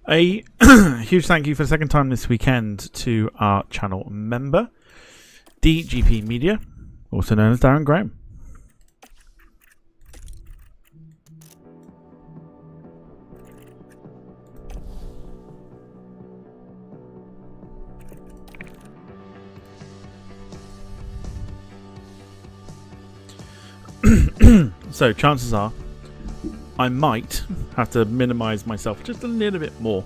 A huge thank you for the second time this weekend to our channel member, DGP Media, also known as Darren Graham. So chances are I might have to minimize myself just a little bit more,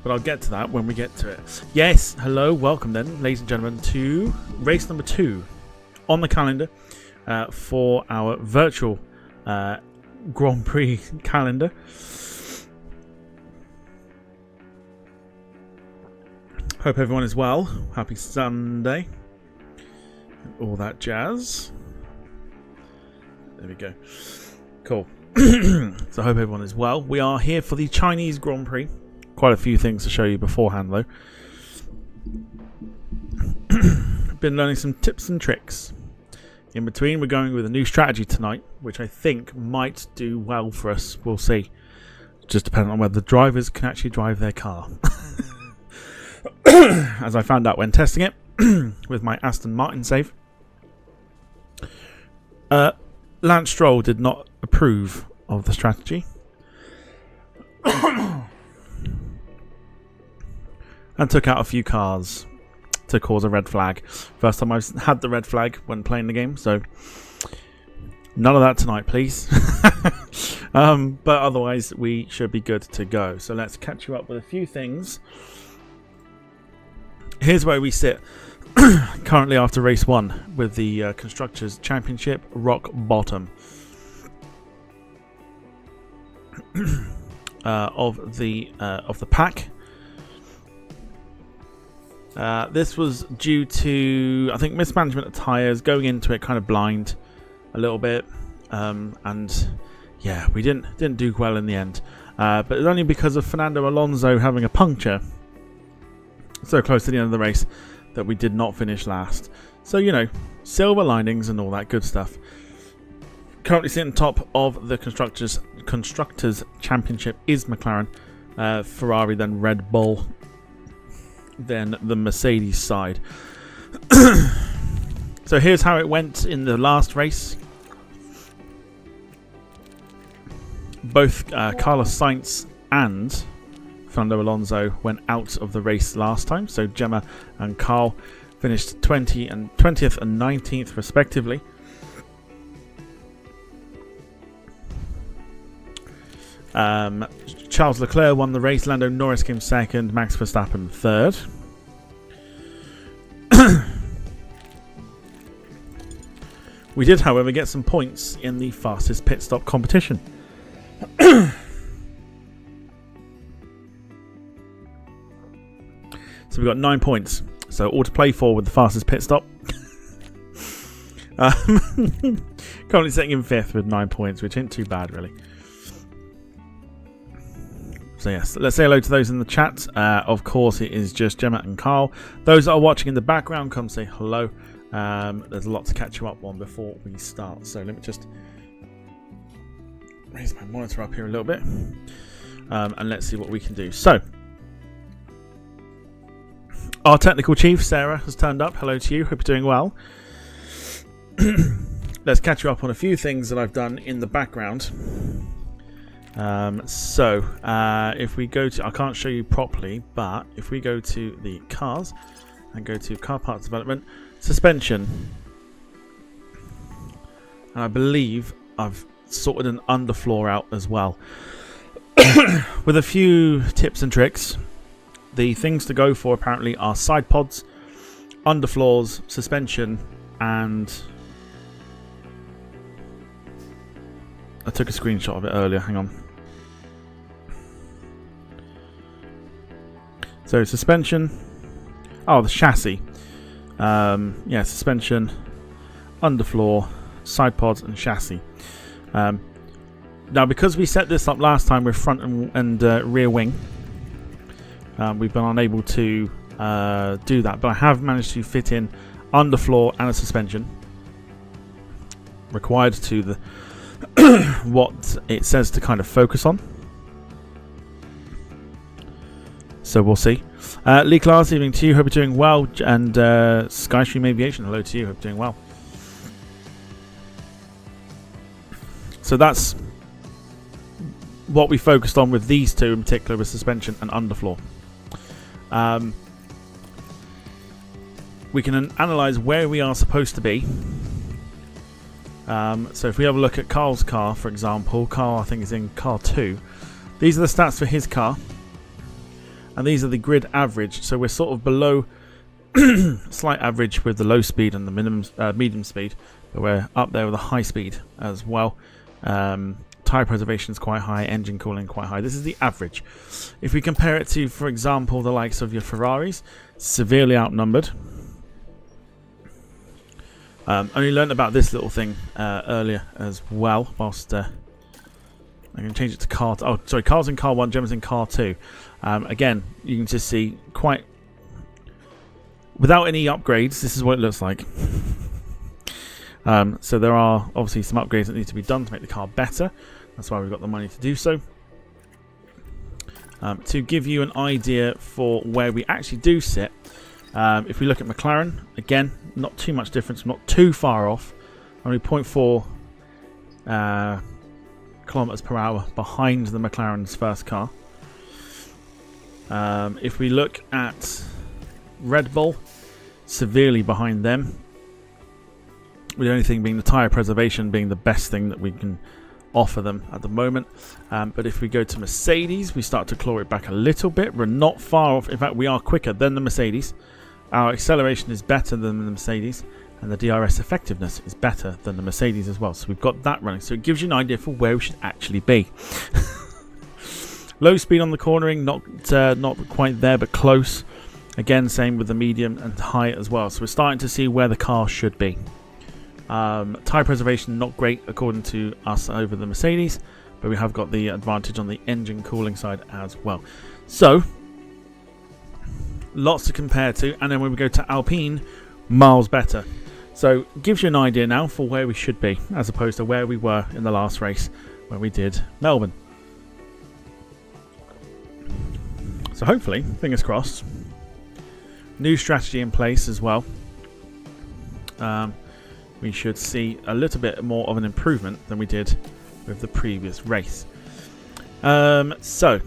but I'll get to that when we get to it. Yes, hello, welcome then, ladies and gentlemen, to race number 2 on the calendar for our virtual Grand Prix calendar. Hope everyone is well. Happy Sunday. All that jazz. There we go. Cool. So I hope everyone is well. We are here for the Chinese Grand Prix. Quite a few things to show you beforehand though. Been learning some tips and tricks. In between, we're going with a new strategy tonight, which I think might do well for us. We'll see. Just depending on whether the drivers can actually drive their car. As I found out when testing it with my Aston Martin save. Lance Stroll did not approve of the strategy. And took out a few cars to cause a red flag. First time I've had the red flag when playing the game, so none of that tonight, please. But otherwise, we should be good to go. So let's catch you up with a few things. Here's where we sit currently after race 1 with the Constructors' Championship rock bottom of the pack. This was due to, I think, mismanagement of tyres, going into it kind of blind a little bit, and yeah, we didn't do well in the end. But it's only because of Fernando Alonso having a puncture so close to the end of the race that we did not finish last. So, you know, silver linings and all that good stuff. Currently sitting top of the Constructors' Championship is McLaren, Ferrari, then Red Bull, then the Mercedes side. So here's how it went in the last race. Both Carlos Sainz and Fernando Alonso went out of the race last time, so Gemma and Carl finished 20th and 19th respectively. Charles Leclerc won the race, Lando Norris came second, Max Verstappen third. We did, however, get some points in the fastest pit stop competition. So we got 9 points. So all to play for with the fastest pit stop. Currently sitting in 5th with 9 points, which ain't too bad, really. So yes, let's say hello to those in the chat. Of course, it is just Gemma and Carl. Those that are watching in the background, come say hello. There's a lot to catch you up on before we start. So let me just raise my monitor up here a little bit. And let's see what we can do. So, our technical chief, Sarah, has turned up. Hello to you. Hope you're doing well. Let's catch you up on a few things that I've done in the background. If we go to, I can't show you properly, but if we go to the cars and go to car parts development, suspension, and I believe I've sorted an underfloor out as well. With a few tips and tricks. The things to go for apparently are side pods, underfloors, suspension, and I took a screenshot of it earlier, hang on. So suspension, oh, the chassis. Yeah, suspension, underfloor, side pods, and chassis. Now, because we set this up last time with front and rear wing, we've been unable to do that, but I have managed to fit in underfloor and a suspension required to the what it says to kind of focus on. So we'll see. Lee Class, evening to you. Hope you're doing well. And Skystream Aviation, hello to you. Hope you're doing well. So that's what we focused on with these two in particular, with suspension and underfloor. We can analyse where we are supposed to be. So if we have a look at Carl's car, for example, Carl I think is in car 2. These are the stats for his car. And these are the grid average. So we're sort of below slight average with the low speed and the minimum medium speed. But we're up there with the high speed as well. Tyre preservation is quite high, engine cooling quite high. This is the average. If we compare it to, for example, the likes of your Ferraris, severely outnumbered. Only learned about this little thing earlier as well. Whilst I'm going to change it to car. Oh, sorry, Car's in car 1, Gemma's in car 2. Again, you can just see quite without any upgrades. This is what it looks like. So there are obviously some upgrades that need to be done to make the car better. That's why we've got the money to do so. To give you an idea for where we actually do sit, if we look at McLaren, again, not too much difference, not too far off. Only 0.4 kilometers per hour behind the McLaren's first car. If we look at Red Bull, severely behind them. With the only thing being the tyre preservation being the best thing that we can offer them at the moment. But if we go to Mercedes, we start to claw it back a little bit. We're not far off. In fact, we are quicker than the Mercedes. Our acceleration is better than the Mercedes. And the DRS effectiveness is better than the Mercedes as well. So we've got that running. So it gives you an idea for where we should actually be. Low speed on the cornering, not quite there, but close. Again, same with the medium and high as well. So we're starting to see where the car should be. Tyre preservation not great according to us over the Mercedes, but we have got the advantage on the engine cooling side as well. So lots to compare to, and then when we go to Alpine, miles better. So it gives you an idea now for where we should be as opposed to where we were in the last race where we did Melbourne. So hopefully, fingers crossed, new strategy in place as well. We should see a little bit more of an improvement than we did with the previous race. So,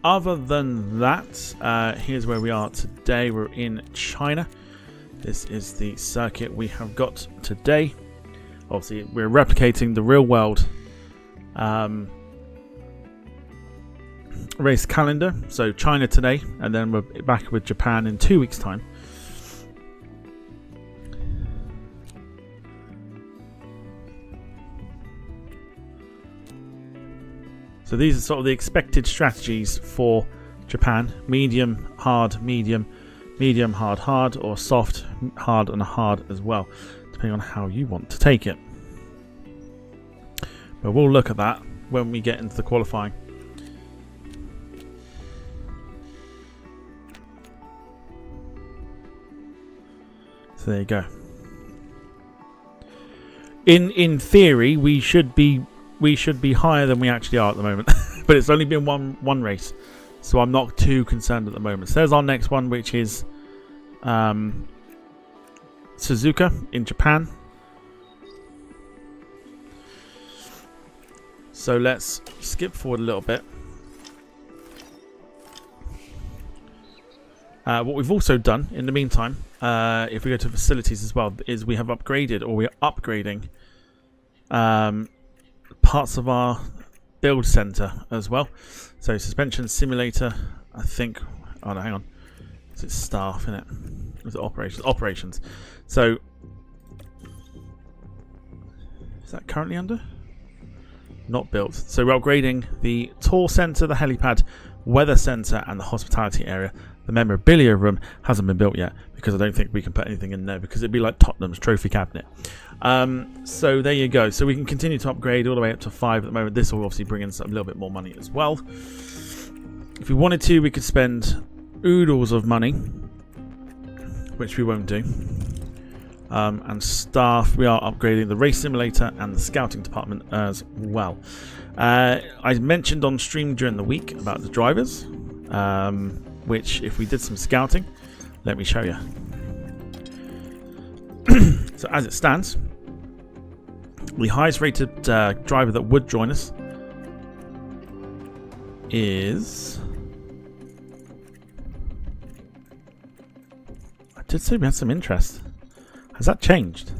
other than that, here's where we are today. We're in China. This is the circuit we have got today. Obviously, we're replicating the real world race calendar. So, China today, and then we're back with Japan in 2 weeks' time. So these are sort of the expected strategies for Japan. Medium, hard, medium, medium, hard, hard, or soft, hard, and hard as well, depending on how you want to take it. But we'll look at that when we get into the qualifying. So there you go. In theory, we should be higher than we actually are at the moment. But it's only been one race, so I'm not too concerned at the moment. So there's our next one, which is Suzuka in Japan. So let's skip forward a little bit. What we've also done in the meantime, if we go to facilities as well, is we have upgraded, or we're upgrading parts of our build center as well. So suspension simulator, I think. Oh no, hang on. It's staff, isn't it? Is it operations? Operations. So is that currently under? Not built. So we're upgrading the tour center, the helipad, weather center, and the hospitality area. The memorabilia room hasn't been built yet because I don't think we can put anything in there because it'd be like Tottenham's trophy cabinet. So there you go. So we can continue to upgrade all the way up to 5 at the moment. This will obviously bring in a little bit more money as well. If we wanted to, we could spend oodles of money, which we won't do. and staff. We are upgrading the race simulator and the scouting department as well. I mentioned on stream during the week about the drivers, which if we did some scouting, let me show you. So as it stands, the highest rated driver that would join us is... I did say we had some interest. Has that changed?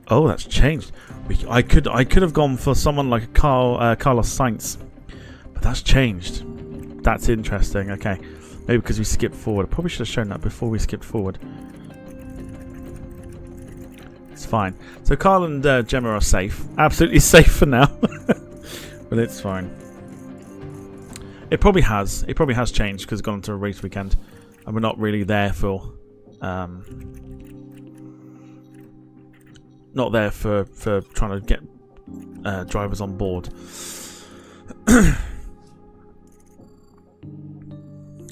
Oh, that's changed. I could have gone for someone like Carlos Sainz, but that's changed. That's interesting. Okay, maybe because we skipped forward. I probably should have shown that before we skipped forward. It's fine. So Carl and Gemma are safe. Absolutely safe for now. But it's fine. It probably has. It probably has changed because it's gone into a race weekend, and we're not really there for. Not there for trying to get drivers on board.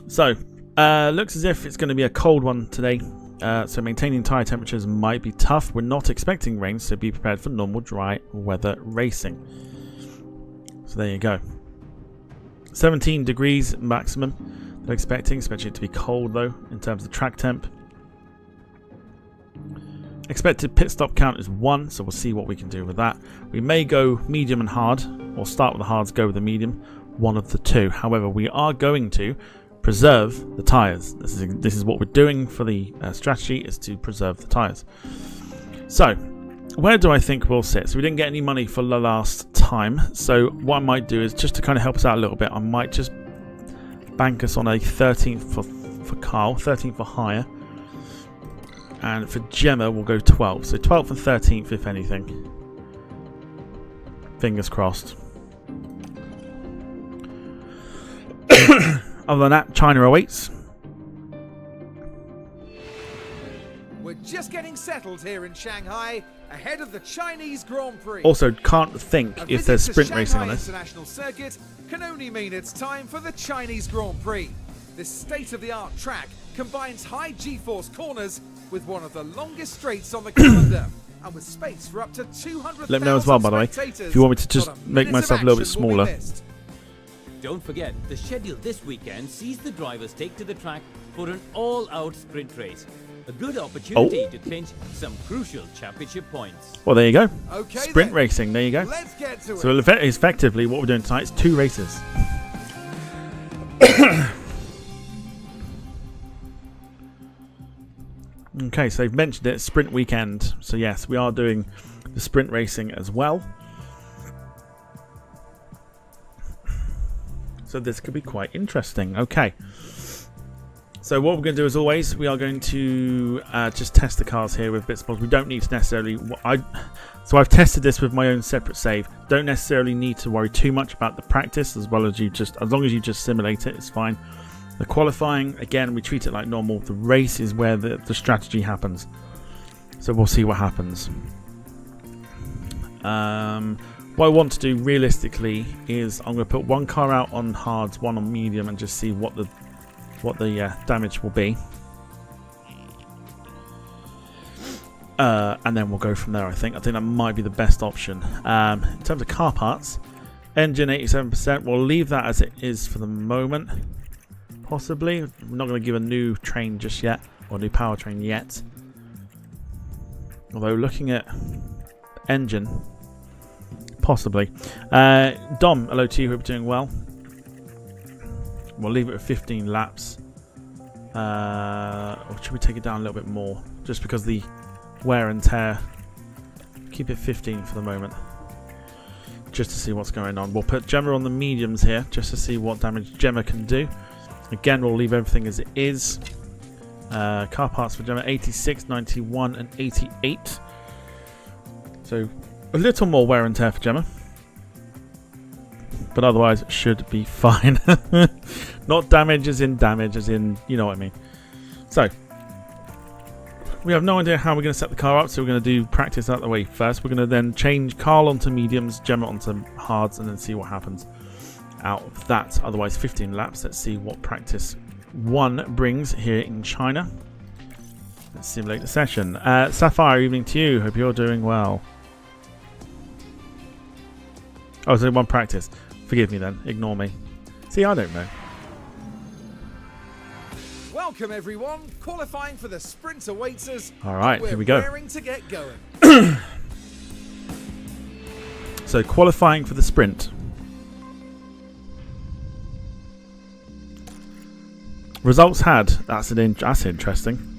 So, looks as if it's going to be a cold one today. So maintaining tyre temperatures might be tough. We're not expecting rain, so be prepared for normal dry weather racing. So there you go. 17 degrees maximum they're expecting it to be cold though in terms of track temp. Expected pit stop count is 1, so we'll see what we can do with that. We may go medium and hard, or start with the hards, go with the medium, one of the two. However, we are going to preserve the tyres. This is what we're doing for the strategy, is to preserve the tyres. So, where do I think we'll sit? So we didn't get any money for the last time, so what I might do is, just to kind of help us out a little bit, I might just bank us on a 13th for Carl, 13th for hire. And for Gemma, we'll go 12th. So 12th and 13th, if anything. Fingers crossed. Other than that, China awaits. We're just getting settled here in Shanghai, ahead of the Chinese Grand Prix. Also, can't think if there's sprint racing on this. International Circuit can only mean it's time for the Chinese Grand Prix. This state-of-the-art track combines high G-force corners with one of the longest straights on the calendar, and with space for up to 200,000 Let me know as well, by the way, if you want me to just make myself a little bit smaller. Don't forget, the schedule this weekend sees the drivers take to the track for an all-out sprint race. A good opportunity to clinch some crucial championship points. Well, there you go. Okay, sprint then. racing, there you go. Let's get to So effectively, what we're doing tonight is 2 races. Okay, so they've mentioned it, sprint weekend. So yes, we are doing the sprint racing as well. So this could be quite interesting. Okay. So what we're going to do, as always, we are going to just test the cars here with bits and bobs. We don't need to necessarily... So I've tested this with my own separate save. Don't necessarily need to worry too much about the practice, as long as you just simulate it, it's fine. The qualifying, again, we treat it like normal. The race is where the strategy happens. So we'll see what happens. What I want to do realistically is I'm going to put one car out on hards, one on medium, and just see what the damage will be. And then we'll go from there, I think. that might be the best option. In terms of car parts, engine 87%. We'll leave that as it is for the moment. Possibly. We're not going to give a new train just yet, or new powertrain yet. Although looking at engine, possibly. Dom, hello to you. Hope you're doing well. We'll leave it at 15 laps. Or should we take it down a little bit more? Just because the wear and tear. Keep it 15 for the moment. Just to see what's going on. We'll put Gemma on the mediums here, just to see what damage Gemma can do. Again, we'll leave everything as it is. Car parts for Gemma, 86, 91 and 88. So a little more wear and tear for Gemma. But otherwise it should be fine. Not damage as in, you know what I mean. So, we have no idea how we're going to set the car up, so we're going to do practice out the way first. We're going to then change Carl onto mediums, Gemma onto hards, and then see what happens out of that. Otherwise, 15 laps. Let's see what practice 1 brings here in China. Let's simulate the session. Sapphire, evening to you. Hope you're doing well. Oh, so one practice. Forgive me then. Ignore me. See, I don't know. Welcome everyone. Qualifying for the sprint awaits us. All right, We're here we go. raring to get going. So qualifying for the sprint. Results had. That's interesting.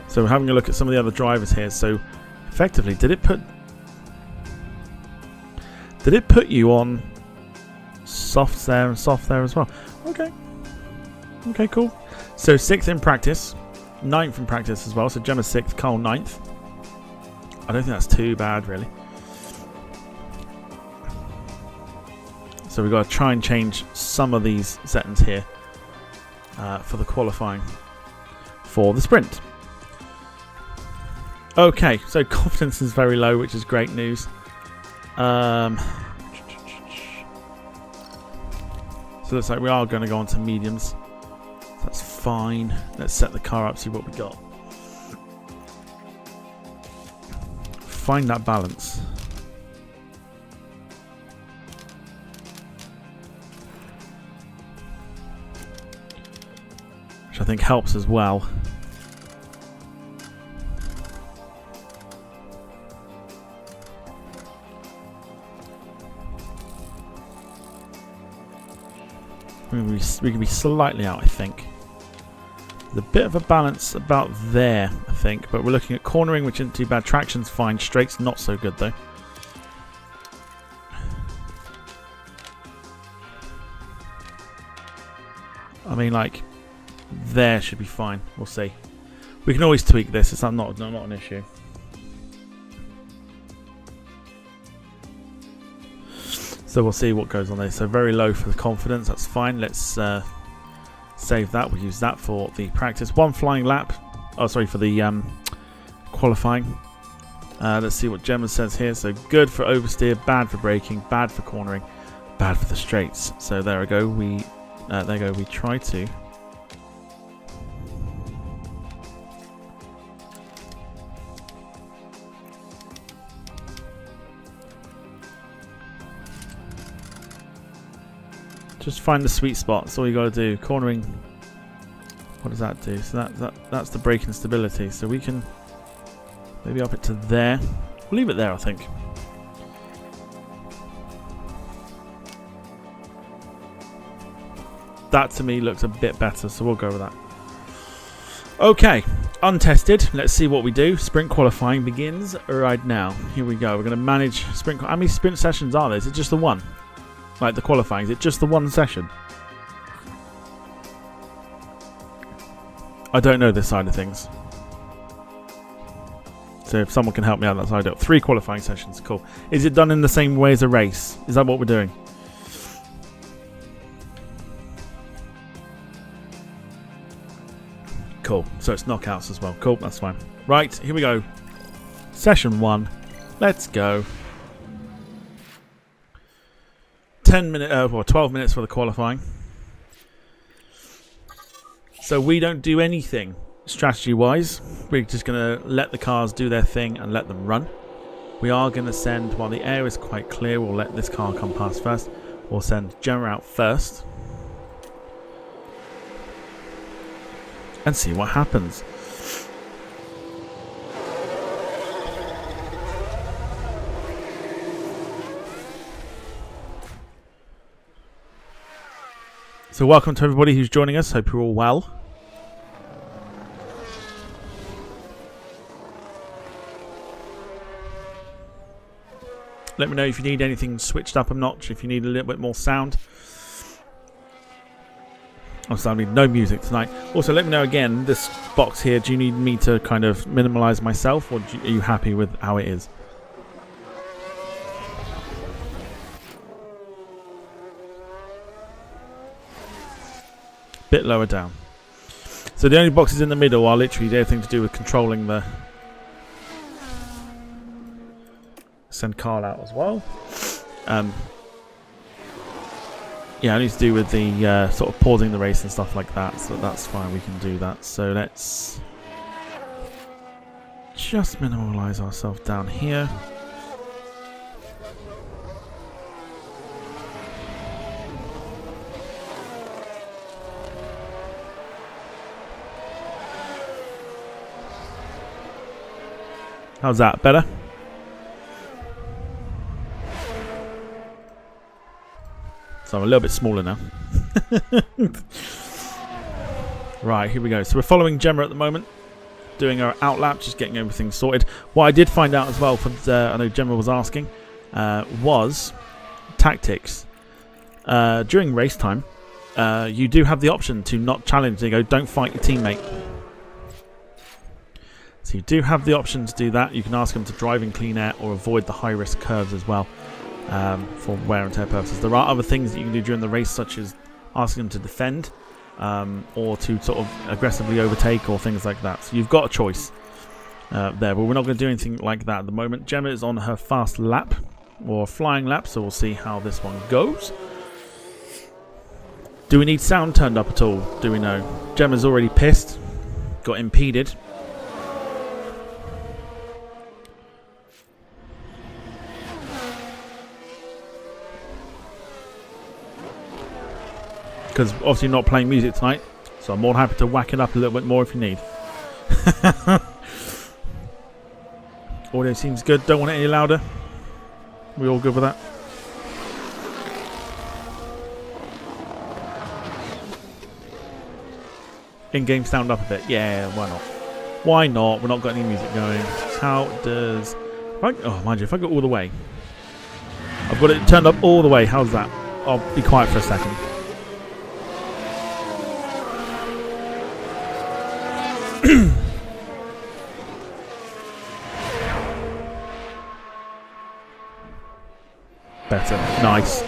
So we're having a look at some of the other drivers here. So effectively, did it put you on softs there and soft there as well? Okay. Okay, cool. So 6th in practice, 9th in practice as well. So Gemma 6th, Carl 9th. I don't think that's too bad, really. So we've got to try and change some of these settings here for the qualifying for the sprint. Okay, so confidence is very low, which is great news. So it looks like we are going to go on to mediums. That's fine. Let's set the car up, see what we got. Find that balance. Which I think helps as well. We can be slightly out, I think. There's a bit of a balance about there, I think, but we're looking at cornering, which isn't too bad. Traction's fine. Straight's not so good, though. I mean, like, there should be fine. We'll see. We can always tweak this. It's not an issue. So we'll see what goes on there. So very low for the confidence. That's fine. Let's save that. We'll use that for the practice. One flying lap. Oh, sorry, for the qualifying. Let's see what Gemma says here. So good for oversteer, bad for braking, bad for cornering, bad for the straights. So there we go. There you go. We try to. Just find the sweet spot. That's all you got to do. Cornering. What does that do? So that's the braking stability. So we can maybe up it to there. We'll leave it there, I think. That to me looks a bit better, so we'll go with that. Okay, untested. Let's see what we do. Sprint qualifying begins right now. Here we go. We're going to manage sprint. How many sprint sessions are there? Is it just the one? Like the qualifying, is it just the one session? I don't know this side of things. So if someone can help me out that side up. 3 qualifying sessions, cool. Is it done in the same way as a race? Is that what we're doing? Cool, so it's knockouts as well. Cool, that's fine. Right, here we go. Session 1. Let's go. 12 minutes for the qualifying. So we don't do anything strategy-wise. We're just going to let the cars do their thing and let them run. We are going to send, while the air is quite clear, we'll let this car come past first. We'll send Gemma out first. And see what happens. So welcome to everybody who's joining us. Hope you're all well. Let me know if you need anything switched up a notch, if you need a little bit more sound. Also, I need no music tonight. Also, let me know again, this box here, do you need me to kind of minimalize myself, or are you happy with how it is? Bit lower down. So the only boxes in the middle are literally everything to do with controlling the... Send Carl out as well. Yeah, I need to do with the sort of pausing the race and stuff like that, so that's fine, we can do that. So let's just minimalise ourselves down here. How's that? Better? So I'm a little bit smaller now. Right, here we go. So we're following Gemma at the moment, doing our outlap, just getting everything sorted. What I did find out as well, I know Gemma was asking, was tactics. During race time, you do have the option to not challenge. They go, don't fight your teammate. So you do have the option to do that. You can ask them to drive in clean air or avoid the high-risk curves as well. For wear and tear purposes. There are other things that you can do during the race, such as asking them to defend or to sort of aggressively overtake or things like that. So you've got a choice there, but we're not going to do anything like that at the moment. Gemma is on her fast lap or flying lap, so we'll see how this one goes. Do we need sound turned up at all? Do we know? Gemma's already pissed, got impeded. Because obviously not playing music tonight, so I'm more than happy to whack it up a little bit more if you need. Audio seems good, don't want it any louder. We all good with that? In-game sound up a bit, yeah, why not? Why not? We're not got any music going. How does... oh, mind you, if I go all the way... I've got it turned up all the way, how's that? I'll be quiet for a second. Better. Nice.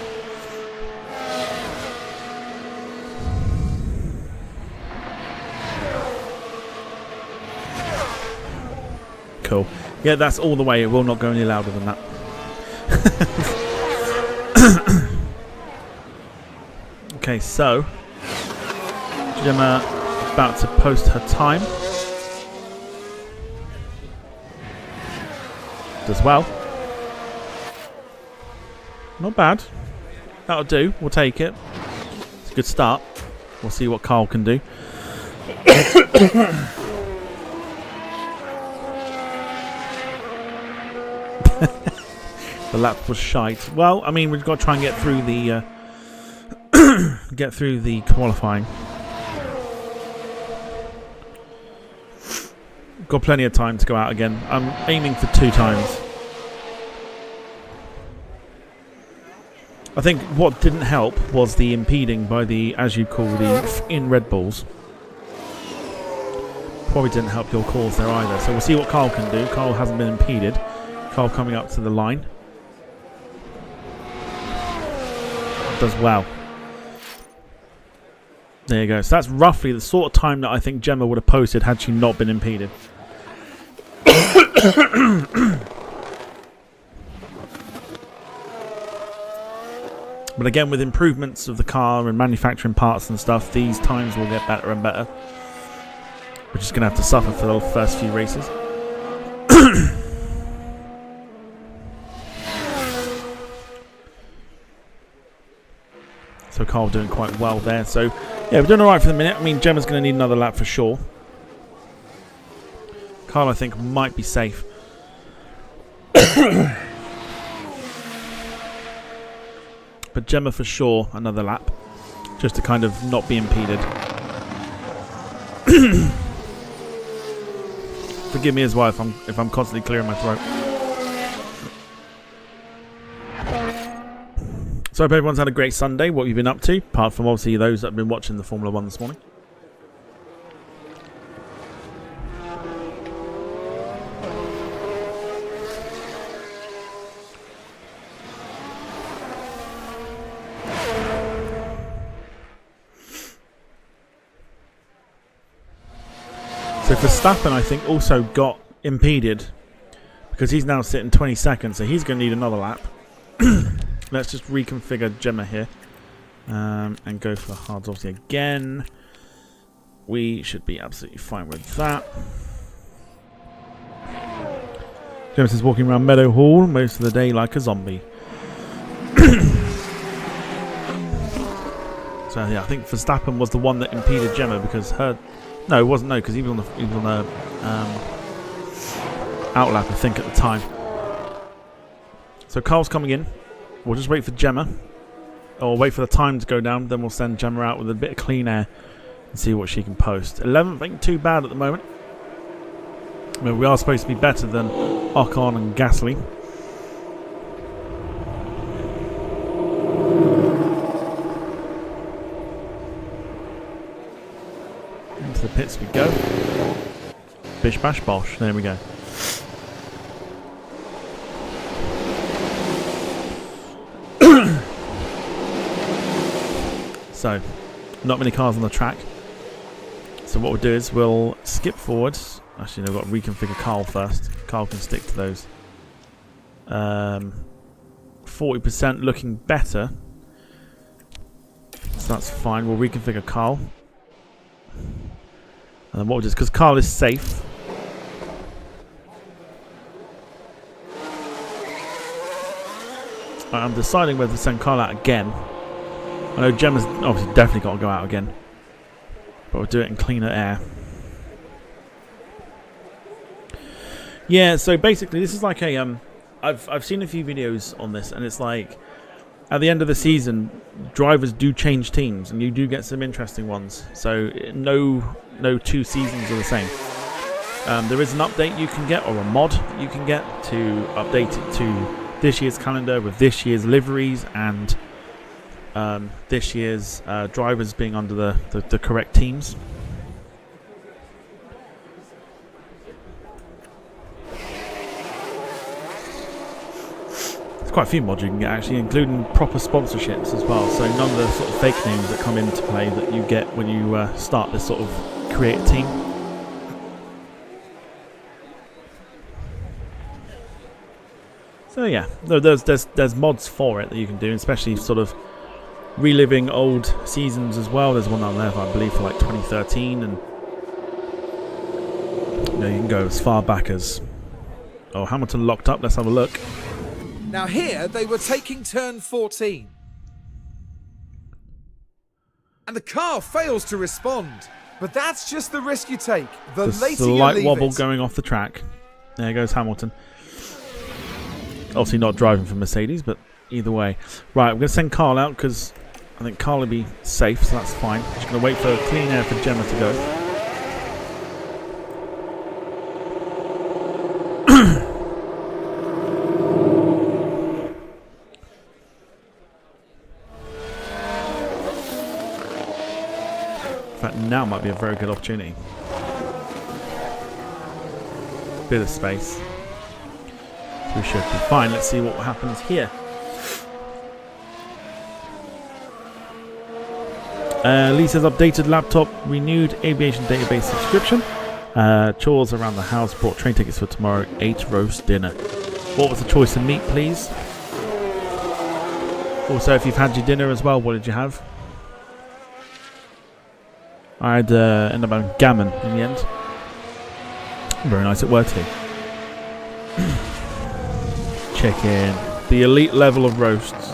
Cool. Yeah, that's all the way. It will not go any louder than that. Okay, so Gemma about to post her time. Does well. Not bad. That'll do. We'll take it. It's a good start. We'll see what Carl can do. The lap was shite. Well, I mean, we've got to try and get through the qualifying. Got plenty of time to go out again. I'm aiming for 2 times. I think what didn't help was the impeding by the, as you call the in Red Bulls. Probably didn't help your cause there either. So we'll see what Carl can do. Carl hasn't been impeded. Carl coming up to the line. Does well. There you go. So that's roughly the sort of time that I think Gemma would have posted had she not been impeded. But again, with improvements of the car and manufacturing parts and stuff, these times will get better and better. We're just going to have to suffer for the first few races. So Carl doing quite well there. So yeah, we're doing alright for the minute. I mean, Gemma's going to need another lap for sure. Carl, I think, might be safe. But Gemma for sure, another lap. Just to kind of not be impeded. Forgive me as well if I'm constantly clearing my throat. So I hope everyone's had a great Sunday. What you've been up to, apart from obviously those that have been watching the Formula 1 this morning. So Verstappen, I think, also got impeded because he's now sitting 20 seconds, so he's going to need another lap. Let's just reconfigure Gemma here. And go for the hards obviously again. We should be absolutely fine with that. James is walking around Meadow Hall most of the day like a zombie. So yeah, I think Verstappen was the one that impeded Gemma because her... No, it wasn't. No, because he was on the outlap, I think, at the time. So Carl's coming in. We'll just wait for Gemma. Or wait for the time to go down. Then we'll send Gemma out with a bit of clean air and see what she can post. 11th ain't too bad at the moment. I mean, we are supposed to be better than Ocon and Gasly. Into the pits we go. Bish bash bosh. There we go. So, not many cars on the track. So what we'll do is we'll skip forward. Actually, no, we've got to reconfigure Carl first. Carl can stick to those. 40% looking better. So that's fine. We'll reconfigure Carl. And then what we'll do is, because Carl is safe. I'm deciding whether to send Carl out again. I know Gemma's obviously definitely got to go out again. But we'll do it in cleaner air. Yeah, so basically this is like a I've seen a few videos on this, and it's like at the end of the season drivers do change teams and you do get some interesting ones. So no 2 seasons are the same. There is an update you can get, or a mod you can get to update it to this year's calendar with this year's liveries and this year's drivers being under the correct teams. There's quite a few mods you can get actually, including proper sponsorships as well, so none of the sort of fake names that come into play that you get when you start this sort of create a team. So yeah, there's mods for it that you can do, especially sort of reliving old seasons as well. There's one on there, I believe, for like 2013, and you can go as far back as Hamilton locked up. Let's have a look. Now here they were taking turn 14. And the car fails to respond. But that's just the risk you take. The later you slight leave wobble it. going off the track. There goes Hamilton. Obviously not driving for Mercedes, but either way. Right, I'm going to send Carl out because I think Carl will be safe, so that's fine. Just going to wait for clean air for Gemma to go. In fact, now might be a very good opportunity. Bit of space. We should be fine. Let's see what happens here. Lisa's updated laptop, renewed aviation database subscription, chores around the house, bought train tickets for tomorrow, 8 roast dinner. What was the choice of meat, please? Also, if you've had your dinner as well, what did you have? I'd end up having gammon in the end. Very nice, it were too. Chicken, the elite level of roasts.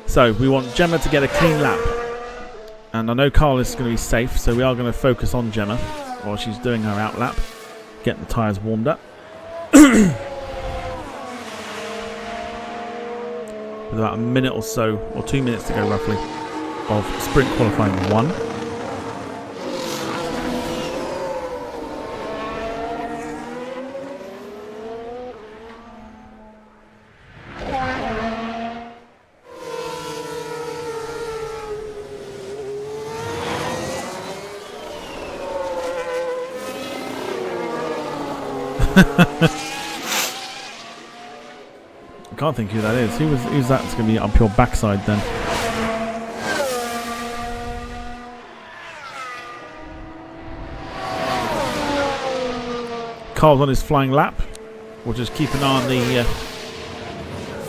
So we want Gemma to get a clean lap, and I know Carl is going to be safe, so we are going to focus on Gemma while she's doing her out lap, getting the tyres warmed up. With about a minute or so, or 2 minutes to go roughly, of sprint qualifying 1. I can't think who that is. Who's that's going to be up your backside then? Carl's on his flying lap. We'll just keep an eye on the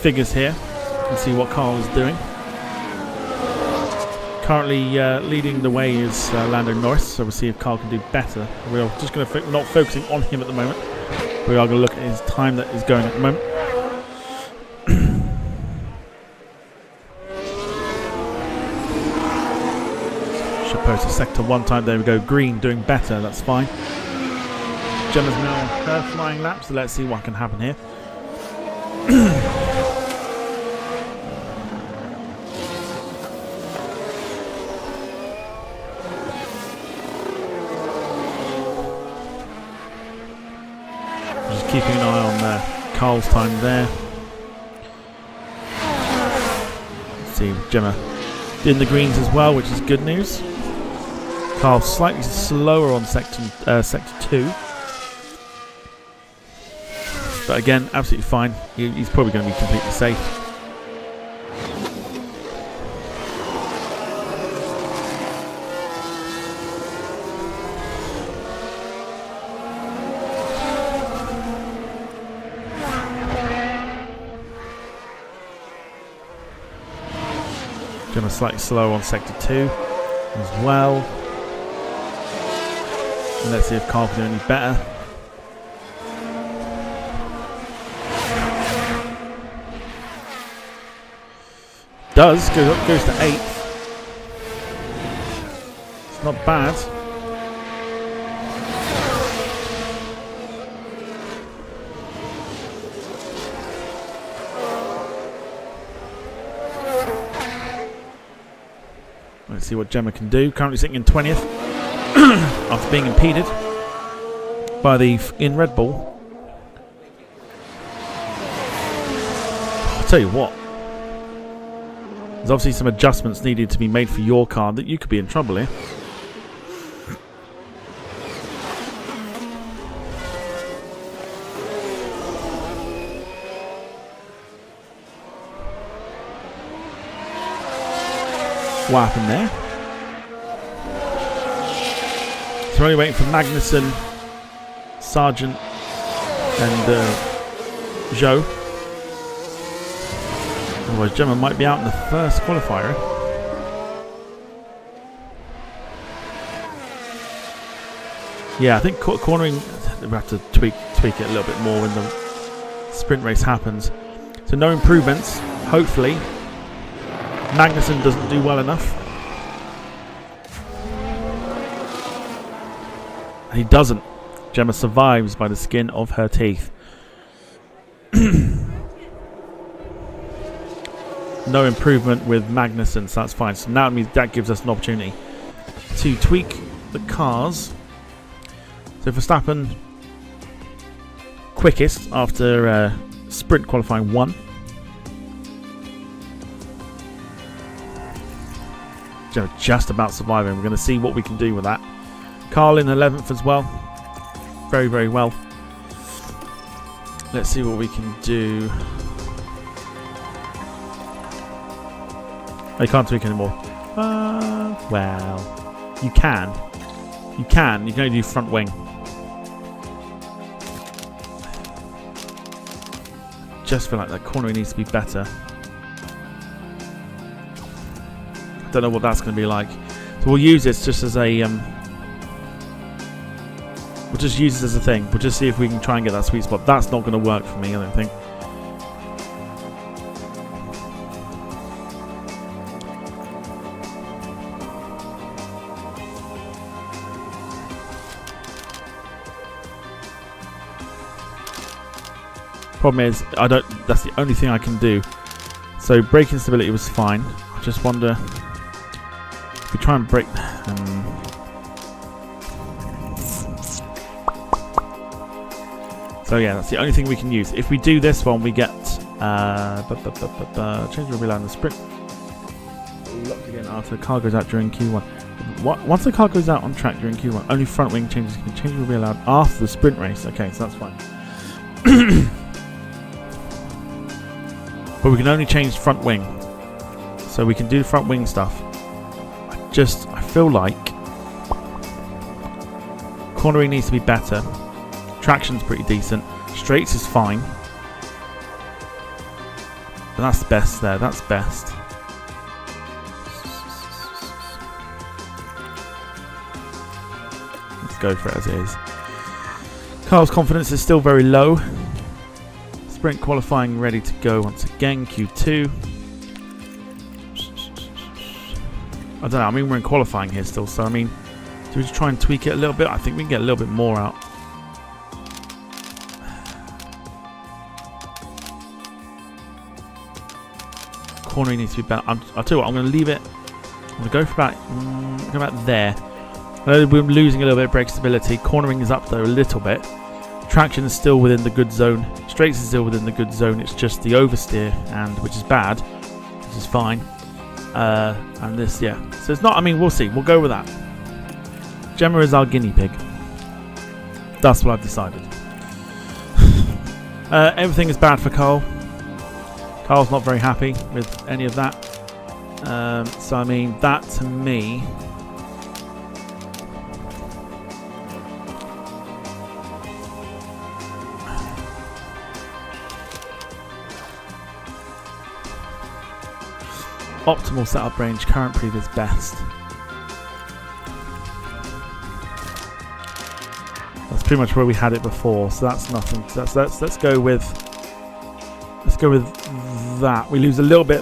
figures here and see what Carl is doing. Currently leading the way is Lando Norris, so we'll see if Carl can do better. We're just going to not focusing on him at the moment. We are going to look at his time that is going at the moment. Should post a sector 1 time. There we go. Green doing better. That's fine. Gemma's now on her flying lap, so let's see what can happen here. Just keeping an eye on Carl's time there. Let's see, Gemma in the greens as well, which is good news. Carl slightly slower on sector 2. But again, absolutely fine. He's probably going to be completely safe. Gemma slightly slower on sector 2 as well. And let's see if Carl can do any better. Goes to 8th. It's not bad. Let's see what Gemma can do. Currently sitting in 20th after being impeded by the Red Bull. I'll tell you what. There's obviously some adjustments needed to be made for your car that you could be in trouble here. What happened there? So we're only waiting for Magnussen, Sargent and Joe. Otherwise Gemma might be out in the first qualifier. Yeah, I think cornering, we have to tweak it a little bit more when the sprint race happens. So no improvements, hopefully. Magnussen doesn't do well enough. And he doesn't. Gemma survives by the skin of her teeth. No improvement with Magnussen, so that's fine. So now that gives us an opportunity to tweak the cars. So Verstappen quickest after sprint qualifying 1. Just about surviving. We're going to see what we can do with that. Carl in 11th as well. Very, very well. Let's see what we can do. I can't tweak anymore. Well, you can. You can only do front wing. Just feel like that cornering needs to be better. Don't know what that's going to be like. So we'll use this just as a we'll just use this as a thing. We'll just see if we can try and get that sweet spot. That's not going to work for me, I don't think. Problem is, that's the only thing I can do. So braking stability was fine. I just wonder if we try and brake. So yeah, that's the only thing we can use. If we do this one, we get change the wheel on the sprint. Locked again after the car goes out during Q1. Once the car goes out on track during Q1, only front wing changes can change will be allowed after the sprint race. Okay, so that's fine. But we can only change front wing. So we can do the front wing stuff. I feel like cornering needs to be better. Traction's pretty decent. Straights is fine. But that's best there. That's best. Let's go for it as it is. Carl's confidence is still very low. Sprint qualifying ready to go once again. Q2. I don't know. I mean, we're in qualifying here still. So, I mean, do we just try and tweak it a little bit? I think we can get a little bit more out. Cornering needs to be better. I'll tell you what, I'm going to leave it. I'm going to go for about there. I know we're losing a little bit of brake stability. Cornering is up there a little bit. Traction is still within the good zone. Straights is still within the good zone. It's just the oversteer, and which is bad, which is fine. And this, yeah. So it's not. I mean, we'll see. We'll go with that. Gemma is our guinea pig. That's what I've decided. Everything is bad for Carl. Carl's not very happy with any of that. So, I mean, that to me... Optimal setup range, current previous best. That's pretty much where we had it before, so that's nothing. So let's go with that. We lose a little bit.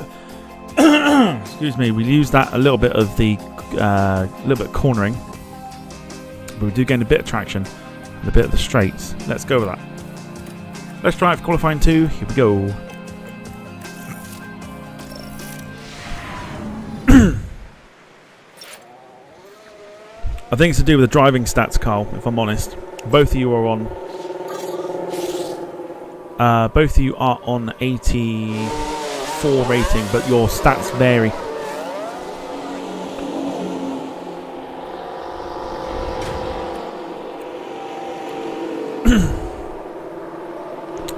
Excuse me. We lose that a little bit of the little bit of cornering, but we do gain a bit of traction and a bit of the straights. Let's go with that. Let's drive qualifying 2. Here we go. I think it's to do with the driving stats, Carl, if I'm honest. Both of you are on 84 rating, but your stats vary.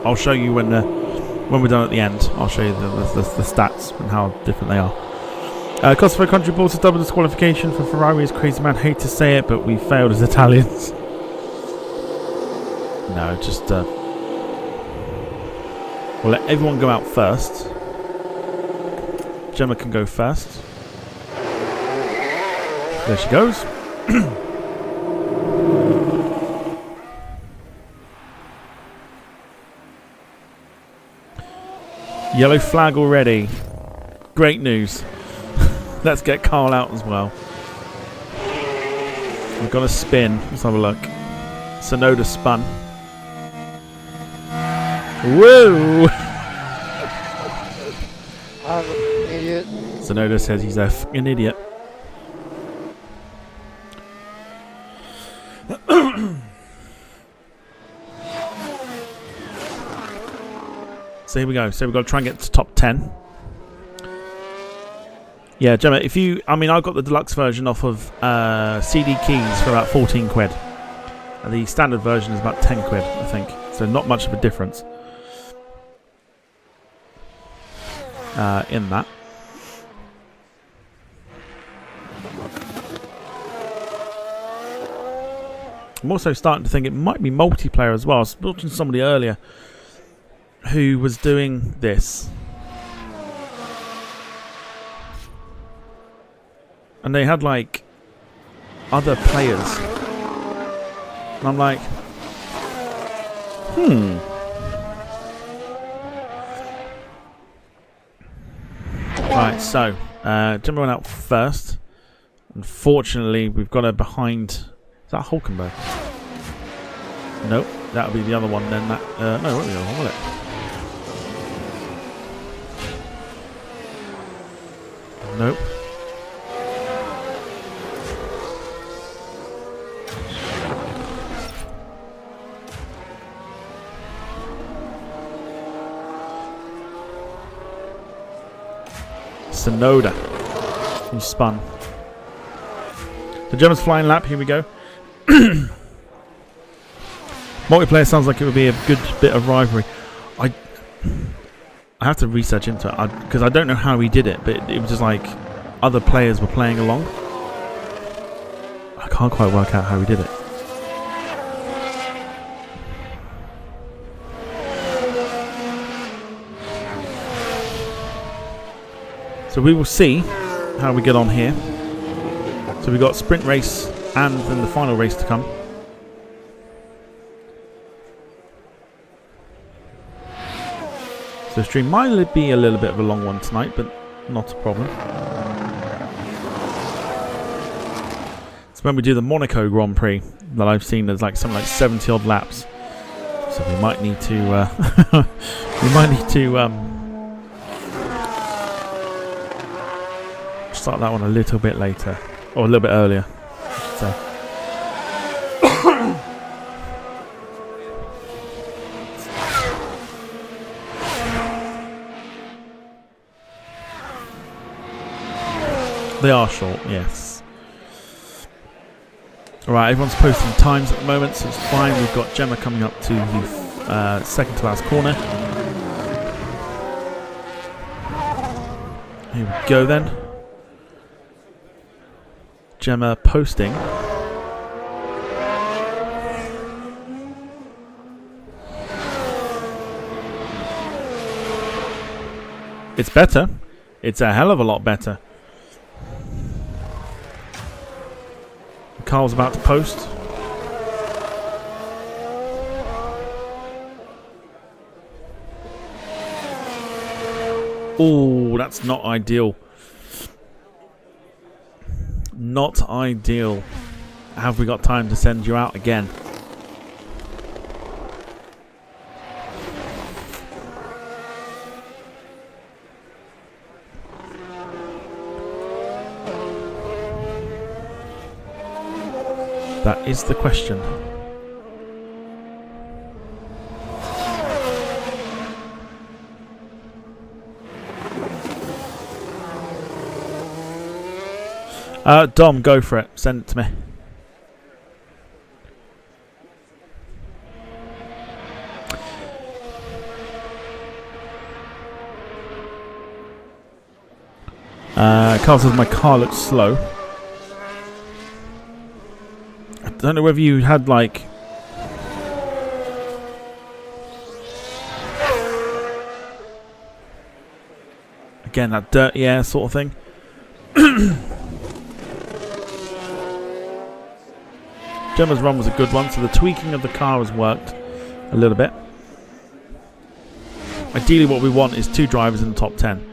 I'll show you when we're done at the end. I'll show you the stats and how different they are. Cost for a country bought a double disqualification for Ferrari is crazy, man. Hate to say it, but we failed as Italians. No, just we'll let everyone go out first. Gemma can go first. There she goes. Yellow flag already. Great news. Let's get Carl out as well. We've got a spin. Let's have a look. Sonoda spun. Woo! I'm an idiot. Sonoda says he's a fucking idiot. So here we go. So we've got to try and get to top 10. Yeah, Gemma, if you... I mean, I got the deluxe version off of CD keys for about 14 quid. And the standard version is about 10 quid, I think. So not much of a difference in that. I'm also starting to think it might be multiplayer as well. I was watching somebody earlier who was doing this. And they had, like, other players. And I'm like, Right, so, Gemma went out first. Unfortunately, we've got her behind... Is that Hulkenberg? Nope, that'll be the other one then. That no, it won't be the other one, will it? Nope. Sonoda. He spun. The Gemma's flying lap. Here we go. Multiplayer sounds like it would be a good bit of rivalry. I have to research into it because I don't know how he did it, but it was just like other players were playing along. I can't quite work out how he did it. So we will see how we get on here. So we've got sprint race and then the final race to come. So the stream might be a little bit of a long one tonight, but not a problem. It's when we do the Monaco Grand Prix that I've seen there's like something like 70 odd laps. So we might need to start that one a little bit later, or a little bit earlier, I should say. They are short, yes. Alright, everyone's posting times at the moment, so it's fine. We've got Gemma coming up to the second to last corner. Here we go then. Gemma posting. It's better. It's a hell of a lot better. Carl's about to post. Oh, that's not ideal. Not ideal. Have we got time to send you out again? That is the question. Dom, go for it. Send it to me. Carl says my car looks slow. I don't know whether you had like again that dirty air sort of thing. Gemma's run was a good one, so the tweaking of the car has worked a little bit. Ideally what we want is 2 drivers in the top 10.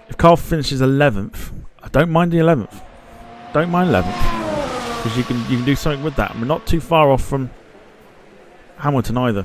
If Carl finishes 11th, I don't mind the 11th. Don't mind 11th. Because you can do something with that. And we're not too far off from Hamilton either.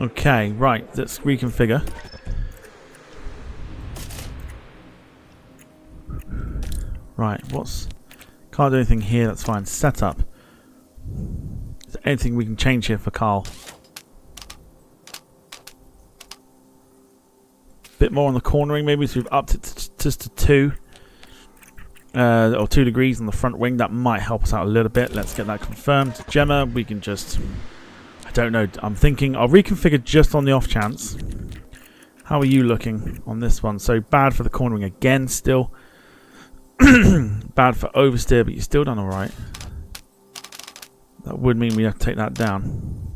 Okay, right, let's reconfigure. Right, can't do anything here, that's fine. Setup. Is there anything we can change here for Carl? Bit more on the cornering maybe, so we've upped it just to 2. Or 2 degrees on the front wing, that might help us out a little bit. Let's get that confirmed. Gemma, we can just... I don't know. I'm thinking I'll reconfigure just on the off chance. How are you looking on this one? So bad for the cornering again still. Bad for oversteer, but you're still done alright. That would mean we have to take that down.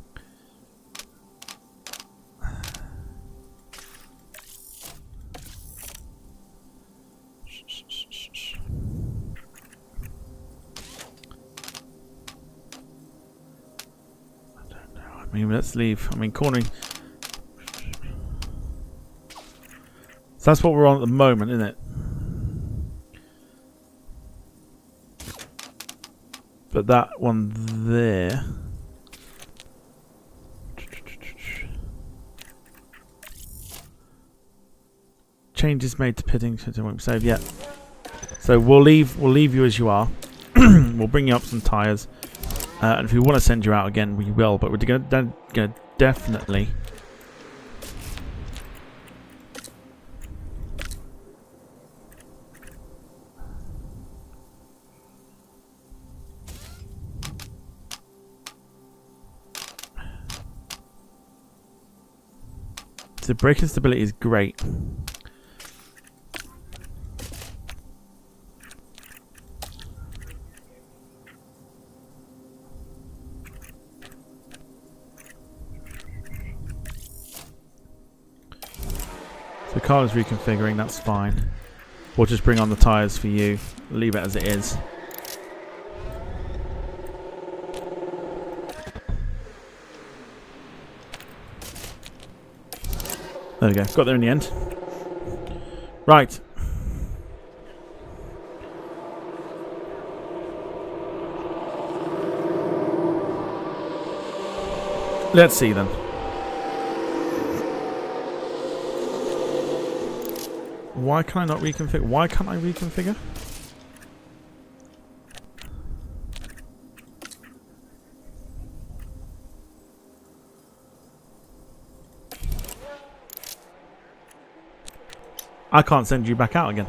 I mean, let's leave. I mean, cornering. So that's what we're on at the moment, isn't it? But that one there. changes made to pitting. Save yet. So we'll leave you as you are. We'll bring you up some tyres. And if we want to send you out again, we will. But we're going to definitely... So braking stability is great. So the car is reconfiguring, that's fine. We'll just bring on the tyres for you. Leave it as it is. There we go. Got there in the end. Right. Let's see then. Why can I not reconfigure? Why can't I reconfigure? I can't send you back out again.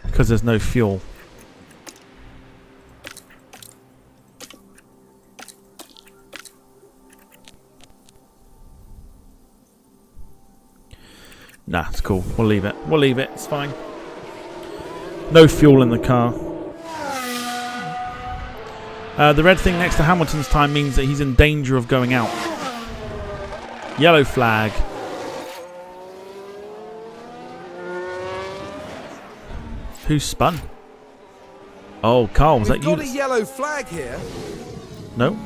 Because there's no fuel. Nah, it's cool. We'll leave it. We'll leave it. It's fine. No fuel in the car. The red thing next to Hamilton's time means that he's in danger of going out. Yellow flag. Who spun? Oh, Carl, was that you? We've got a yellow flag here. No.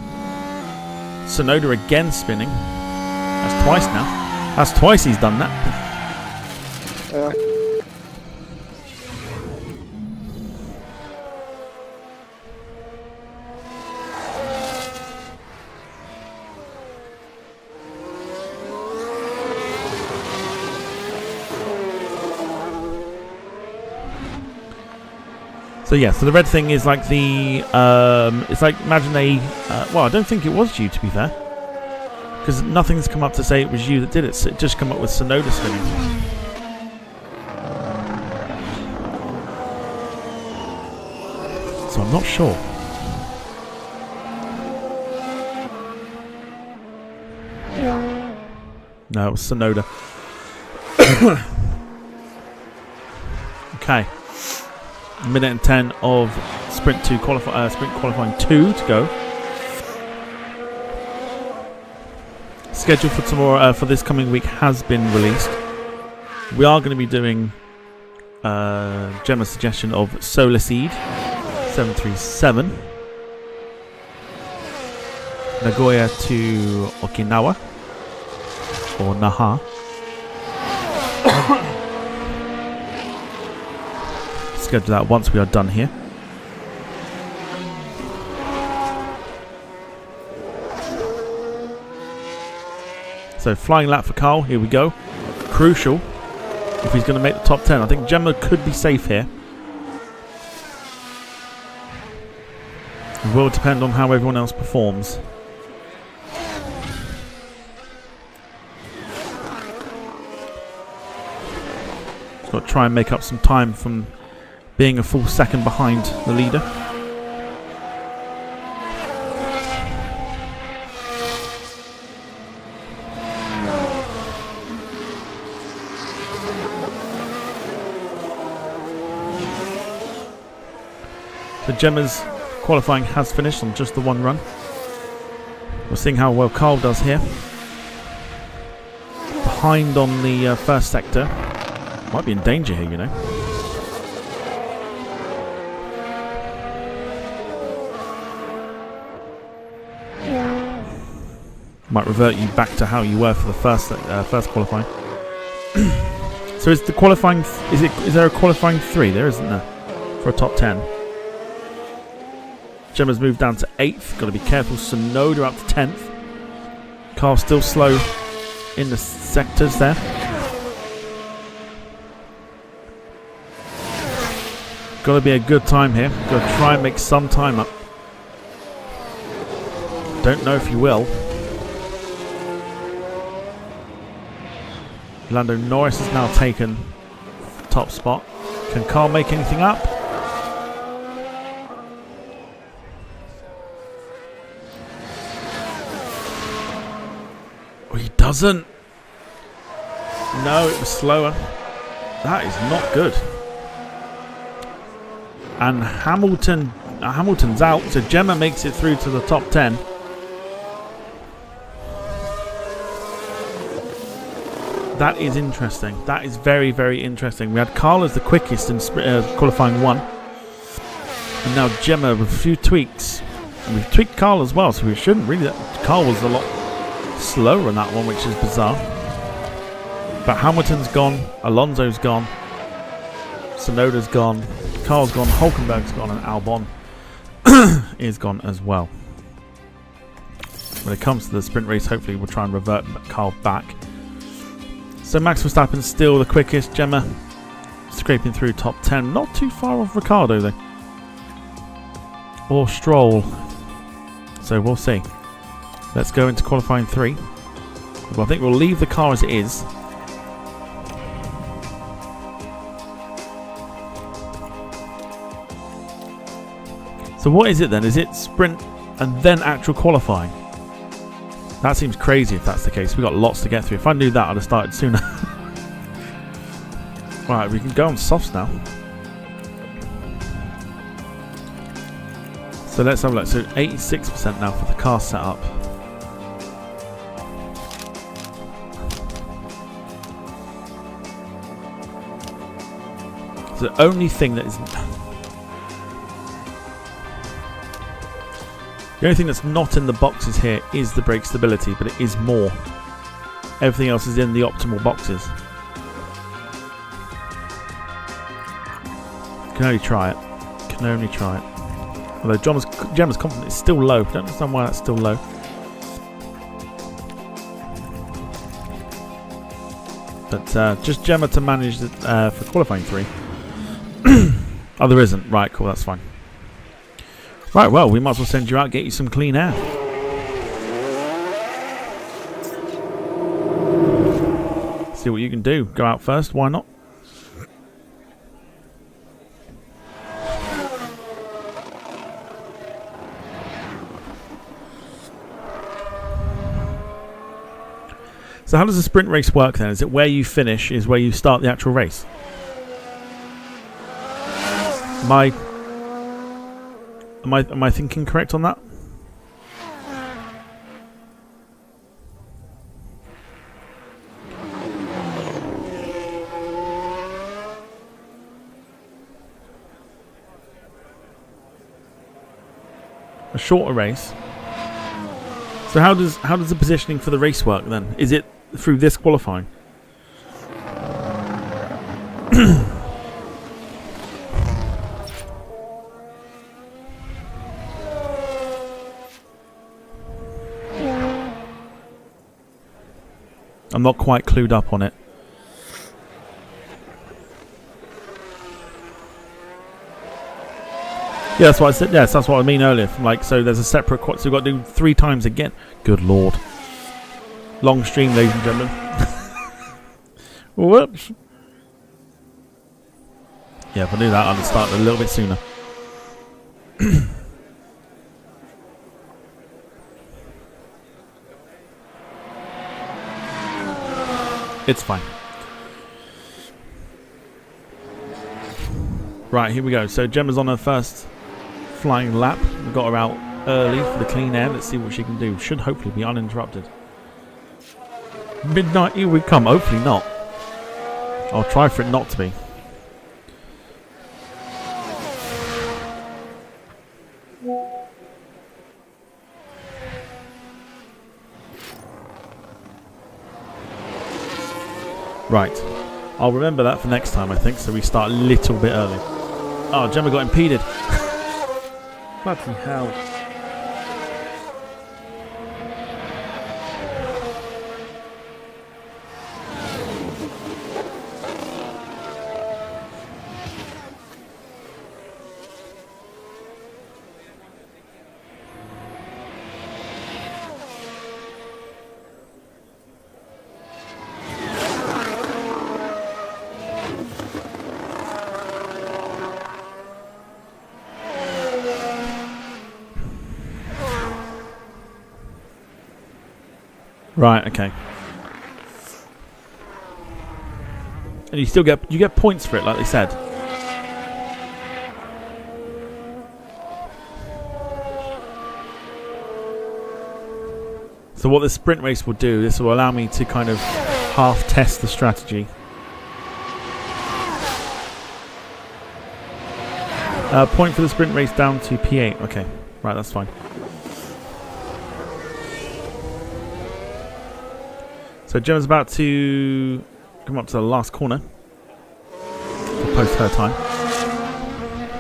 Sonoda again spinning. That's twice now. That's twice he's done that. So yeah, so the red thing is like the, it's like, imagine they, well, I don't think it was you, to be fair. Because nothing's come up to say it was you that did it, so it just come up with Sonoda spinning. So I'm not sure. No, it was Sonoda. Okay. Minute and 10 of sprint qualifying 2 to go. Schedule for tomorrow, for this coming week, has been released. We are going to be doing Gemma's suggestion of Solar Seed 737, Nagoya to Okinawa or Naha. Schedule that once we are done here. So flying lap for Carl, here we go. Crucial if he's going to make the top 10. I think Gemma could be safe here. It will depend on how everyone else performs. Just got to try and make up some time from being a full second behind the leader. So Gemma's qualifying has finished on just the one run. We're seeing how well Carl does here. Behind on the first sector. Might be in danger here, you know. Might revert you back to how you were for the first qualifying. So is the qualifying? Is there a qualifying 3? There isn't there for a top 10. Gemma's moved down to 8th. Got to be careful. Sonoda up to 10th. Car's still slow in the sectors there. Got to be a good time here. Got to try and make some time up. Don't know if you will. Lando Norris has now taken top spot. Can Carl make anything up? Oh, he doesn't. No, it was slower. That is not good. And Hamilton's out, so Gemma makes it through to the top 10. That is interesting. That is very, very interesting. We had Carl as the quickest in qualifying 1. And now Gemma with a few tweaks. And we've tweaked Carl as well, so we shouldn't really... Carl was a lot slower in that one, which is bizarre. But Hamilton's gone. Alonso's gone. Sonoda's gone. Carl's gone. Hulkenberg's gone. And Albon is gone as well. When it comes to the sprint race, hopefully we'll try and revert Carl back. So Max Verstappen's still the quickest. Gemma scraping through top 10. Not too far off Ricciardo though. Or Stroll. So we'll see. Let's go into qualifying 3. Well, I think we'll leave the car as it is. So what is it then? Is it sprint and then actual qualifying? That seems crazy if that's the case. We've got lots to get through. If I knew that, I'd have started sooner. Right, we can go on softs now. So let's have a look. So 86% now for the car setup. So the only thing that is... The only thing that's not in the boxes here is the brake stability, but it is more. Everything else is in the optimal boxes. Can only try it. Can only try it. Although Gemma's confidence is still low. Don't understand why that's still low. But just Gemma to manage for qualifying 3. Oh, there isn't. Right, cool, that's fine. Right, well, we might as well send you out, get you some clean air. See what you can do. Go out first, why not? So how does a sprint race work then? Is it where you finish is where you start the actual race? Am I thinking correct on that? A shorter race. So how does the positioning for the race work then? Is it through this qualifying? I'm not quite clued up on it. Yeah, that's what I said. Yes, that's what I mean earlier. Like, so there's a separate quad, so we've got to do 3 times again. Good lord. Long stream, ladies and gentlemen. Whoops. Yeah, if I knew that, I'd have started a little bit sooner. It's fine. Right, here we go. So Gemma's on her first flying lap. We've got her out early for the clean air. Let's see what she can do. Should hopefully be uninterrupted. Midnight, here we come. Hopefully not. I'll try for it not to be. Right. I'll remember that for next time, I think, so we start a little bit early. Oh, Gemma got impeded. Bloody hell. Right, okay. And you still get points for it, like they said. So what this sprint race will do, this will allow me to kind of half test the strategy. Point for the sprint race down to P8. Okay, right, that's fine. So Gemma's about to come up to the last corner to post her time.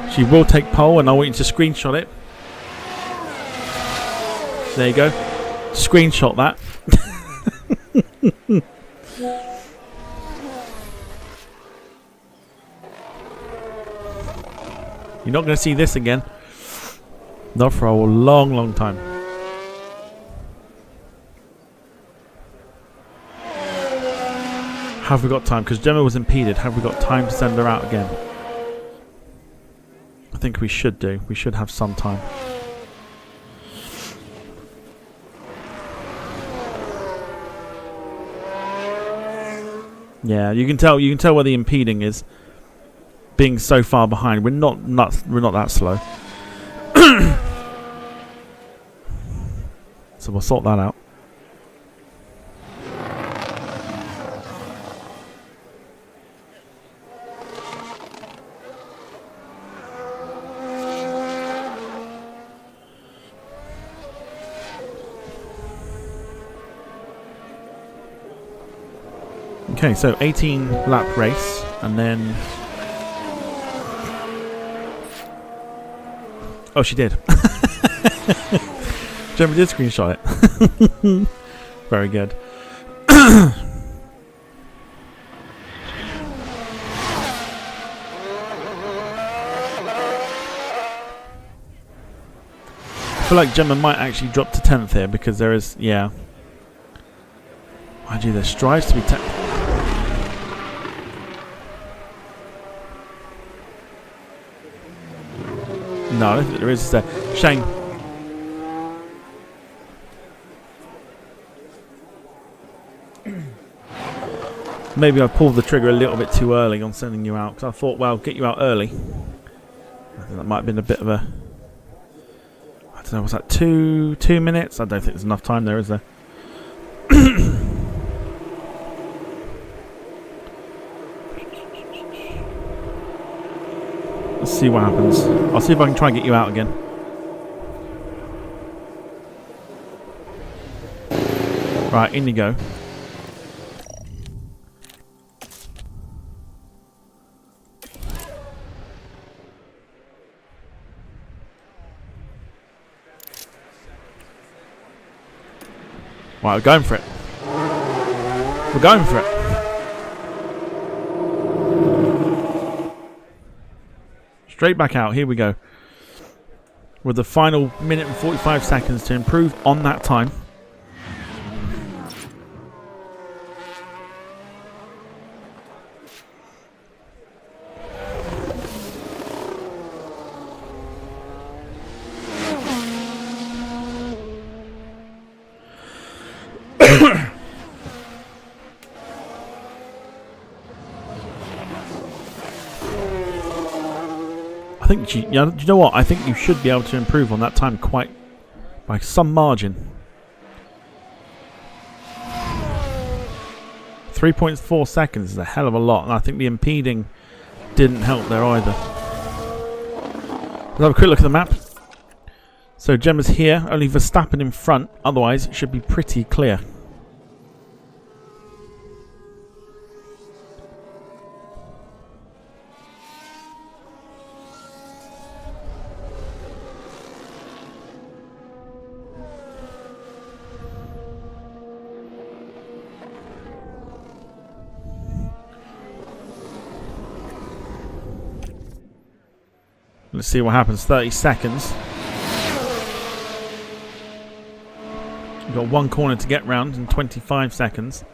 She will take pole, and I want you to screenshot it. There you go. Screenshot that. You're not going to see this again. Not for a long, long time. Have we got time? Because Gemma was impeded. Have we got time to send her out again? I think we should do. We should have some time. Yeah, you can tell where the impeding is. Being so far behind, we're not that slow. So we'll sort that out. Okay, so 18 lap race, and then... Oh, she did. Gemma did screenshot it. Very good. I feel like Gemma might actually drop to 10th here because there is, yeah. Mind you, there strives to be 10th. No, I don't think there is there. Shane. Maybe I pulled the trigger a little bit too early on sending you out, because I thought, well, get you out early. I think that might have been a bit of a... I don't know, was that 2 minutes? I don't think there's enough time there, is there? Let's see what happens. I'll see if I can try and get you out again. Right, in you go. Right, we're going for it. We're going for it. Straight back out. Here we go. With the final minute and 45 seconds to improve on that time. I think do you know what? I think you should be able to improve on that time quite by some margin. 3.4 seconds is a hell of a lot, and I think the impeding didn't help there either. Let's have a quick look at the map. So Gemma's here, only Verstappen in front, otherwise it should be pretty clear. Let's see what happens. 30 seconds. We've got one corner to get round in 25 seconds.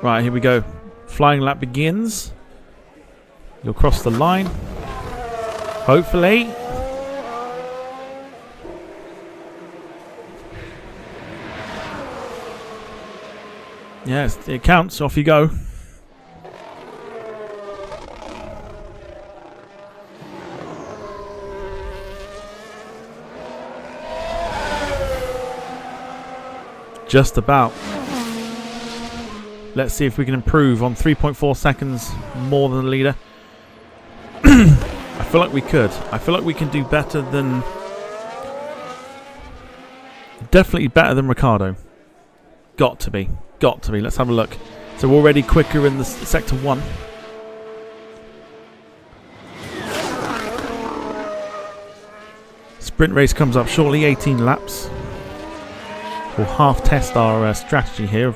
Right, here we go. Flying lap begins. You'll cross the line. Hopefully. Yes, it counts. Off you go. Just about. Let's see if we can improve on 3.4 seconds more than the leader. I feel like we could. I feel like we can do better than... Definitely better than Ricardo. Got to be. Got to be. Let's have a look. So we're already quicker in the Sector 1. Sprint race comes up shortly. 18 laps. We'll half test our strategy here.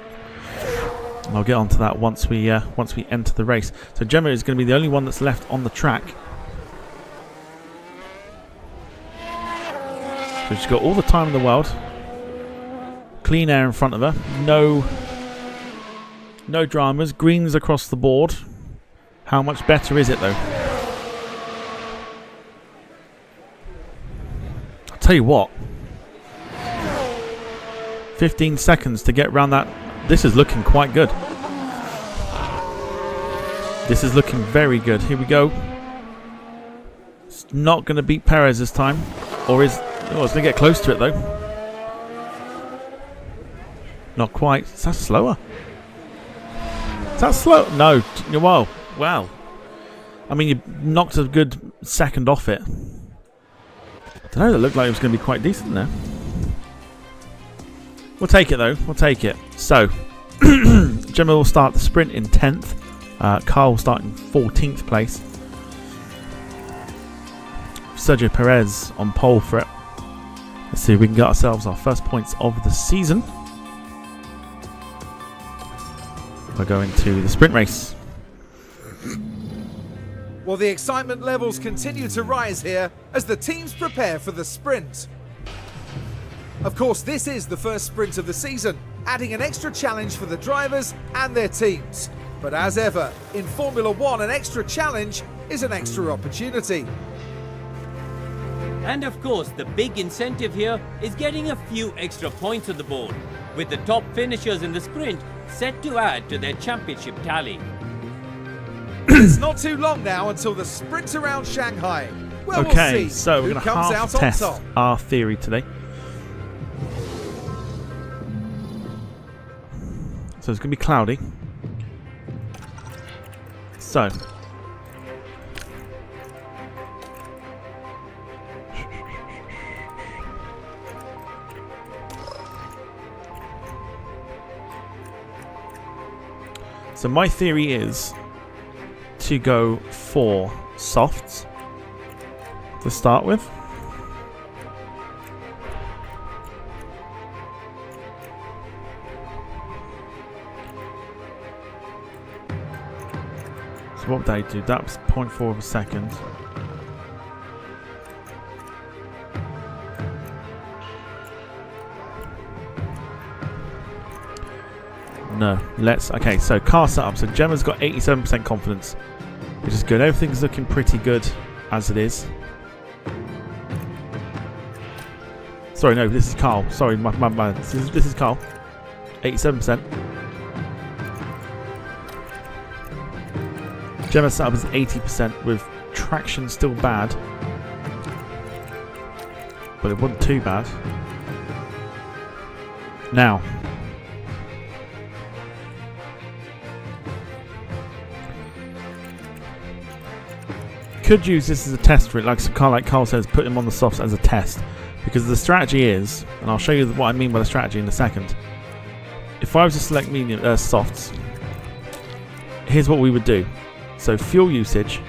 And I'll get onto that once we enter the race. So Gemma is going to be the only one that's left on the track. So she's got all the time in the world. Clean air in front of her. No dramas. Greens across the board. How much better is it though? I'll tell you what. 15 seconds to get round that. This is looking quite good. This is looking very good. Here we go. It's not going to beat Perez this time. Or is... Oh, it's going to get close to it though. Not quite. Is that slower? Is that slow? No. Well. I mean, you knocked a good second off it. I don't know. That looked like it was going to be quite decent there. We'll take it though. We'll take it. So, Gemma will start the sprint in 10th. Carl will start in 14th place. Sergio Perez on pole for it. Let's see if we can get ourselves our first points of the season. We're going to the sprint race. Well, the excitement levels continue to rise here as the teams prepare for the sprint. Of course, this is the first sprint of the season, adding an extra challenge for the drivers and their teams. But as ever, in Formula One, an extra challenge is an extra opportunity. And of course, the big incentive here is getting a few extra points on the board, with the top finishers in the sprint set to add to their championship tally. It's not too long now until the sprint around Shanghai. Well, Okay, we'll see so we're who going to comes half out on test top. our theory today. So it's going to be cloudy. So. So my theory is to go for softs to start with. So what would they do? That was 0.4 of a second. No, let's... Okay, so car setup. So Gemma's got 87% confidence, which is good. Everything's looking pretty good as it is. Sorry, no, this is Carl. Sorry, my this is Carl. 87%. Gemma's setup is 80% with traction still bad. But it wasn't too bad. Now... could use this as a test for it, like Carl says, put him on the softs as a test, because the strategy is, and I'll show you what I mean by the strategy in a second. If I was to select medium softs, here's what we would do. So fuel usage,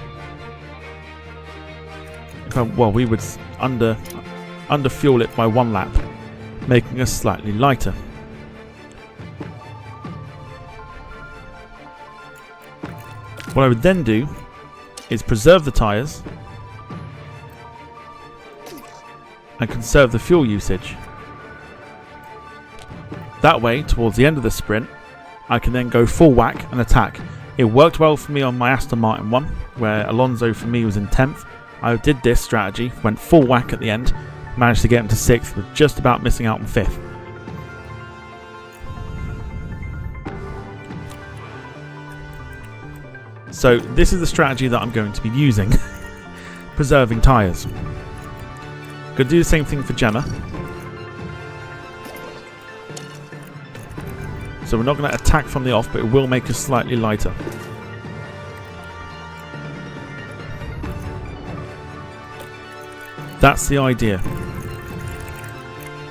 we would under underfuel it by 1 lap, making us slightly lighter. What I would then do is preserve the tyres and conserve the fuel usage. That way, towards the end of the sprint, I can then go full whack and attack. It worked well for me on my Aston Martin one, where Alonso for me was in 10th. I did this strategy, went full whack at the end, managed to get him to 6th, with just about missing out on 5th. So this is the strategy that I'm going to be using, preserving tyres. Going to do the same thing for Gemma. So we're not going to attack from the off, but it will make us slightly lighter. That's the idea.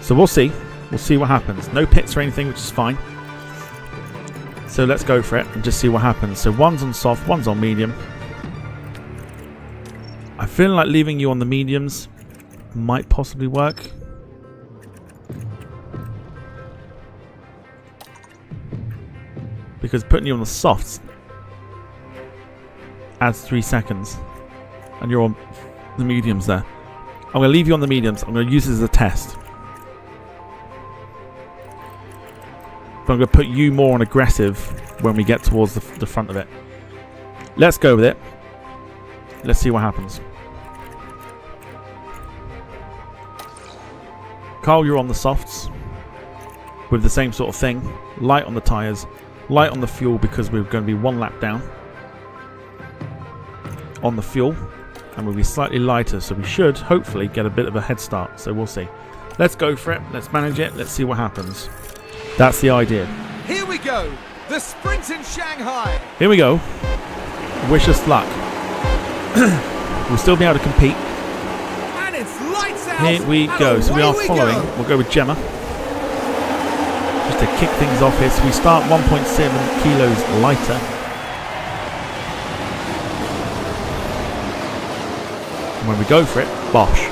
So we'll see. We'll see what happens. No pits or anything, which is fine. So let's go for it and just see what happens. So one's on soft, one's on medium. I feel like leaving you on the mediums might possibly work. Because putting you on the softs adds 3 seconds. And you're on the mediums there. I'm going to leave you on the mediums. I'm going to use this as a test. But I'm going to put you more on aggressive when we get towards the front of it. Let's go with it. Let's see what happens. Carl, you're on the softs. With the same sort of thing. Light on the tyres. Light on the fuel because we're going to be 1 lap down. On the fuel. And we'll be slightly lighter. So we should, hopefully, get a bit of a head start. So we'll see. Let's go for it. Let's manage it. Let's see what happens. That's the idea. Here we go. The sprint in Shanghai. Here we go. Wish us luck. We'll still be able to compete. And it's lights out. Here we go. So we are following. We'll go with Gemma. Just to kick things off here. So we start 1.7 kilos lighter. And when we go for it, bosh.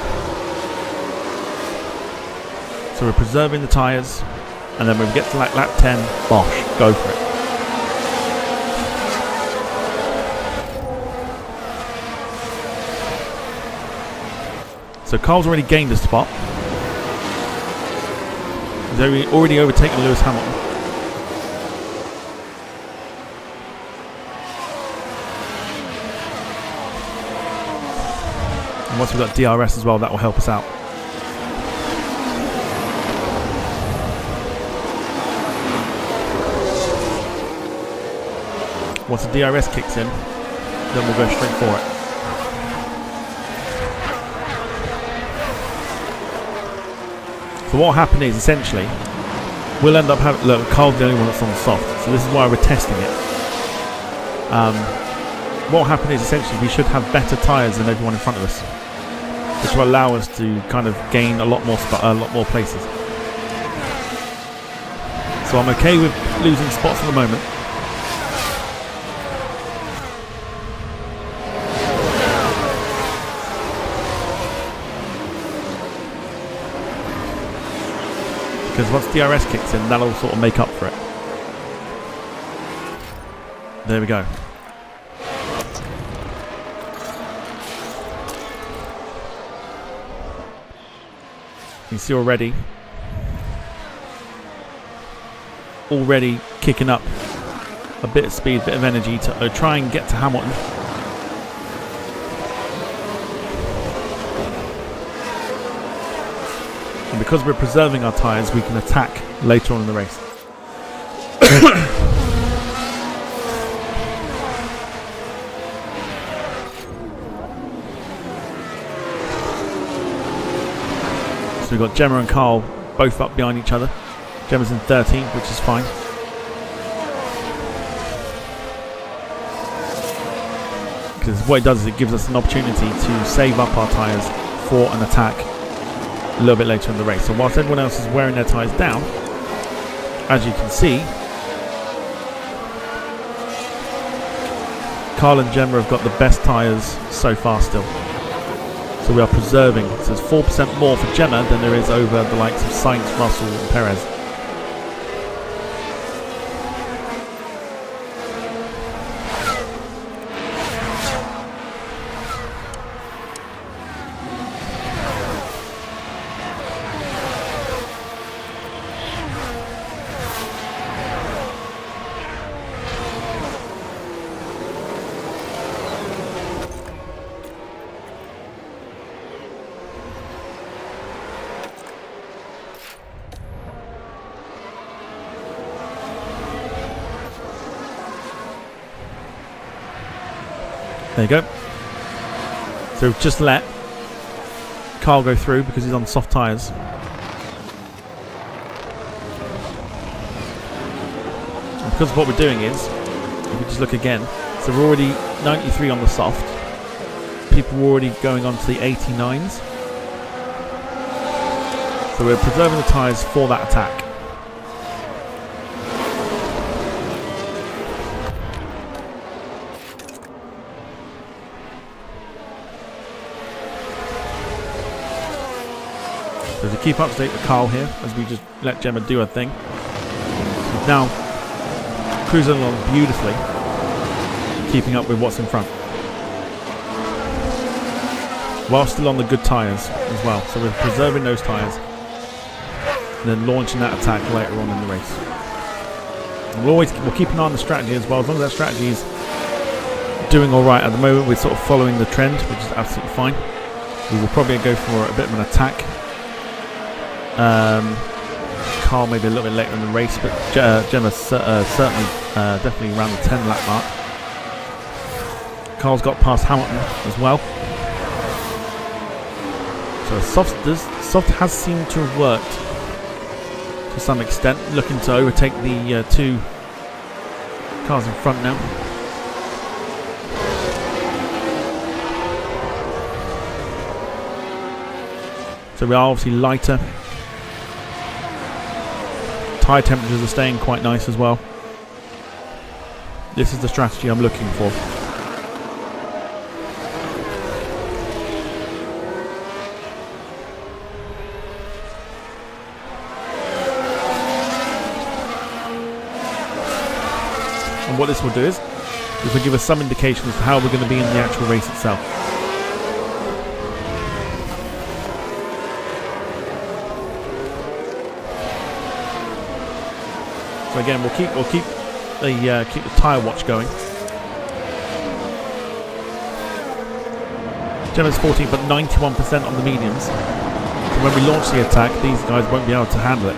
So we're preserving the tyres. And then when we get to like lap 10, bosh, go for it. So Carl's already gained a spot. He's already overtaken Lewis Hamilton. And once we've got DRS as well, that will help us out. Once the DRS kicks in, then we'll go straight for it. So what will happen is, essentially, we'll end up having... Look, Carl's the only one that's on the soft, so this is why we're testing it. What will happen is, essentially, we should have better tyres than everyone in front of us, which will allow us to kind of gain a lot more places. So I'm okay with losing spots at the moment. Because once DRS kicks in, that'll sort of make up for it. There we go. You can see already kicking up a bit of speed, a bit of energy to try and get to Hamilton. And because we're preserving our tyres, we can attack later on in the race. So we've got Gemma and Carl both up behind each other. Gemma's in 13th, which is fine. Because what it does is it gives us an opportunity to save up our tyres for an attack a little bit later in the race. So whilst everyone else is wearing their tyres down, as you can see, Carl and Gemma have got the best tyres so far still. So we are preserving. So there's 4% more for Gemma than there is over the likes of Sainz, Russell and Perez. There you go. So we've just let Carl go through because he's on soft tyres. And because of what we're doing is, if we just look again, so we're already 93 on the soft. People were already going on to the 89s. So we're preserving the tyres for that attack. So to keep up to date with Carl here, as we just let Gemma do her thing. She's now cruising along beautifully, keeping up with what's in front. While still on the good tyres as well. So we're preserving those tyres and then launching that attack later on in the race. And we'll keep an eye on the strategy as well. As long as that strategy is doing alright at the moment, we're sort of following the trend, which is absolutely fine. We will probably go for a bit of an attack. Carl maybe a little bit later in the race, but Gemma certainly definitely around the 10 lap mark. Carl's got past Hamilton as well. So soft has seemed to have worked to some extent, looking to overtake the two cars in front now. So we are obviously lighter. Tyre temperatures are staying quite nice as well. This is the strategy I'm looking for. And what this will do is will give us some indication as to how we're going to be in the actual race itself. So again, we'll keep the tyre watch going. Gemma's 14th, but 91% on the mediums. So when we launch the attack, these guys won't be able to handle it.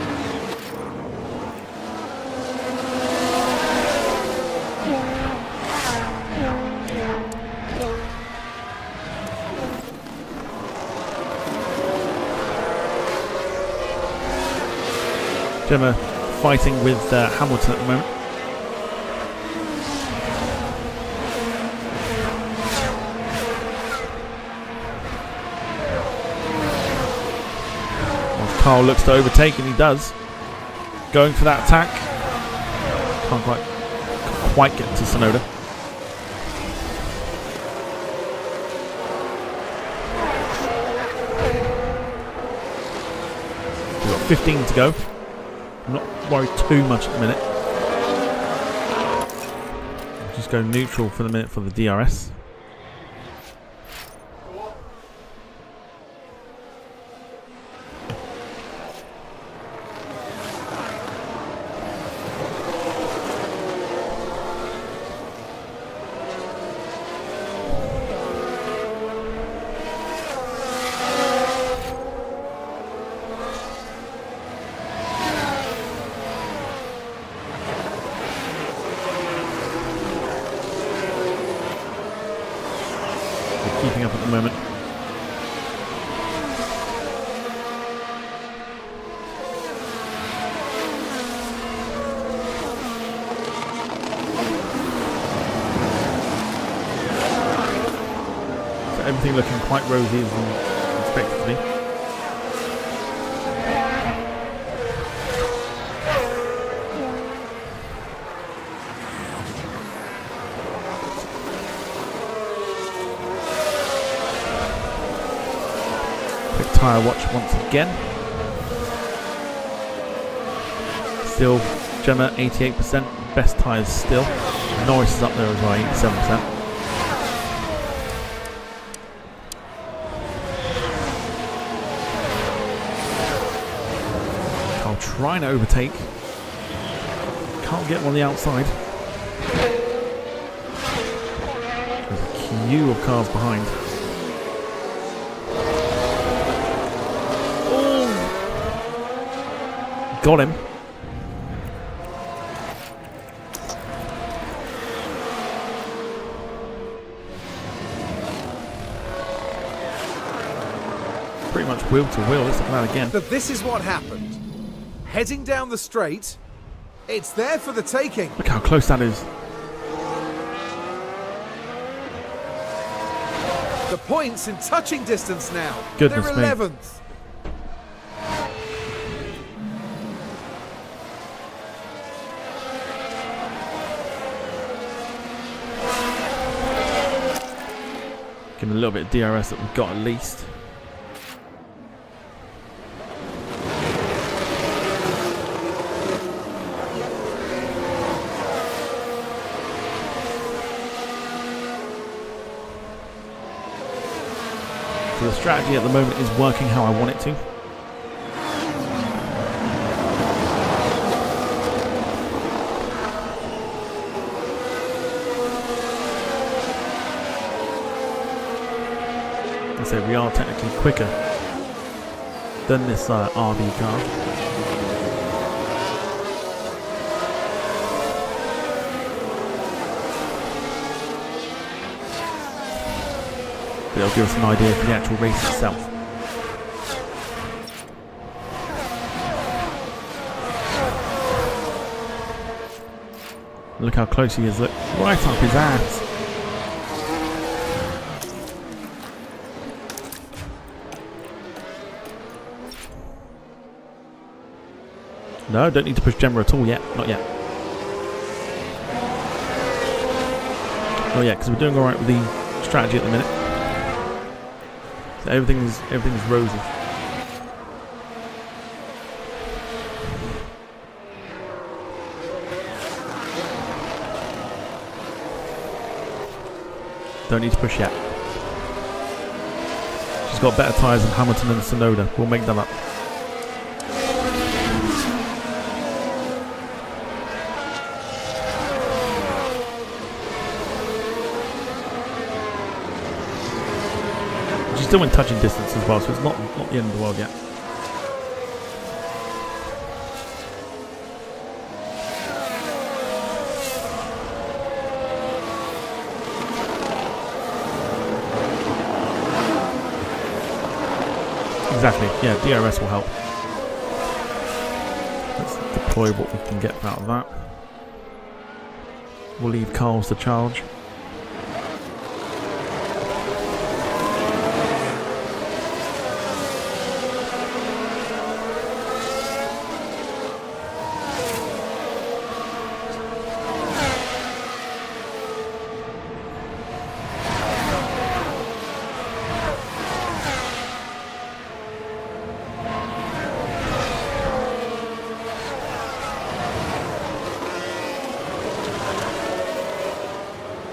Gemma fighting with Hamilton at the moment. Well, Carl looks to overtake, and he does. Going for that attack. Can't quite get to Sonoda. We've got 15 to go. I'm not worried too much at the minute. I'll just go neutral for the minute for the DRS. Keeping up at the moment. So everything looking quite rosy as we expect it to be. tyre watch once again. Still, Gemma 88%, best tyres still. Norris is up there as well, 87%. Carl trying to overtake. Can't get him on the outside. There's a queue of cars behind. Oh! Got him. Pretty much wheel to wheel. Let's look at that again. But this is what happened. Heading down the straight, it's there for the taking. Look how close that is. The points in touching distance now. Goodness They're me. 11th. Give him a little bit of DRS that we've got at least. So the strategy at the moment is working how I want it to. I say we are technically quicker than this RB car. But it'll give us an idea for the actual race itself. Look how close he is, look, right up his ass. No, don't need to push Gemma at all yet, not yet. Not yet, because we're doing alright with the strategy at the minute. So everything's rosy. Don't need to push yet. She's got better tyres than Hamilton and Tsunoda. We'll make that up. Still in touching distance as well, so it's not the end of the world yet. Exactly, yeah, DRS will help. Let's deploy what we can get out of that. We'll leave Carl's to charge.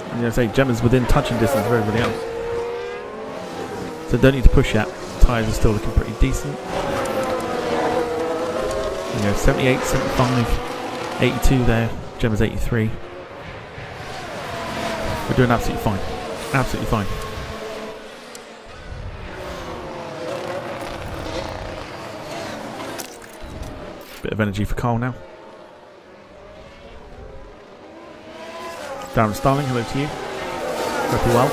I'm going to say Gemma's within touching distance of everybody else. So don't need to push yet. Tyres are still looking pretty decent. 78, 75, 82 there. Gemma's 83. We're doing absolutely fine. Absolutely fine. Bit of energy for Carl now. Darren Starling, hello to you. Hope you're well.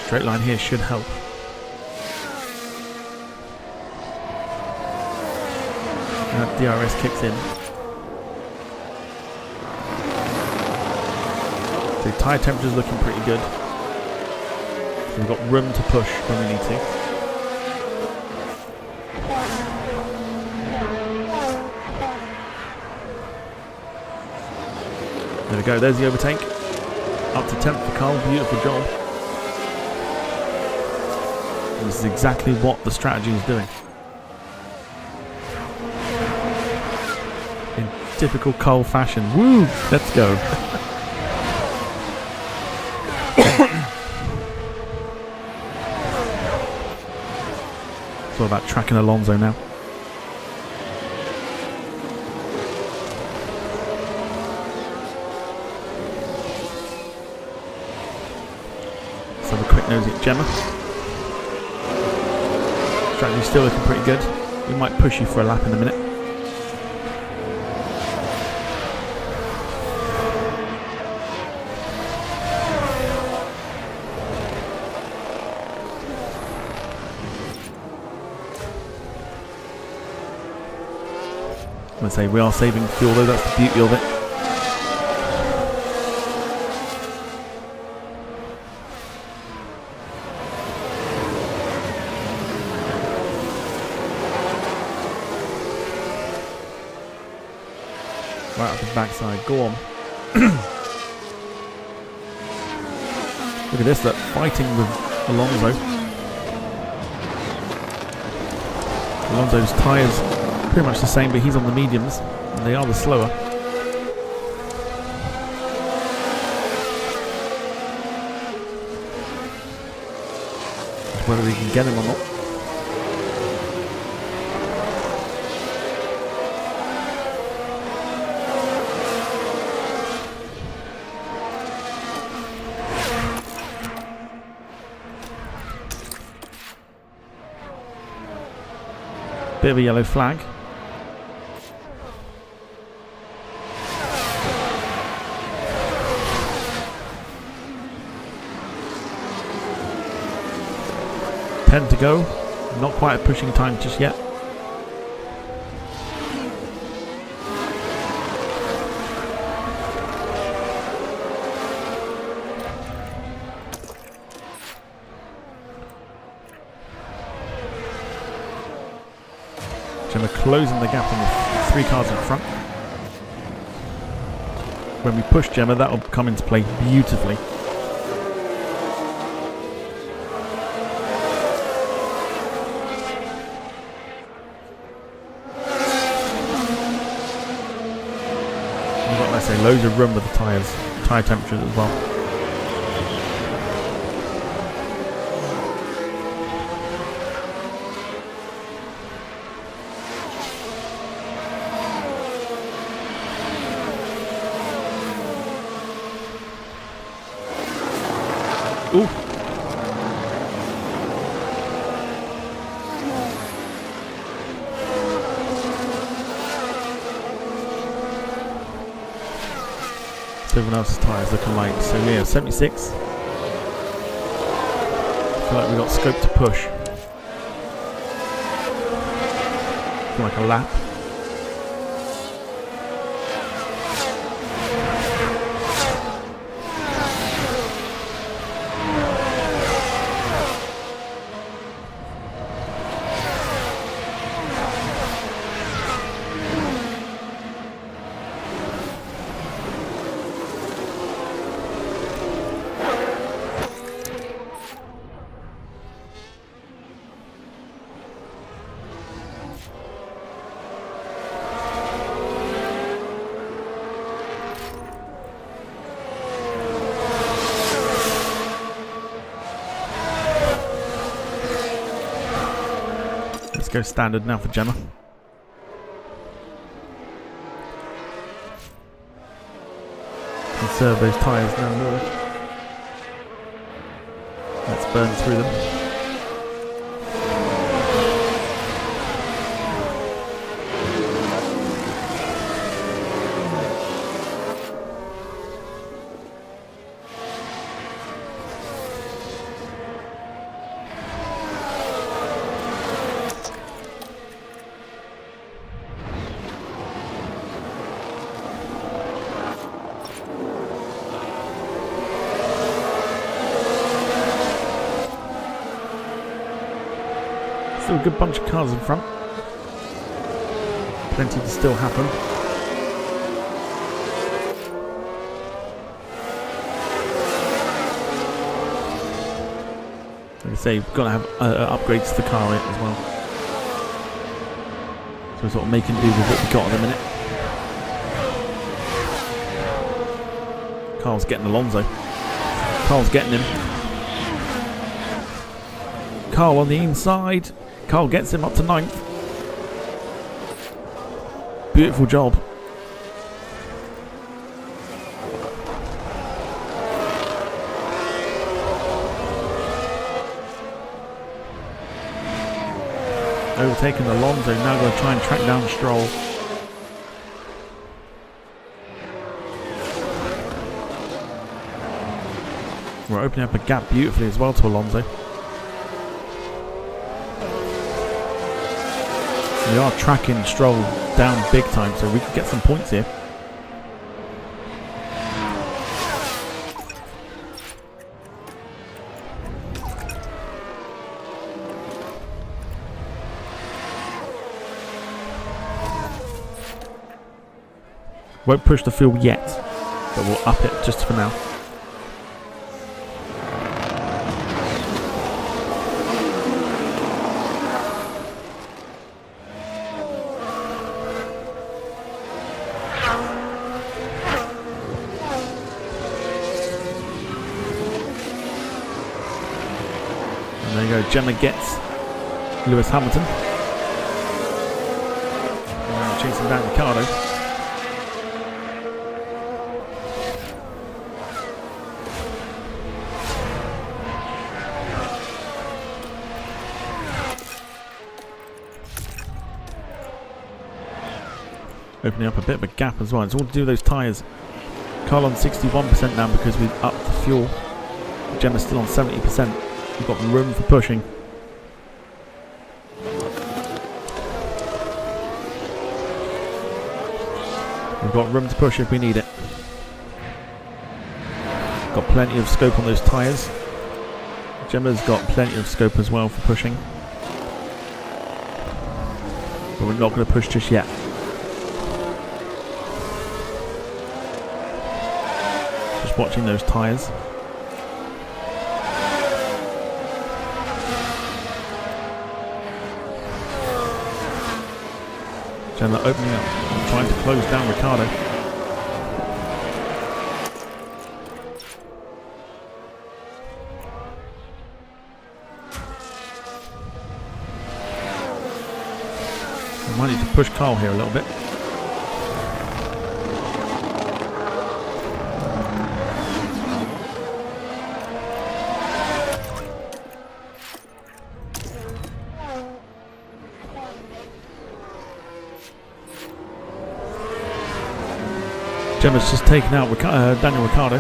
Straight line here should help. And DRS kicks in. So tyre temperature's looking pretty good. So we've got room to push when we need to. There we go, there's the overtake. Up to 10th for Carl, beautiful job. And this is exactly what the strategy is doing. In typical Carl fashion. Woo! Let's go. It's all about tracking Alonso now. So the quick nosy at Gemma. Strategy's still looking pretty good. We might push you for a lap in a minute. I'm going to say we are saving fuel though, that's the beauty of it. Right up the backside, go on. Look at this, that fighting with Alonso. Alonso's tyres pretty much the same, but he's on the mediums, and they are the slower. Whether we can get him or not. Bit of a yellow flag. Ten to go. Not quite a pushing time just yet. Gemma closing the gap on the 3 cars in front. When we push Gemma, that will come into play beautifully. You've got, let's say, loads of room with the tyres, tyre temperatures as well. Ooh. So everyone else's tyres looking like, so yeah, 76. I feel like we've got scope to push. Feel like a lap. Let's go standard now for Gemma. Conserve those tyres now, Lord. Let's burn through them. Still a good bunch of cars in front. Plenty to still happen. Like I say, you've got to have upgrades to the car as well. So we're sort of making do with what we got at the minute. Carl's getting Alonso. Carl's getting him. Carl on the inside. Carl gets him up to 9th. Beautiful job. Overtaking Alonso, now going to try and track down Stroll. We're opening up a gap beautifully as well to Alonso. We are tracking Stroll down big time, so we can get some points here. Won't push the field yet, but we'll up it just for now. And there you go, Gemma gets Lewis Hamilton. And now chasing down Ricardo. Opening up a bit of a gap as well. It's all to do with those tyres. Carl on 61% now because we've upped the fuel. Gemma's still on 70%. We've got room for pushing. We've got room to push if we need it. Got plenty of scope on those tyres. Gemma's got plenty of scope as well for pushing. But we're not going to push just yet. Just watching those tyres. Gemma opening up and trying to close down Ricardo. We might need to push Carl here a little bit. Gemma's just taken out Daniel Ricciardo.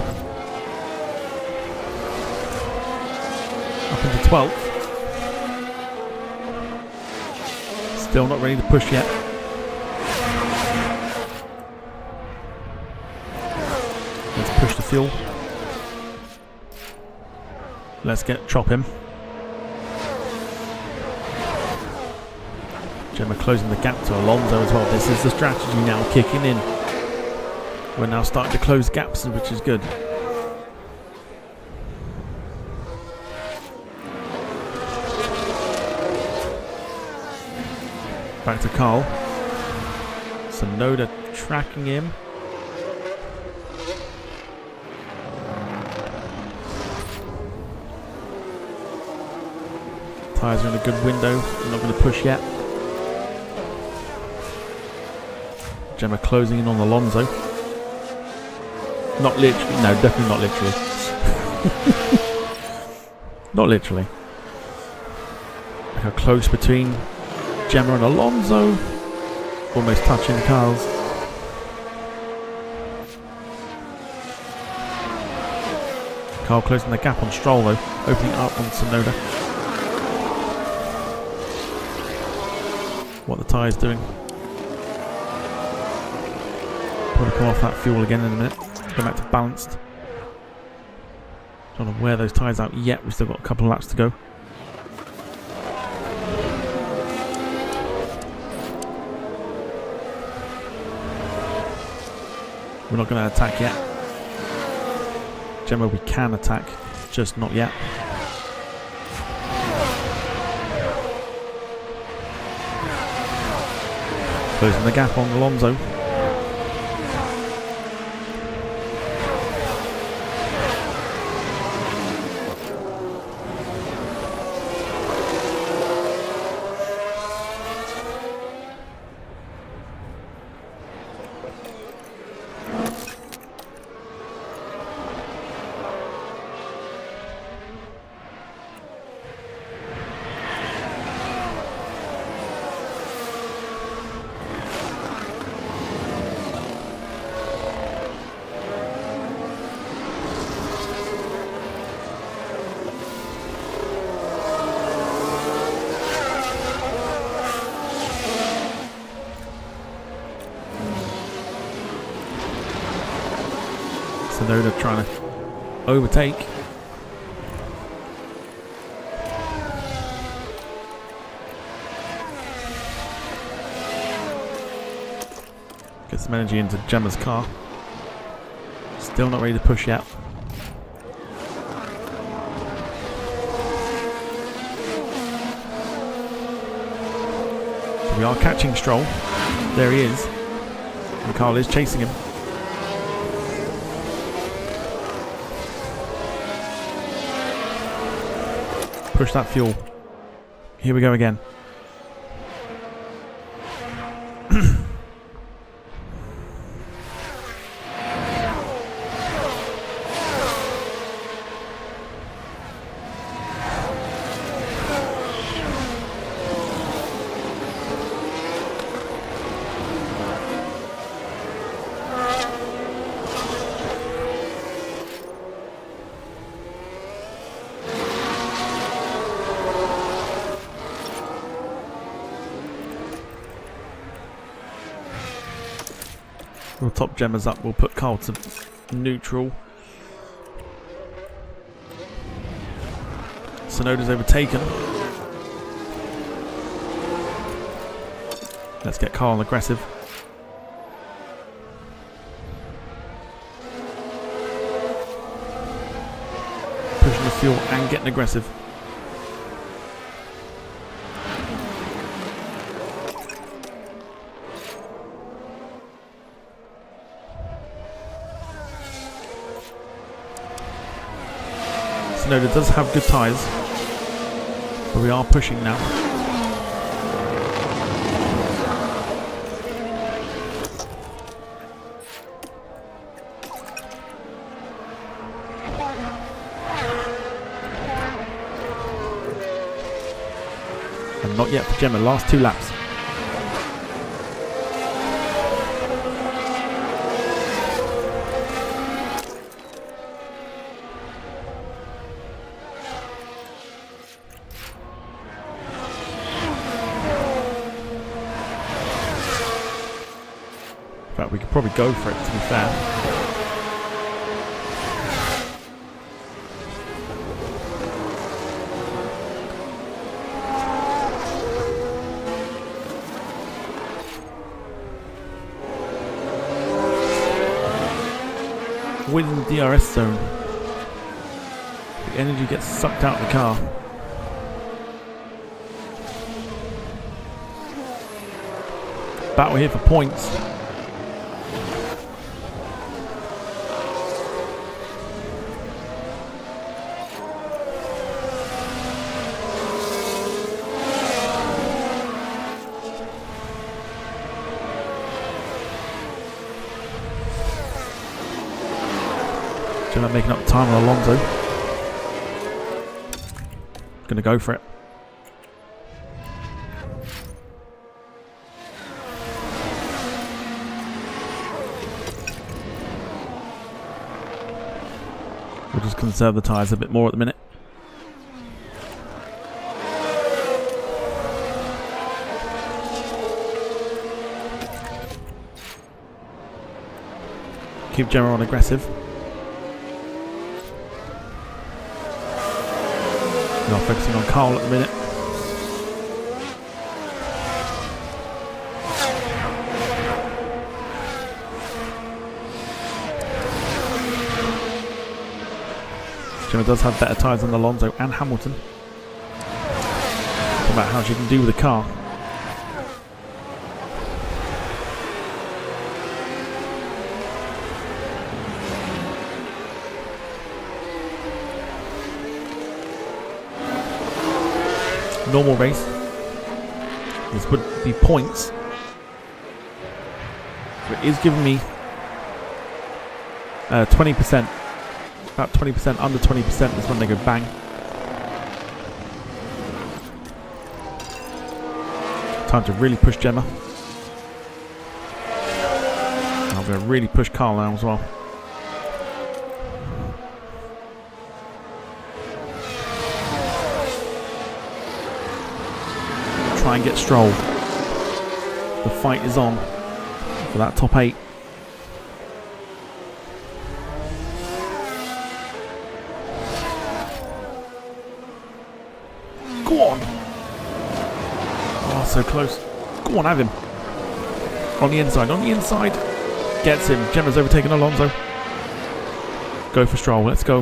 Up into 12th. Still not ready to push yet. Let's push the fuel. Let's chop him. Gemma closing the gap to Alonso as well. This is the strategy now kicking in. We're now starting to close gaps, which is good. Back to Carl. Sonoda tracking him. Tyres are in a good window. I'm not going to push yet. Gemma closing in on Alonso. Not literally. No, definitely not literally. Not literally. Look how close between Gemma and Alonso. Almost touching the cars. Carl closing the gap on Stroll though. Opening up on Sonoda. What the tyres doing. Probably come off that fuel again in a minute. Go back to balanced. Don't want to wear those tyres out yet. We've still got a couple of laps to go. We're not going to attack yet. Gemma, we can attack, just not yet. Closing the gap on Alonso. Tsunoda trying to overtake. Get some energy into Gemma's car. Still not ready to push yet. So we are catching Stroll. There he is. And Carl is chasing him. Push that fuel. Here we go again. We'll top Gemma's up, we'll put Carl to neutral. Tsunoda's overtaken. Let's get Carl aggressive. Pushing the fuel and getting aggressive. Tsunoda does have good tyres, but we are pushing now. And not yet for Gemma, last 2 laps. We could probably go for it, to be fair. Within the DRS zone. The energy gets sucked out of the car. Battle here for points. Gemma making up time on Alonso. Gonna go for it. We'll just conserve the tyres a bit more at the minute. Keep Gemma on aggressive. We are focusing on Carl at the minute. Gemma does have better tyres than Alonso and Hamilton. Talk about how she can do with the car. normal race, this would be points. So it is giving me 20%. About 20%, under 20% is when they go bang. Time to really push Gemma. I'm going to really push Carl now as well. Try and get Stroll. The fight is on for that top 8. Go on! Oh, so close. Go on, have him. On the inside, on the inside. Gets him. Gemma's overtaken Alonso. Go for Stroll, let's go.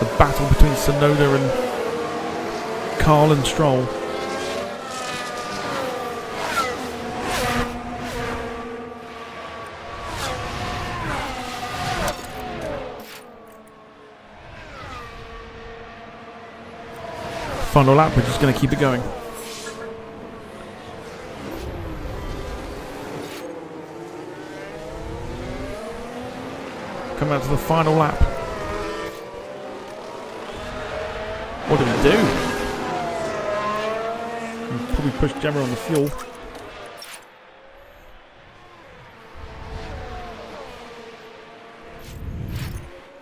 The battle between Tsunoda and Carl and Stroll. Final lap, we're just going to keep it going. Come out to the final lap. What did we do? We probably pushed Gemma on the fuel.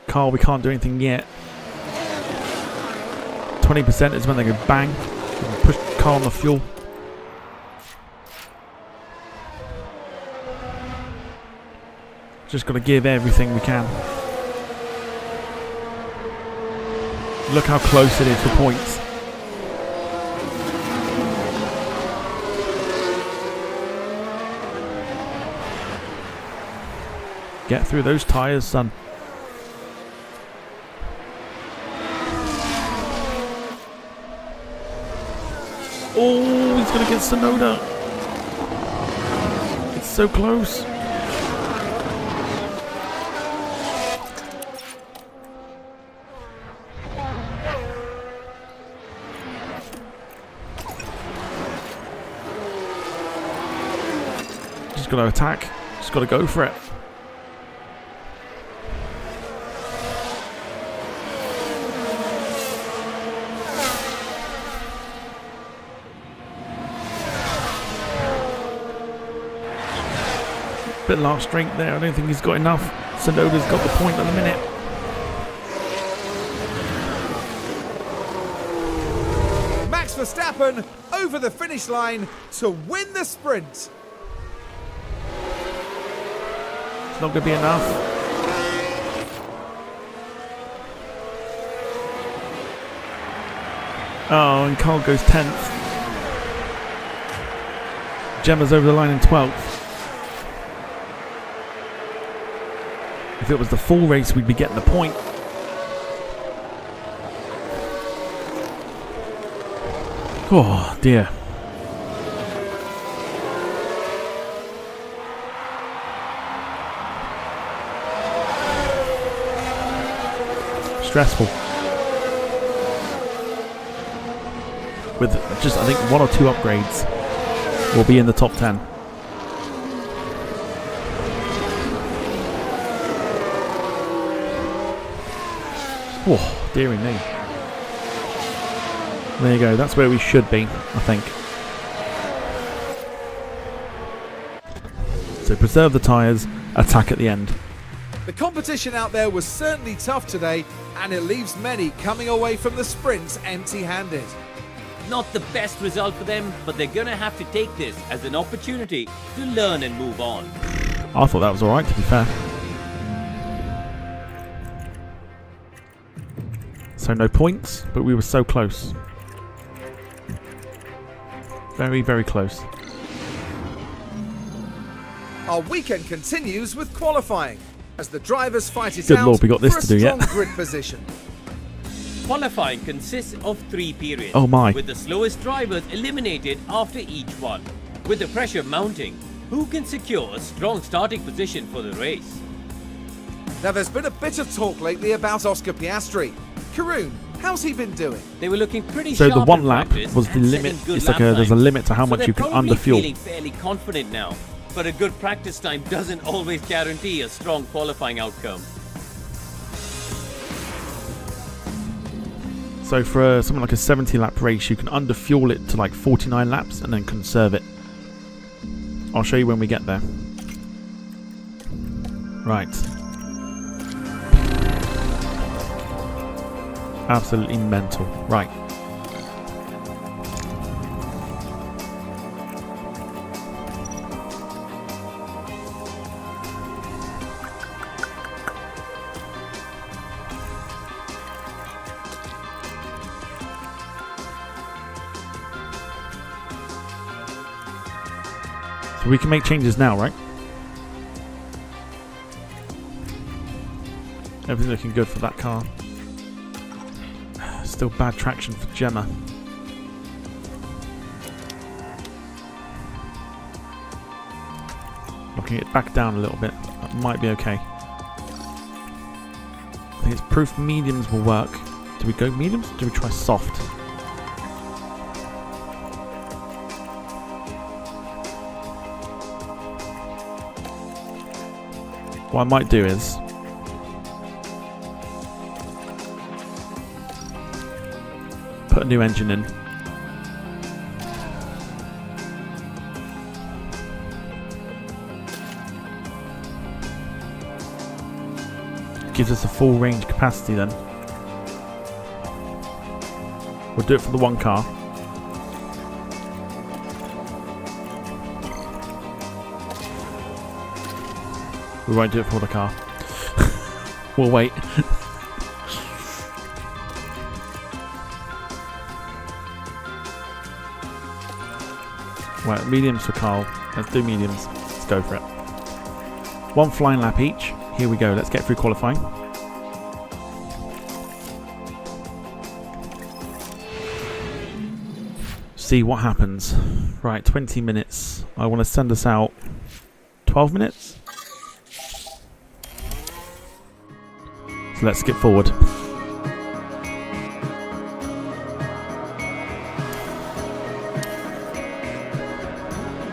Carl, we can't do anything yet. 20% is when they go bang. We can push Carl on the fuel. Just got to give everything we can. Look how close it is for points. Get through those tyres, son. Oh, he's going to get Tsunoda. It's so close. Just got to attack. Just got to go for it. Bit last straight there. I don't think he's got enough. Tsunoda's got the point at the minute. Max Verstappen over the finish line to win the sprint. It's not going to be enough. Oh, and Carl goes 10th. Gemma's over the line in 12th. If it was the full race, we'd be getting the point. Oh, dear. Stressful. With just, I think, 1 or 2 upgrades, we'll be in the top 10. Oh, dearie me. There you go, that's where we should be, I think. So preserve the tyres, attack at the end. The competition out there was certainly tough today, and it leaves many coming away from the sprints empty-handed. Not the best result for them, but they're gonna have to take this as an opportunity to learn and move on. I thought that was alright, to be fair. So no points, but we were so close. Very, very close. Our weekend continues with qualifying as the drivers fight it Good out Lord, we got this for a to do yet. strong grid position. Qualifying consists of 3 periods, Oh my. with the slowest drivers eliminated after each one. With the pressure mounting, Who can secure a strong starting position for the race? Now, there's been a bit of talk lately about Oscar Piastri. Karun, how's he been doing? They were looking pretty So sharp the one in lap practice was the and limit. setting good It's like lap there's a times. limit to how So much they're you can probably underfuel. feeling fairly confident now, but a good practice time doesn't always guarantee a strong qualifying outcome. So for something like a 70 lap race, you can underfuel it to like 49 laps and then conserve it. I'll show you when we get there. Right. Absolutely mental. Right. So we can make changes now, right? Everything's looking good for that car. Still bad traction for Gemma. Knocking it back down a little bit. That might be okay. I think it's proof mediums will work. Do we go mediums or do we try soft? What I might do is put a new engine in. Gives us a full range capacity then. We'll do it for the one car. We won't do it for the car. We'll wait. Right, mediums for Carl. Let's do mediums. Let's go for it. One flying lap each. Here we go. Let's get through qualifying. See what happens. Right, 20 minutes. I want to send us out 12 minutes. So let's skip forward.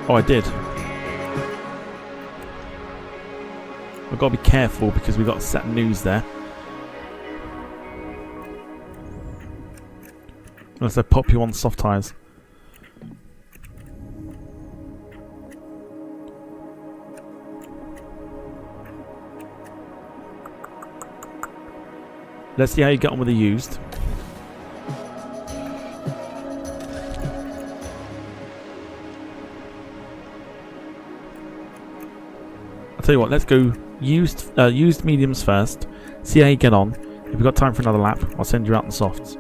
Oh, I did. I've got to be careful because we've got set news there. Unless I pop you on soft tyres. Let's see how you get on with the used. I'll tell you what, let's go used mediums first. See how you get on. If we've got time for another lap, I'll send you out in softs.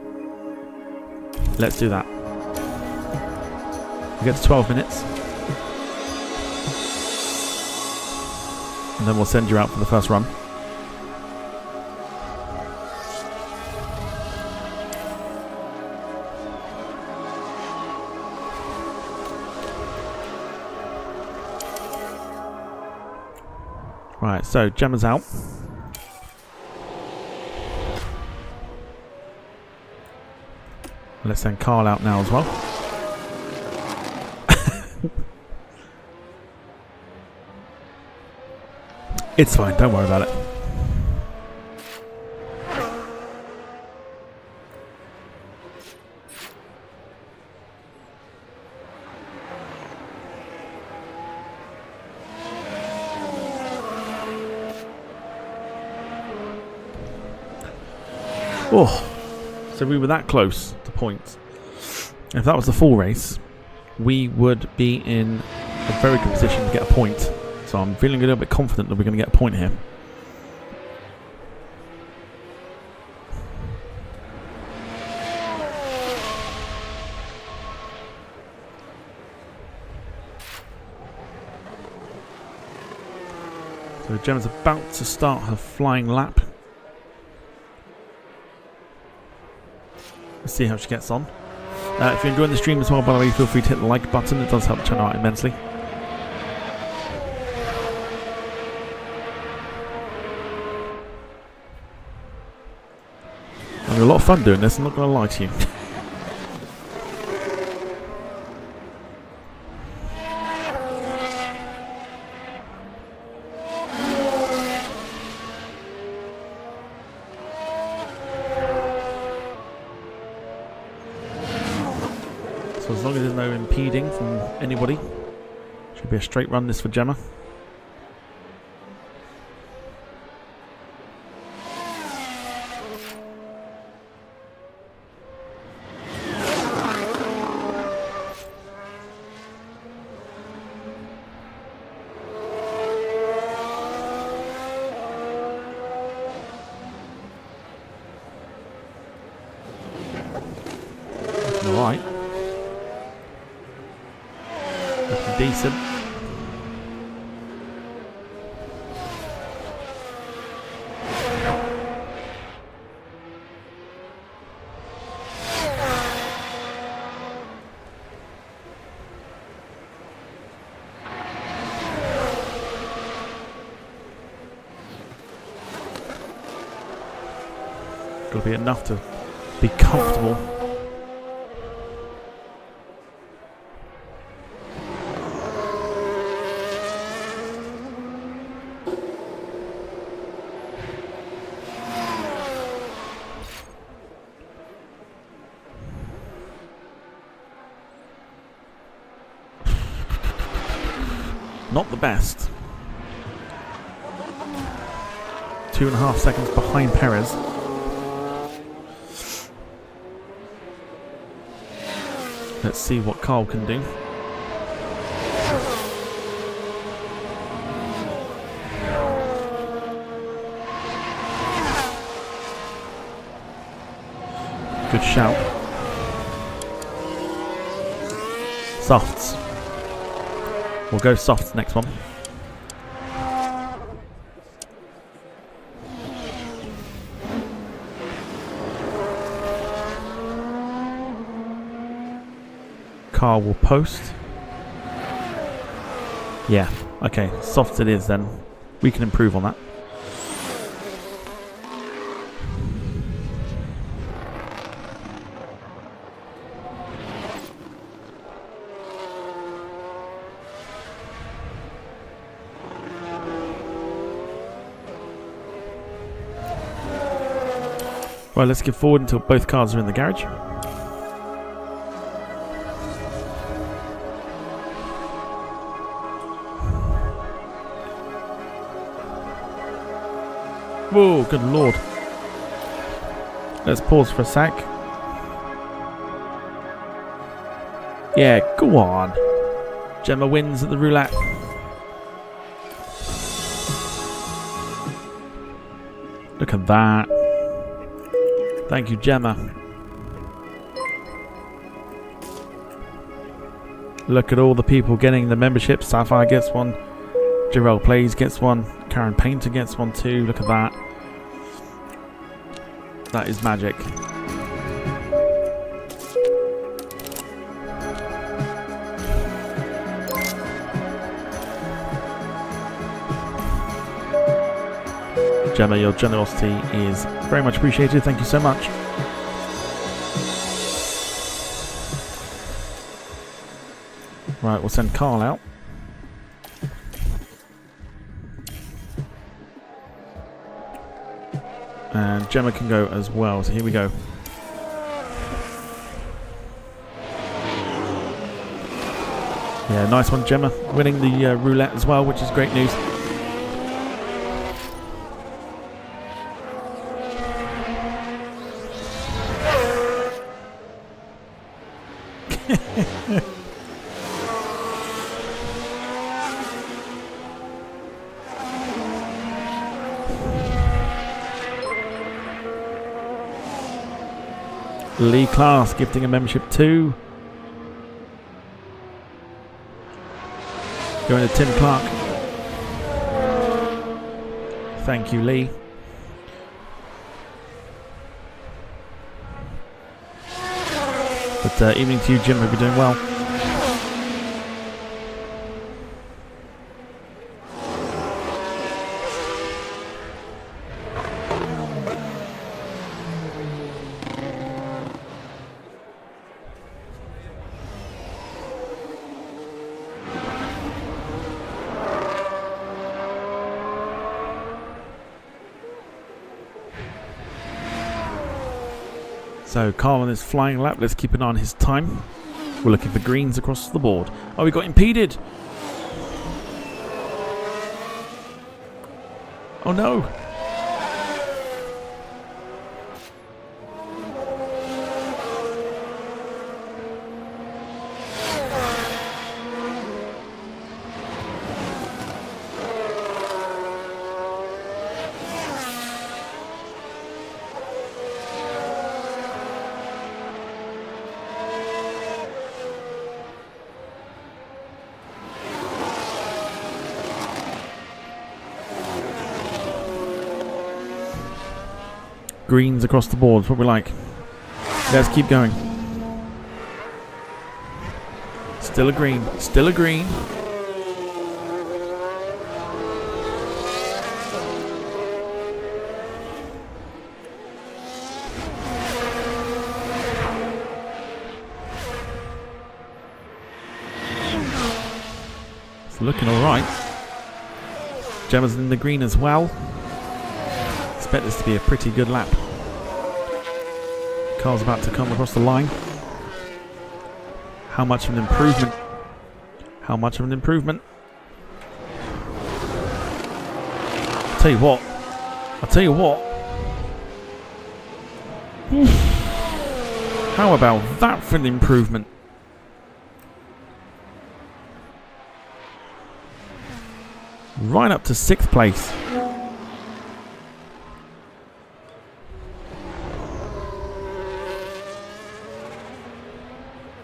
Let's do that. We get to 12 minutes. And then we'll send you out for the first run. Right, so Gemma's out. Let's send Carl out now as well. It's fine, don't worry about it. Oh, so we were that close to points. If that was the full race, we would be in a very good position to get a point. So I'm feeling a little bit confident that we're going to get a point here. So Gemma's about to start her flying lap. Let's see how she gets on. If you're enjoying the stream as well, by the way, feel free to hit the like button. It does help the channel out immensely. Having a lot of fun doing this, I'm not going to lie to you. So as long as there's no impeding from anybody, should be a straight run this for Gemma. Alright. Looking decent. Got to be enough to be comfortable. Not the best. 2.5 seconds behind Perez. Let's see what Carl can do. Good shout. Softs. We'll go softs next one. Car will post. Yeah, okay, softs it is then. We can improve on that. Right, let's get forward until both cars are in the garage. Whoa, good lord. Let's pause for a sec. Yeah, go on. Gemma wins at the roulette. Look at that. Thank you, Gemma. Look at all the people getting the membership. Sapphire gets one. Jarrell Plays gets one. Karen Painter gets one too. Look at that. That is magic. Gemma, your generosity is very much appreciated. Thank you so much. Right, we'll send Carl out. And Gemma can go as well, so here we go. Yeah, nice one, Gemma. Winning the roulette as well, which is great news. Lee Class gifting a membership too. Going to Tim Clark. Thank you, Lee. But evening to you, Jim. Hope you're doing well. So Carl on his flying lap. Let's keep an eye on his time. We're looking for greens across the board. Oh, we got impeded. Oh no. Greens across the board, what we like. Let's keep going. Still a green, still a green. It's looking alright. Gemma's in the green as well. Expect this to be a pretty good lap. Car's about to come across the line. How much of an improvement? How much of an improvement? I'll tell you what. I'll tell you what. How about that for an improvement? Right up to 6th place.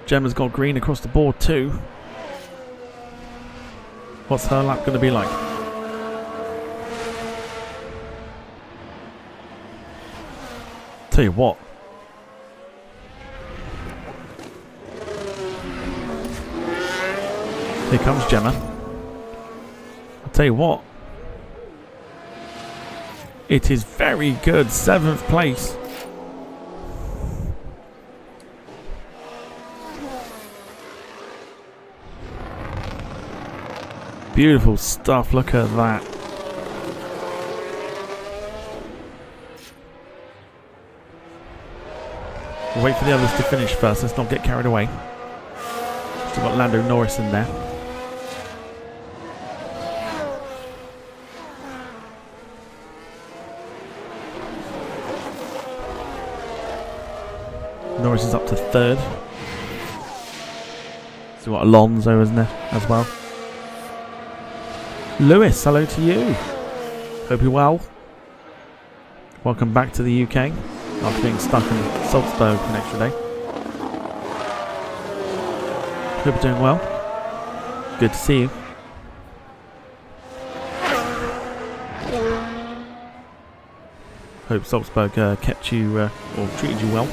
Gemma's got green across the board too. What's her lap going to be like? Tell you what. Here comes Gemma. I'll tell you what. It is very good. 7th place. Beautiful stuff, look at that. We'll wait for the others to finish first, let's not get carried away. Still got Lando Norris in there. Norris is up to 3rd. Still got Alonso, isn't there, as well. Lewis, hello to you. Hope you're well. Welcome back to the UK after being stuck in Salzburg for an extra day. Hope you're doing well. Good to see you. Hope Salzburg kept you or treated you well.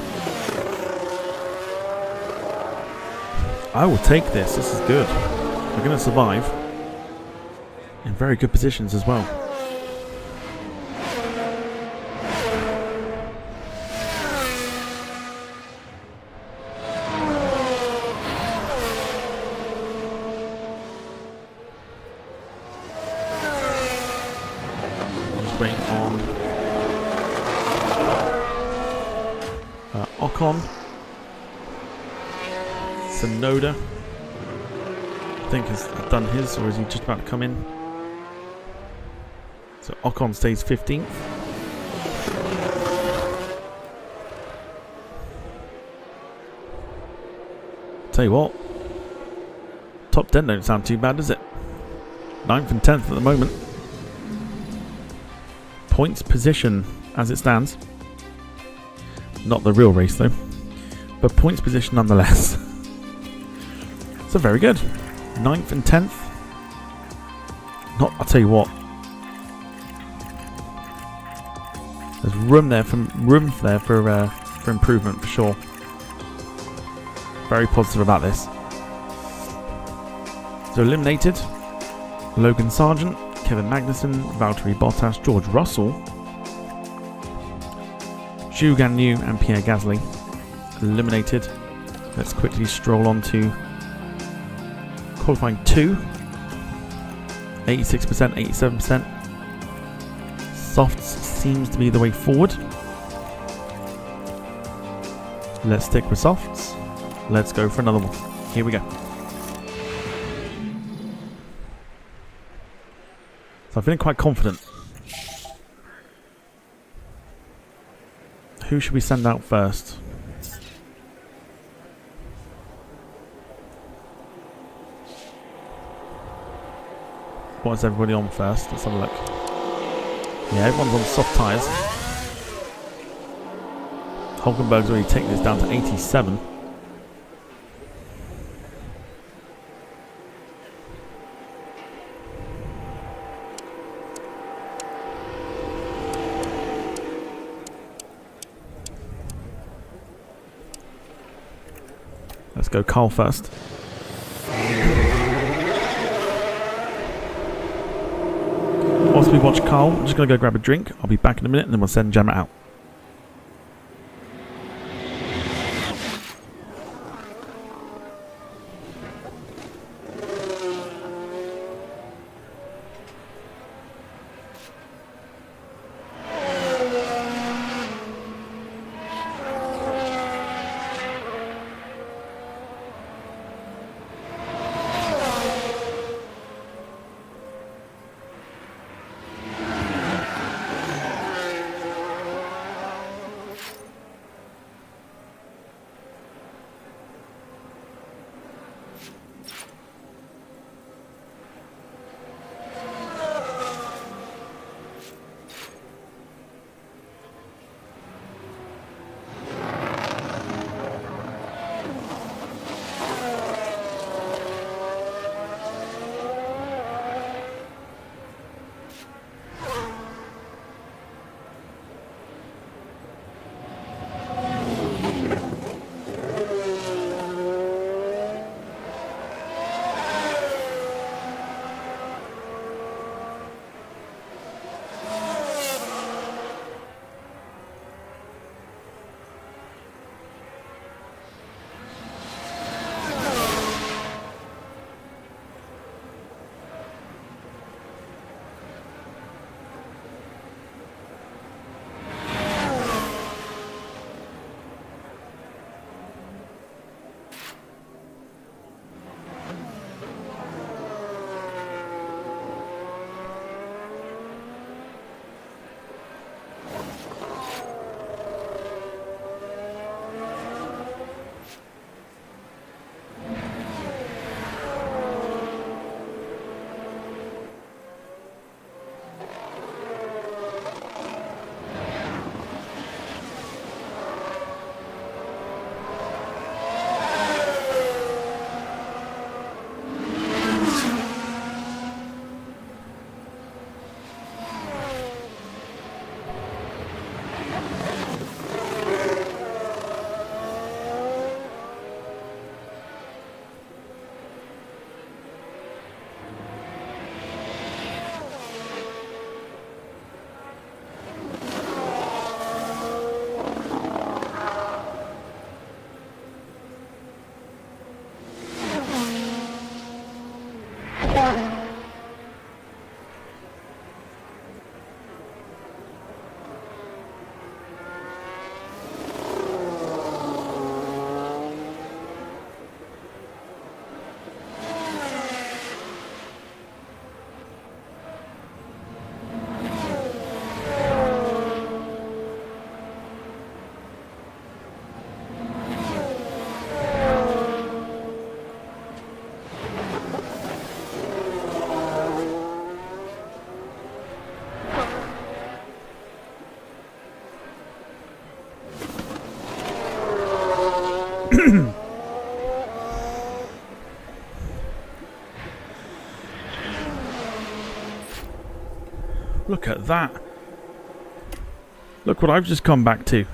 I will take this. This is good. We're going to survive. In very good positions as well. Just waiting on Ocon. Sonoda. I think has done his, or is he just about to come in? So Ocon stays 15th. Tell you what, top 10 don't sound too bad, does it? 9th and 10th at the moment. Points position as it stands. Not the real race though, but points position nonetheless. So very good. 9th and 10th. I'll tell you what. There's room there for improvement for sure. Very positive about this. So eliminated: Logan Sargent, Kevin Magnussen, Valtteri Bottas, George Russell, Zhou Guanyu, and Pierre Gasly. Eliminated. Let's quickly stroll on to qualifying 2. 86%, 87%. Softs seems to be the way forward. Let's stick with softs. Let's go for another one. Here we go. So I'm feeling quite confident. Who should we send out first? What is everybody on first? Let's have a look. Yeah, everyone's on soft tyres. Hulkenberg's already taken this down to 87. Let's go Carl first. Whilst we watch Carl, I'm just going to go grab a drink. I'll be back in a minute and then we'll send Gemma out. Look at that. Look what I've just come back to.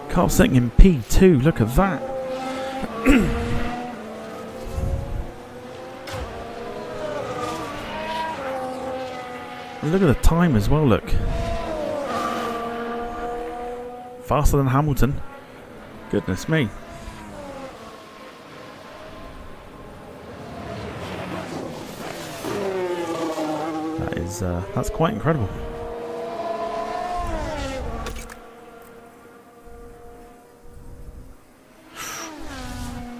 Carl sitting in P2. Look at that. And look at the time as well, look. Faster than Hamilton. Goodness me. That's quite incredible.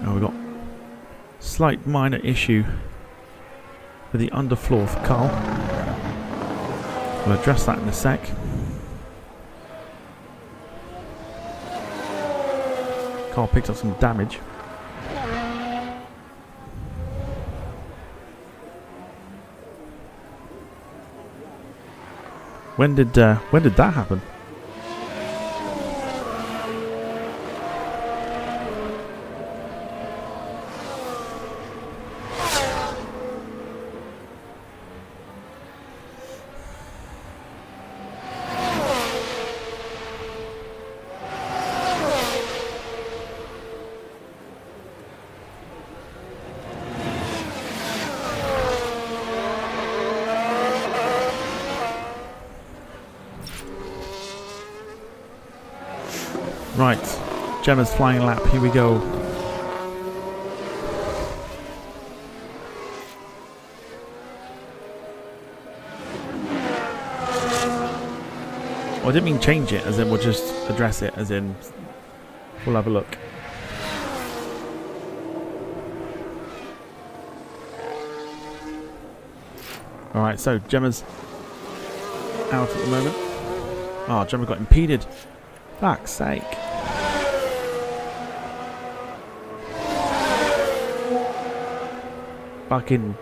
Now we've got slight minor issue with the underfloor for Carl. We'll address that in a sec. Carl picked up some damage. When did that happen? Right, Gemma's flying lap, here we go. Well, I didn't mean change it, as in we'll just address it, as in we'll have a look. Alright, so Gemma's out at the moment. Oh, Gemma got impeded. Fuck's sake. Fucking...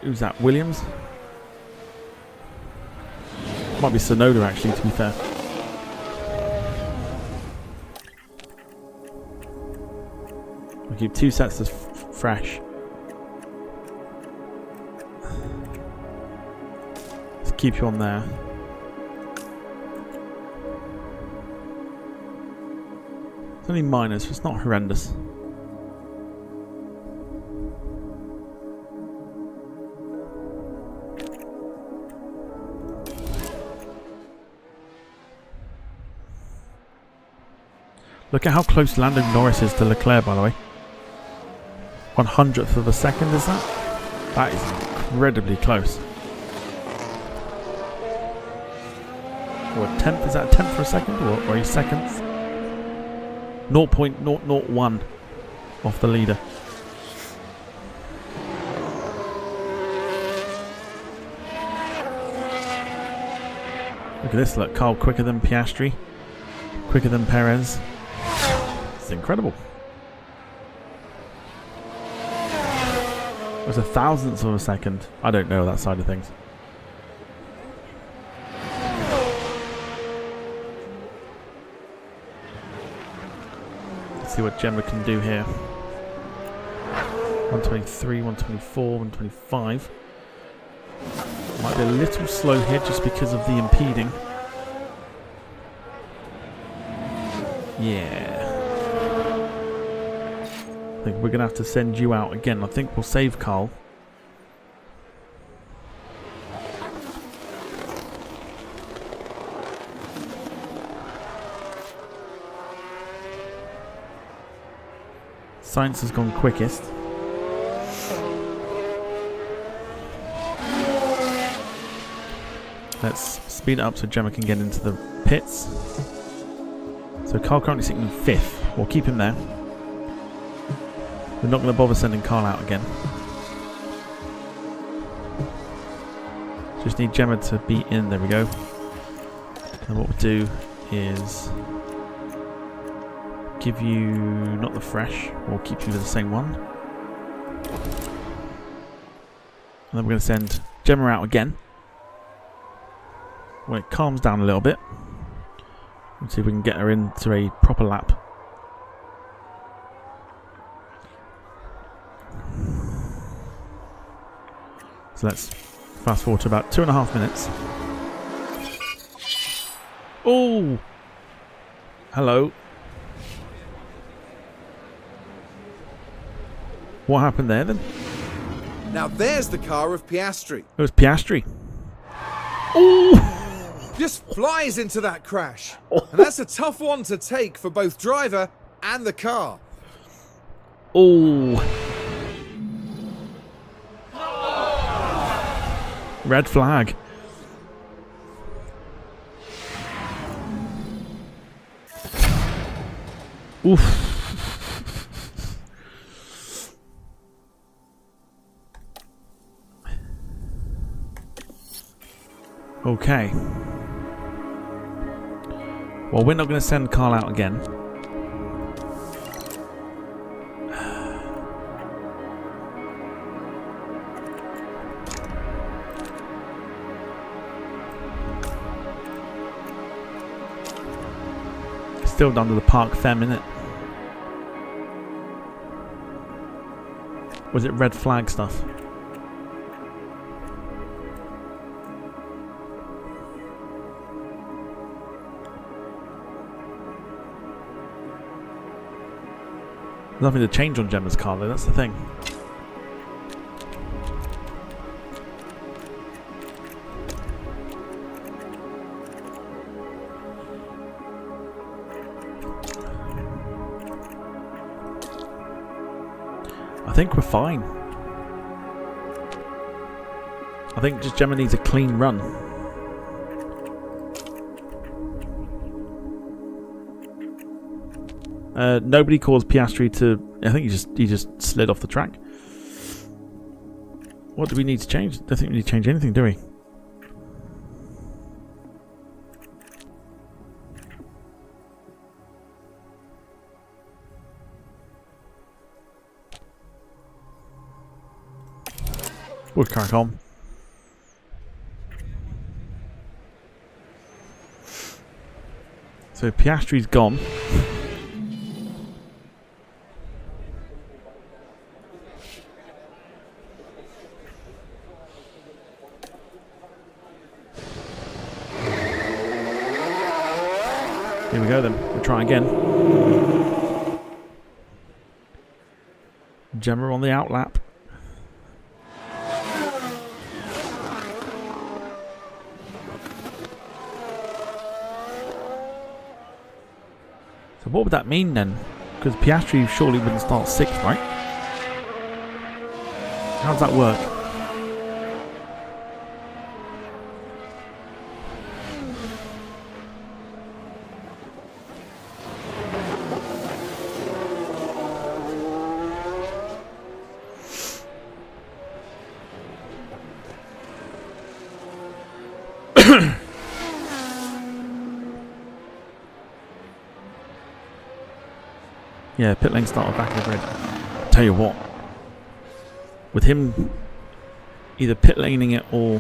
Who's that? Williams? Might be Sonoda, actually, to be fair. We'll keep 2 sets as fresh. Let's keep you on there. It's only minor, so it's not horrendous. Look at how close Lando Norris is to Leclerc, by the way. 100th of a second, is that? That is incredibly close. Or a tenth, is that a tenth for a second? Or a seconds? 0.001 off the leader. Look at this, look, Carl quicker than Piastri, quicker than Perez. It's incredible. It was a thousandth of a second. I don't know that side of things. Let's see what Gemma can do here. 123, 124, 125. Might be a little slow here just because of the impeding. Yeah. I think we're going to have to send you out again. I think we'll save Carl. Science has gone quickest. Let's speed it up so Gemma can get into the pits. So Carl currently sitting in 5th. We'll keep him there. We're not going to bother sending Carl out again. Just need Gemma to be in. There we go. And what we'll do is give you not the fresh. We'll keep you with the same one. And then we're going to send Gemma out again. When it calms down a little bit. Let's see if we can get her into a proper lap. So let's fast forward to about 2.5 minutes. Oh! Hello. What happened there then? Now there's the car of Piastri. It was Piastri. Oh! Just flies into that crash. And that's a tough one to take for both driver and the car. Oh! Red flag. Oof. Okay. Well, we're not going to send Carl out again. Still done to the park fem, innit? Was it red flag stuff? Nothing to change on Gemma's car though, that's the thing. I think we're fine. I think just Gemma needs a clean run. Nobody caused Piastri to... I think he just slid off the track. What do we need to change? I don't think we need to change anything, do we? We'll crack on. So Piastri's gone. Here we go then. We'll try again. Gemma on the outlap. So what would that mean then? Because Piastri surely wouldn't start 6th, right? How does that work? Yeah, pit lane start back of the grid. Tell you what, with him either pit laning it or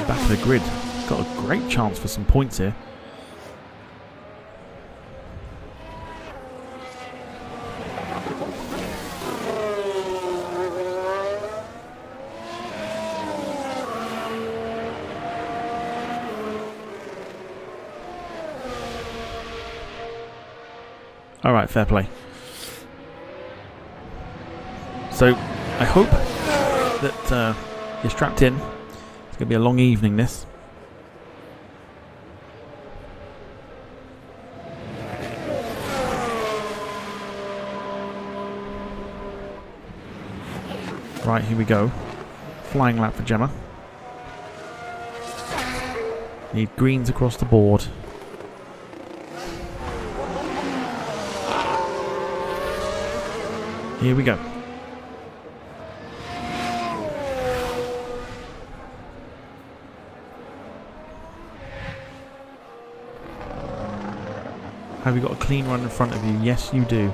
back of the grid, got a great chance for some points here. Alright, fair play. So, I hope that you're strapped in. It's going to be a long evening, this. Right, here we go. Flying lap for Gemma. Need greens across the board. Here we go. Have you got a clean run in front of you? Yes, you do.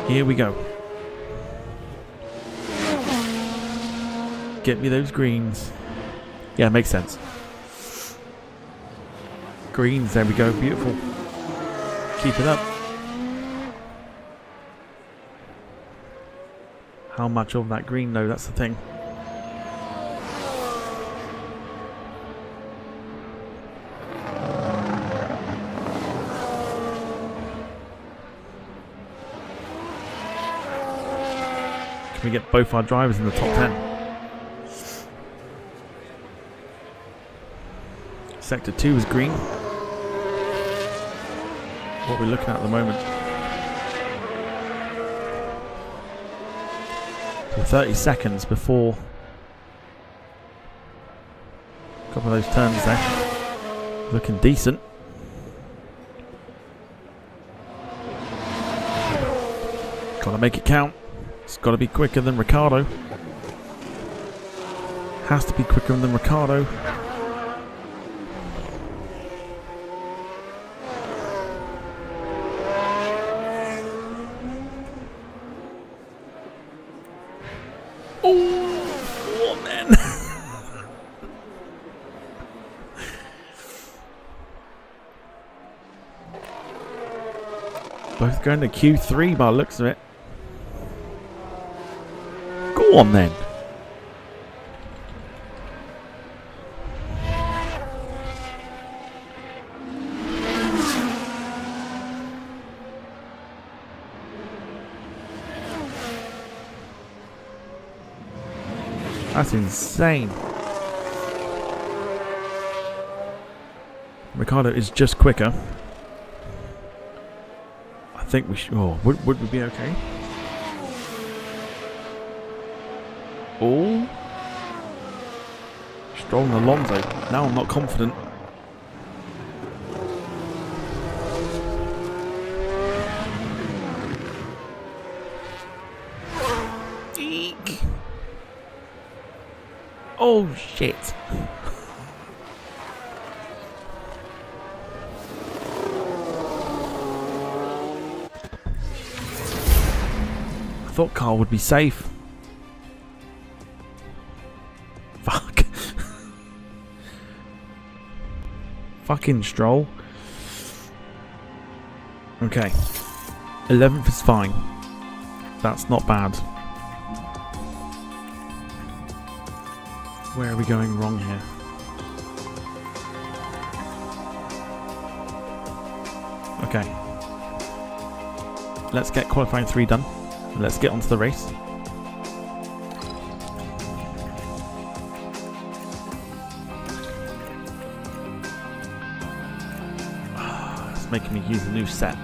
Here we go. Get me those greens. Yeah, makes sense. Greens, there we go. Beautiful. Keep it up. How much of that green though, that's the thing. Can we get both our drivers in the top 10? Sector 2 is green. What we're looking at the moment. 30 seconds before a couple of those turns there. Looking decent. Gotta make it count. It's gotta be quicker than Ricardo. Has to be quicker than Ricardo. Oh, man. Both going to Q3 by the looks of it. Go on then. That's insane. Ricardo is just quicker. I think we should. Oh, would we be okay? Oh. Stroll and Alonso. Now I'm not confident. Eek. Oh shit. I thought Carl would be safe. Fuck. Fucking Stroll. Okay. 11th is fine. That's not bad. Where are we going wrong here? Okay. Let's get qualifying 3 done. And let's get onto the race. It's making me use a new set.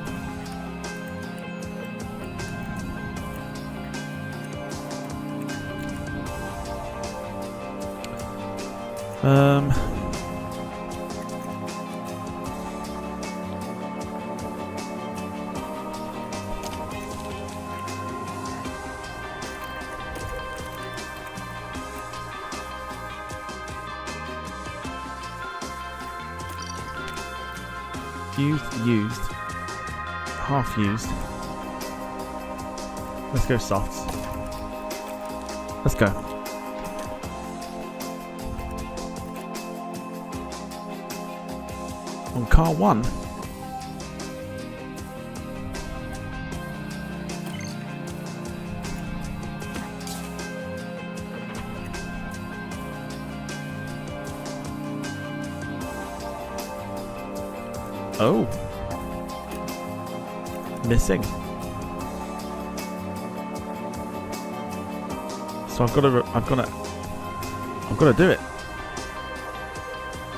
Used, half used. Let's go softs. Let's go. On car 1. Oh. Missing. So I've got to do it.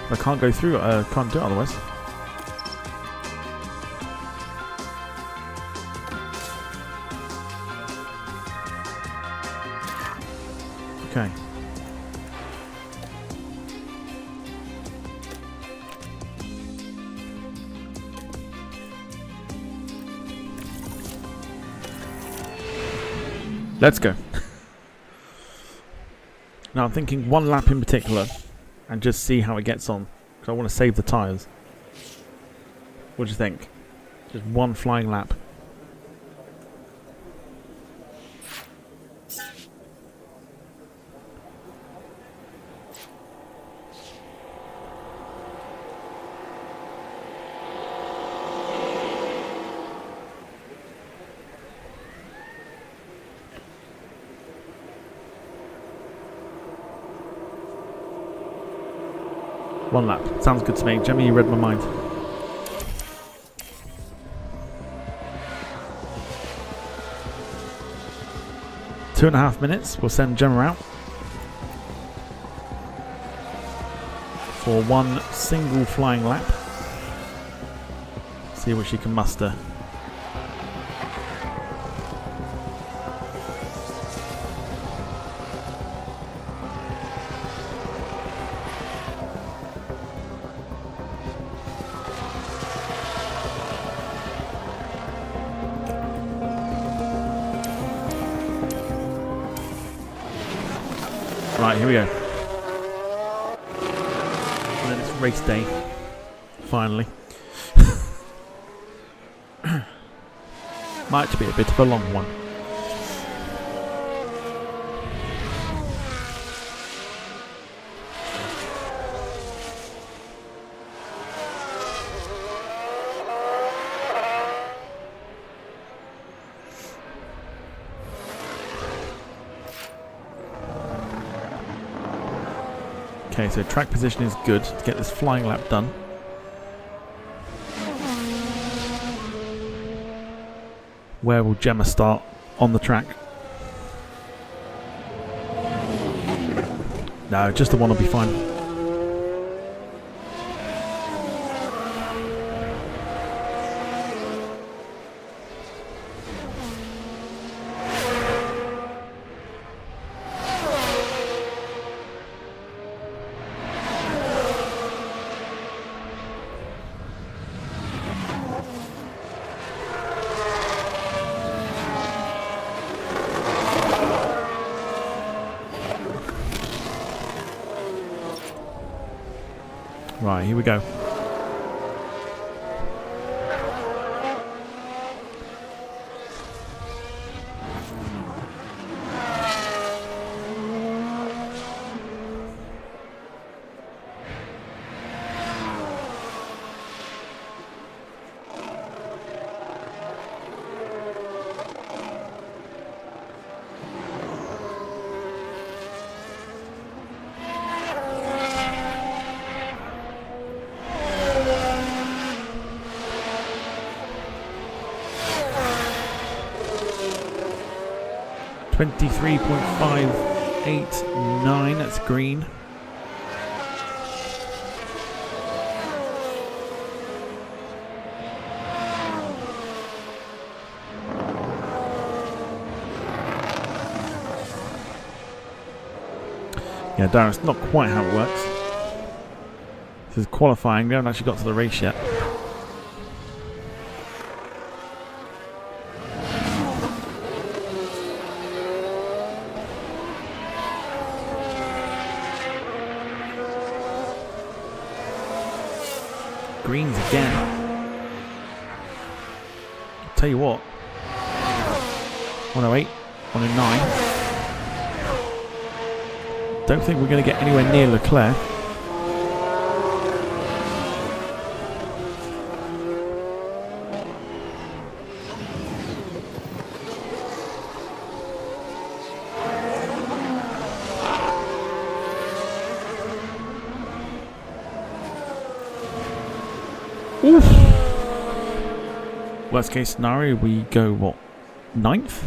I can't go through. I can't do it otherwise. Okay. Let's go. Now I'm thinking 1 lap in particular and just see how it gets on, because I want to save the tyres. What do you think? Just 1 flying lap. One lap. Sounds good to me. Jemmy, you read my mind. Two and a half minutes. We'll send Gemma out for 1 single flying lap. See what she can muster. Right, here we go. And then it's race day. Finally. Might be a bit of a long one. Okay, so track position is good to get this flying lap done. Where will Gemma start on the track? No, just the one will be fine. Right, here we go. .589, that's green. Yeah, Darren, it's not quite how it works. This is qualifying, we haven't actually got to the race yet. Greens again. I'll tell you what. 108, 109. Don't think we're going to get anywhere near Leclerc. Oof. Worst case scenario, we go what? 9th?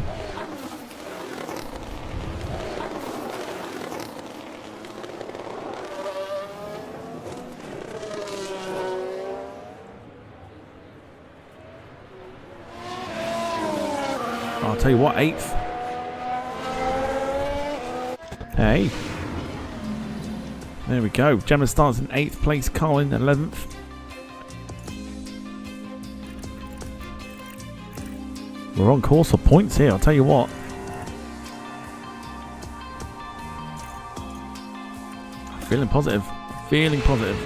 I'll tell you what, 8th. Hey. There we go. Gemma starts in 8th place, Carl in 11th. We're on course for points here, I'll tell you what. Feeling positive. Feeling positive.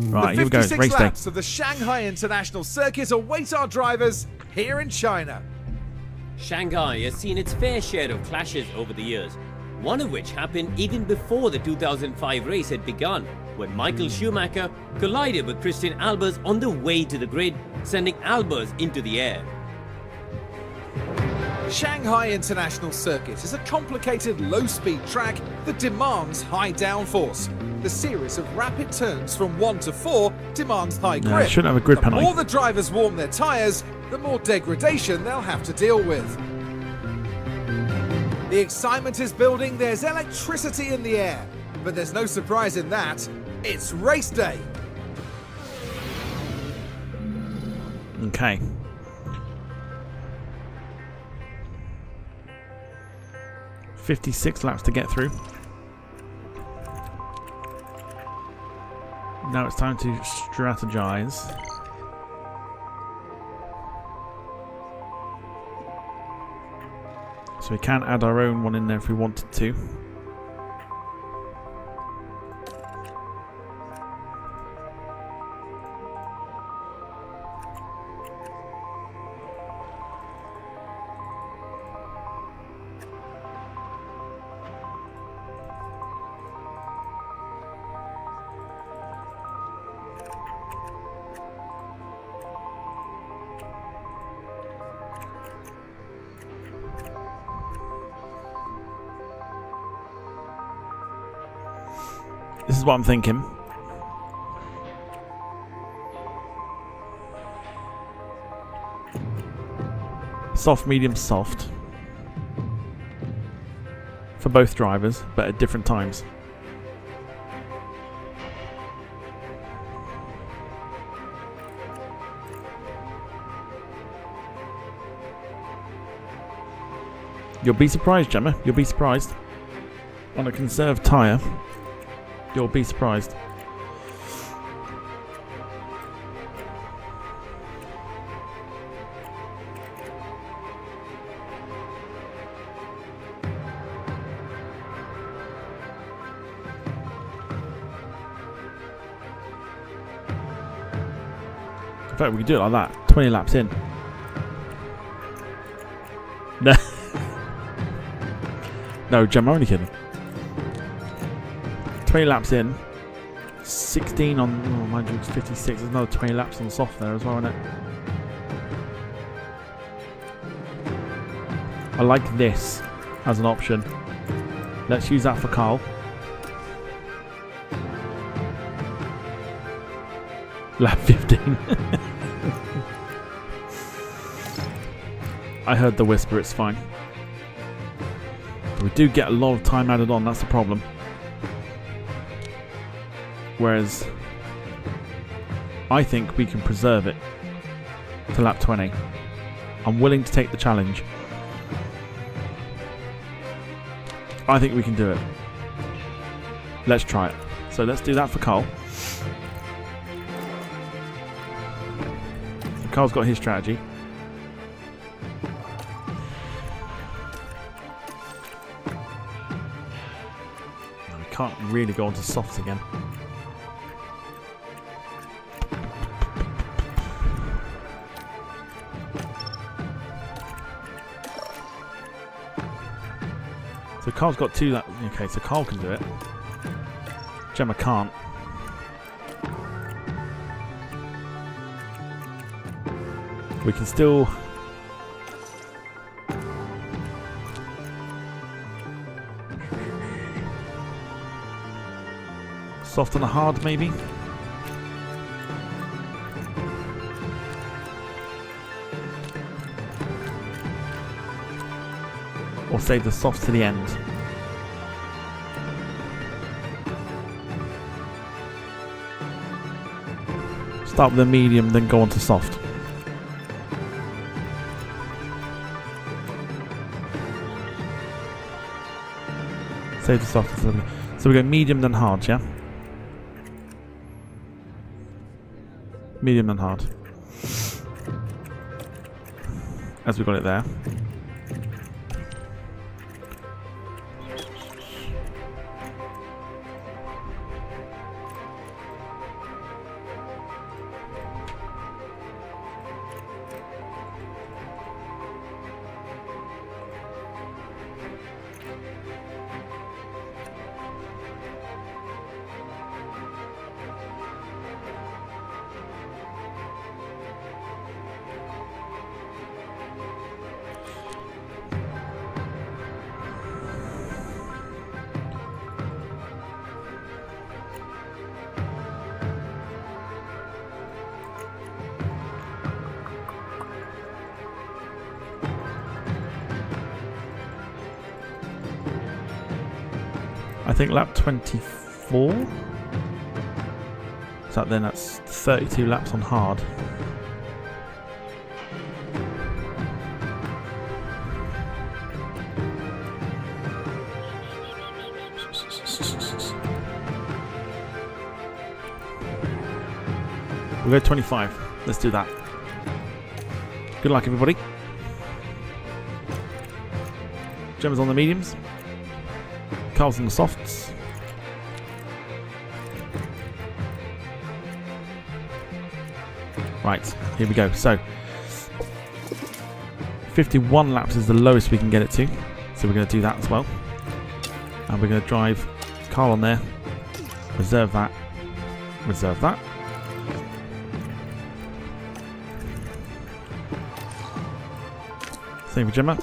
Right, here we go. It's race day. Laps of the Shanghai International Circuit await our drivers here in China. Shanghai has seen its fair share of clashes over the years, one of which happened even before the 2005 race had begun, when Michael Schumacher collided with Christian Albers on the way to the grid, sending Albers into the air. Shanghai International Circuit is a complicated low-speed track that demands high downforce. The series of rapid turns from 1 to 4 demands high grip. No, it shouldn't have a grid penalty. The more the drivers warm their tyres, the more degradation they'll have to deal with. The excitement is building, there's electricity in the air. But there's no surprise in that, it's race day. Okay. .56 laps to get through. Now it's time to strategize. So we can add our own one in there if we wanted to. This is what I'm thinking. Soft, medium, soft. For both drivers, but at different times. You'll be surprised, Gemma. You'll be surprised. On a conserved tyre, you'll be surprised. In fact, we could do it like that. 20 laps in. No. No, Gemma, I'm only kidding. 20 laps in. 16 on... Oh, mind you, it's 56. There's another 20 laps on soft there as well, isn't it? I like this as an option. Let's use that for Carl. Lap 15. I heard the whisper, it's fine. But we do get a lot of time added on, that's the problem. Whereas I think we can preserve it to lap 20. I'm willing to take the challenge. I think we can do it. Let's try it. So let's do that for Carl. Carl's got his strategy. We can't really go onto softs again. So Carl's got two. Okay, so Carl can do it. Gemma can't. We can still... Soft and a hard, maybe? Or save the soft to the end? Start with a medium, then go on to soft. Save the soft. So we go medium then hard, yeah? Medium then hard. As we got it there. I think lap 24. So then that's 32 laps on hard. We'll go 25. Let's do that. Good luck, everybody. Gemma's on the mediums. Carl's on the softs. Right, here we go. So, 51 laps is the lowest we can get it to. So we're going to do that as well. And we're going to drive Carl on there. Reserve that. Reserve that. Same for Gemma.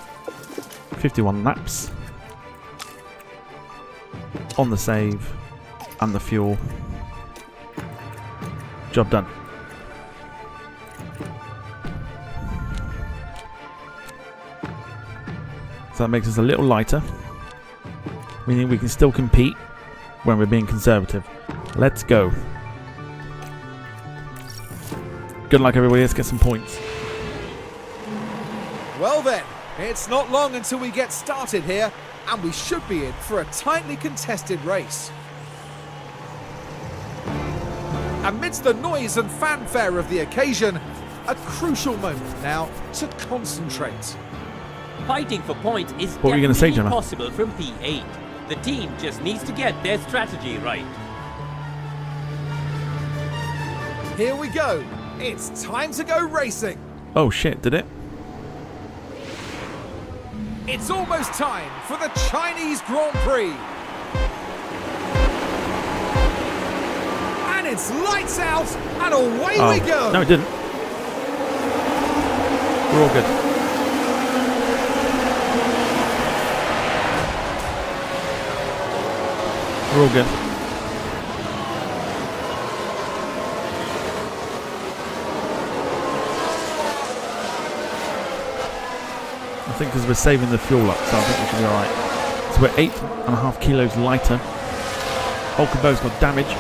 51 laps. On the save. And the fuel. Job done. So that makes us a little lighter, meaning we can still compete when we're being conservative. Let's go. Good luck, everybody. Let's get some points. Well then, it's not long until we get started here, and we should be in for a tightly contested race. Amidst the noise and fanfare of the occasion, a crucial moment now to concentrate. Fighting for points is What were you gonna say, definitely Gemma? possible from P8. The team just needs to get their strategy right. Here we go. It's time to go racing. Oh shit, did it? It's almost time for the Chinese Grand Prix. And it's lights out and away we go. No, it didn't. We're all good. We're all good. I think because we're saving the fuel up, so I think we should be alright. So we're 8.5 kilos lighter. Hulkenberg's got damage.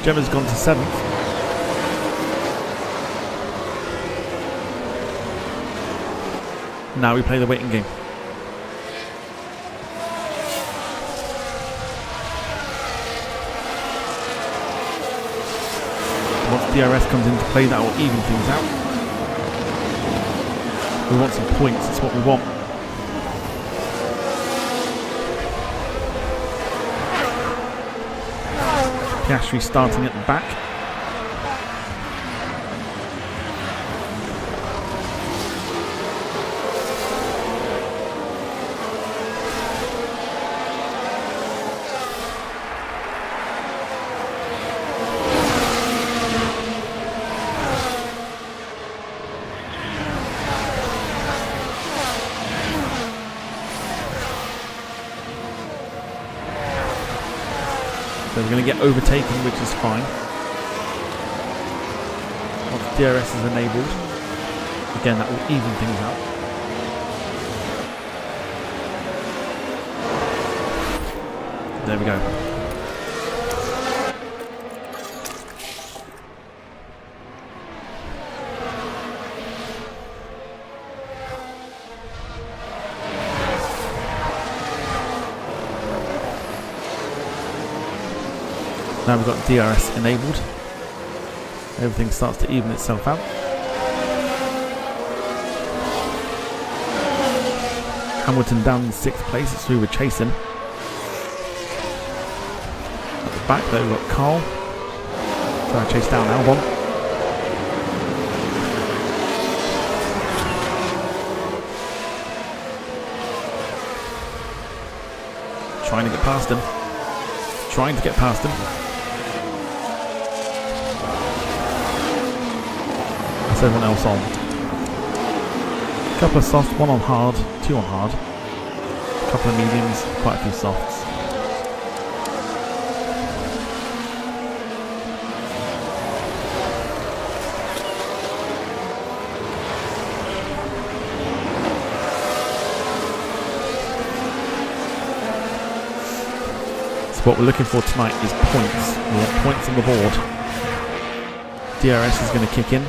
Gemma's gone to 7th. Now we play the waiting game. Once DRS comes into play, that will even things out. We want some points, that's what we want. Piastri starting at the back. So we're going to get overtaken, which is fine. Once DRS is enabled, again that will even things out. There we go. Now we've got DRS enabled. Everything starts to even itself out. Hamilton down in 6th place, that's who we're chasing. At the back there we've got Carl. Trying to chase down Albon. Trying to get past him. Trying to get past him. That's everyone else on. Couple of softs, one on hard, two on hard. Couple of mediums, quite a few softs. So what we're looking for tonight is points. We want points on the board. DRS is going to kick in.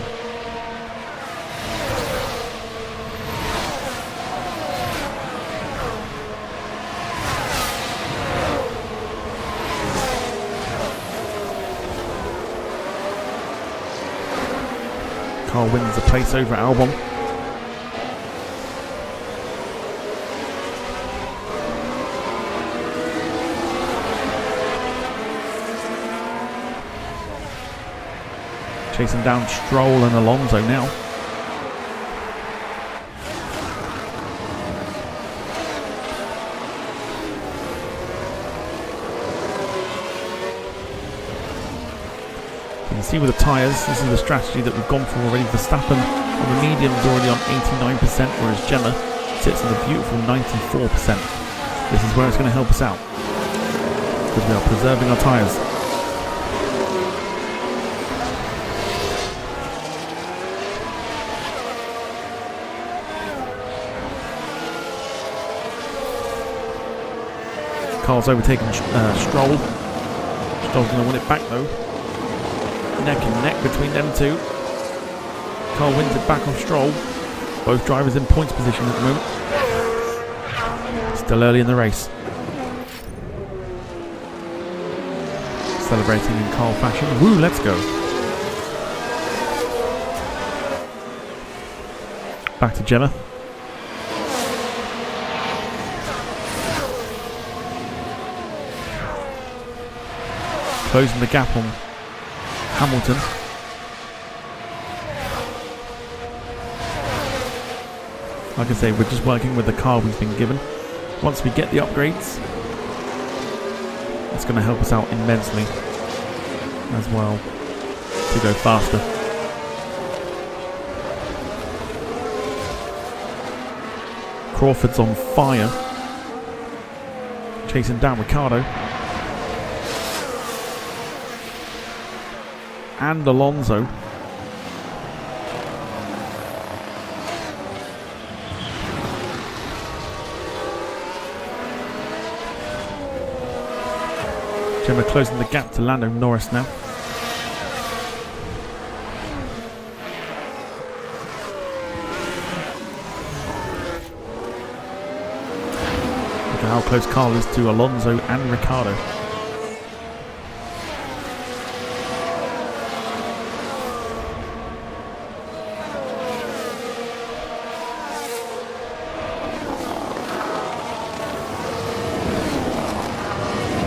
Carl wins the place over at Albon. Chasing down Stroll and Alonso now. You can see with the tyres, this is the strategy that we've gone for already. Verstappen on the medium is already on 89%, whereas Gemma sits on the beautiful 94%. This is where it's going to help us out, because we are preserving our tyres. Carl's overtaken Stroll. Stroll's going to win it back though. Neck and neck between them two. Carl wins it back off Stroll. Both drivers in points position at the moment. Still early in the race. Celebrating in Carl fashion. Woo, let's go. Back to Gemma. Closing the gap on Hamilton. Like I say, we're just working with the car we've been given. Once we get the upgrades, it's going to help us out immensely as well to go faster. Crawford's on fire, chasing down Ricciardo. And Alonso. Gemma closing the gap to Lando Norris now. Look at how close Carl is to Alonso and Ricciardo.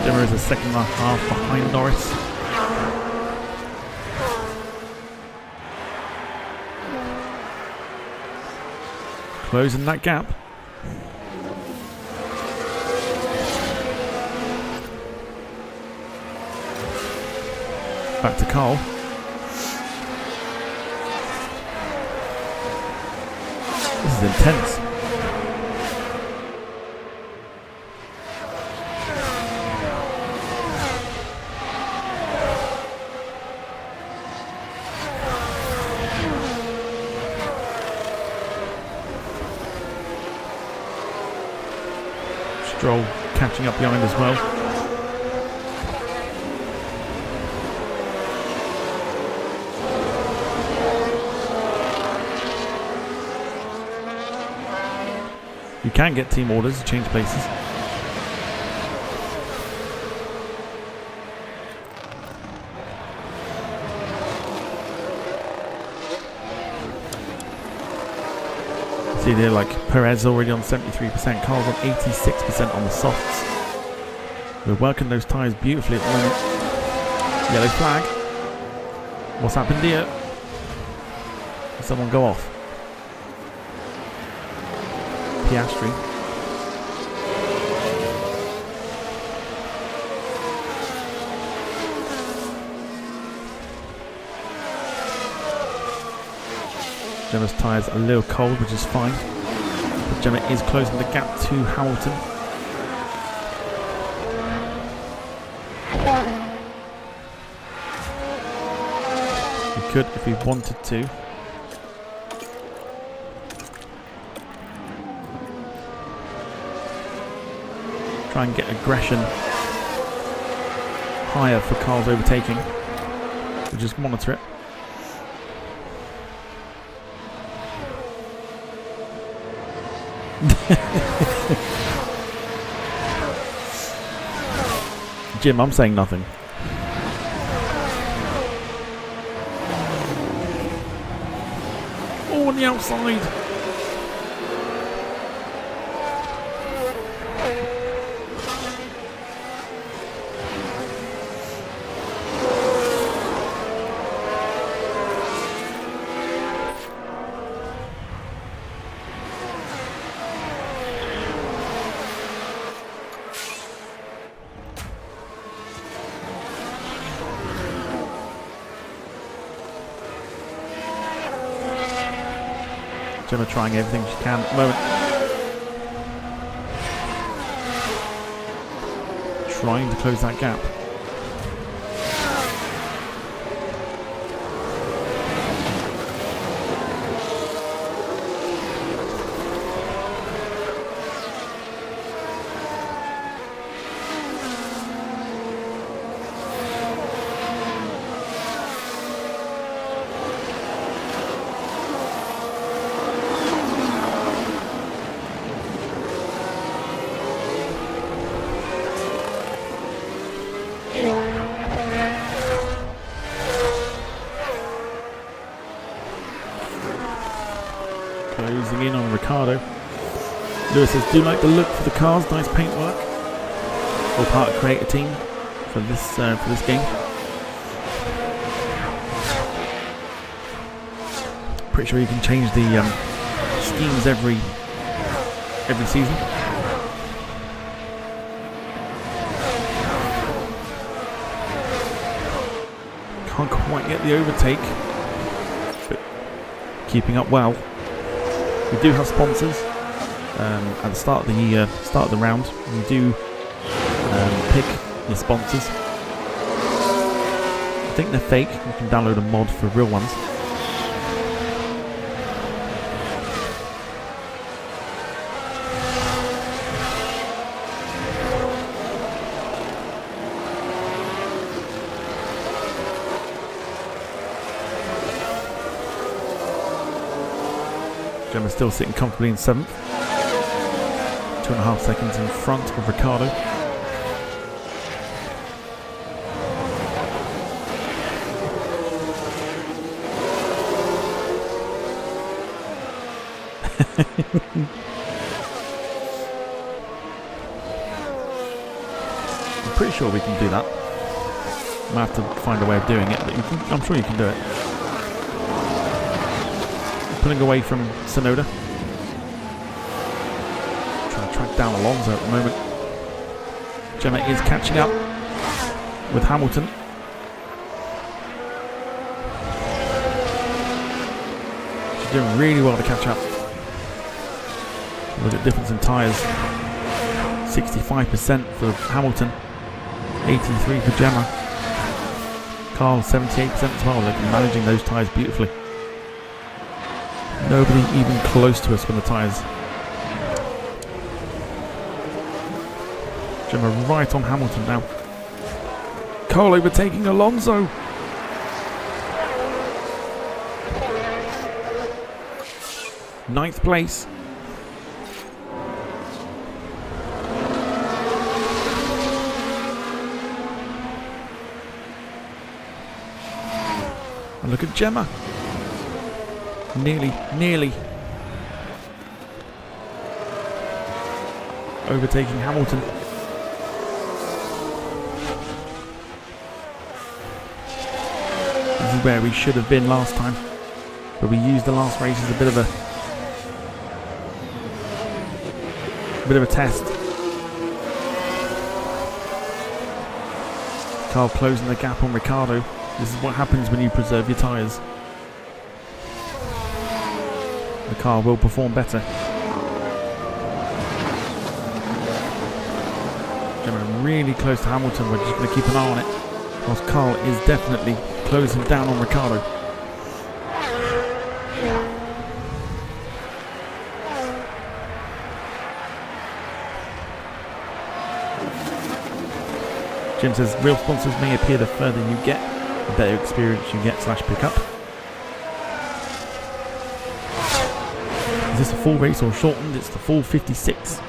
Gemma is a second and a half behind Norris. Closing that gap. Back to Carl. This is intense. Stroll catching up behind as well. You can get team orders to change places. See there, like Perez already on 73%, Carl's on 86% on the softs. We're working those tyres beautifully at the moment. Yellow flag. What's happened here? Did someone go off? Piastri. Gemma's tyres are a little cold, which is fine. But Gemma is closing the gap to Hamilton. We could if we wanted to. Try and get aggression higher for Carl's overtaking. We'll just monitor it. Jim, I'm saying nothing. Oh, on the outside. Gemma trying everything she can at the moment. Trying to close that gap. Closing in on Ricardo. Lewis says, do like the look for the cars, nice paintwork. All part of creator team for this game. Pretty sure you can change the schemes every season. Can't quite get the overtake, but keeping up well. We do have sponsors at the start of the round. You do pick your sponsors. I think they're fake. You can download a mod for real ones. Gemma's still sitting comfortably in 7th. 2.5 seconds in front of Ricardo. I'm pretty sure we can do that. Might have to find a way of doing it, but I'm sure you can do it. Pulling away from Sonoda. Trying to track down Alonso at the moment. Gemma is catching up with Hamilton. She's doing really well to catch up. Look at the difference in tyres. 65% for Hamilton. 83% for Gemma. Carl 78% as well. They're managing those tyres beautifully. Nobody even close to us when the tyres. Gemma right on Hamilton now. Cole overtaking Alonso. Ninth place. And look at Gemma. Nearly overtaking Hamilton. This is where we should have been last time, but we used the last race as a bit of a test. Carl closing the gap on Ricardo. This is what happens when you preserve your tyres. The car will perform better. Gemma really close to Hamilton. We're just going to keep an eye on it, whilst Carl is definitely closing down on Ricardo. Jim says real sponsors may appear the further you get, the better experience you get / pick up. Is this a full race or shortened? It's the full 56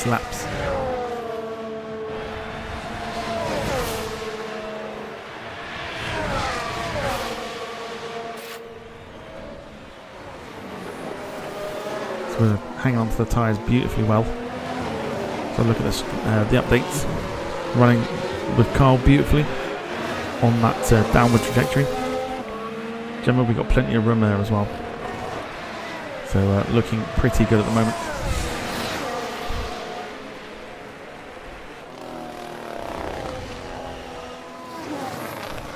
laps. So we're hanging on to the tyres beautifully well. So look at this, the updates. Running with Carl beautifully on that downward trajectory. Gemma, we've got plenty of room there as well. So looking pretty good at the moment.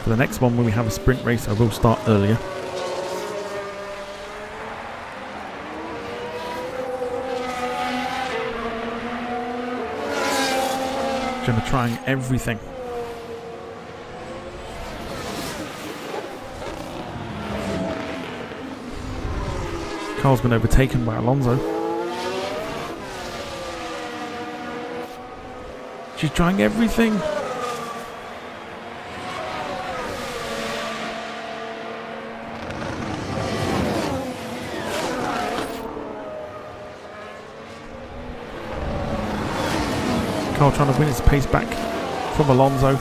For the next one, when we have a sprint race, I will start earlier. Gemma trying everything. Carl's been overtaken by Alonso. She's trying everything. Carl trying to win his pace back from Alonso.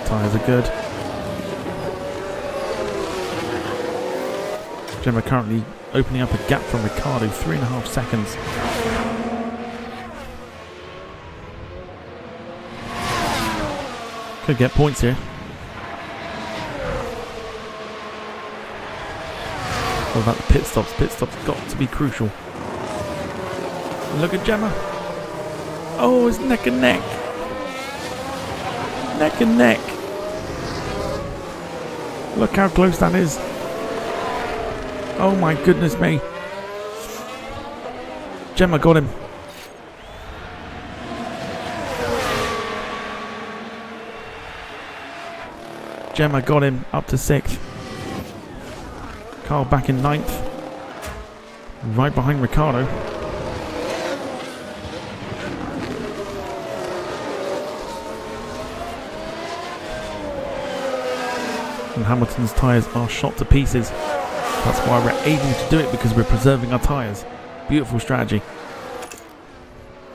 Tyres are good. Gemma currently opening up a gap from Ricciardo, 3.5 seconds. Could get points here. What about the pit stops? Pit stops got to be crucial. Look at Gemma. Oh, it's neck and neck. Neck and neck. Look how close that is. Oh my goodness me. Gemma got him. Gemma got him up to 6th. Carl back in 9th. Right behind Ricciardo. And Hamilton's tyres are shot to pieces. That's why we're able to do it, because we're preserving our tyres. Beautiful strategy.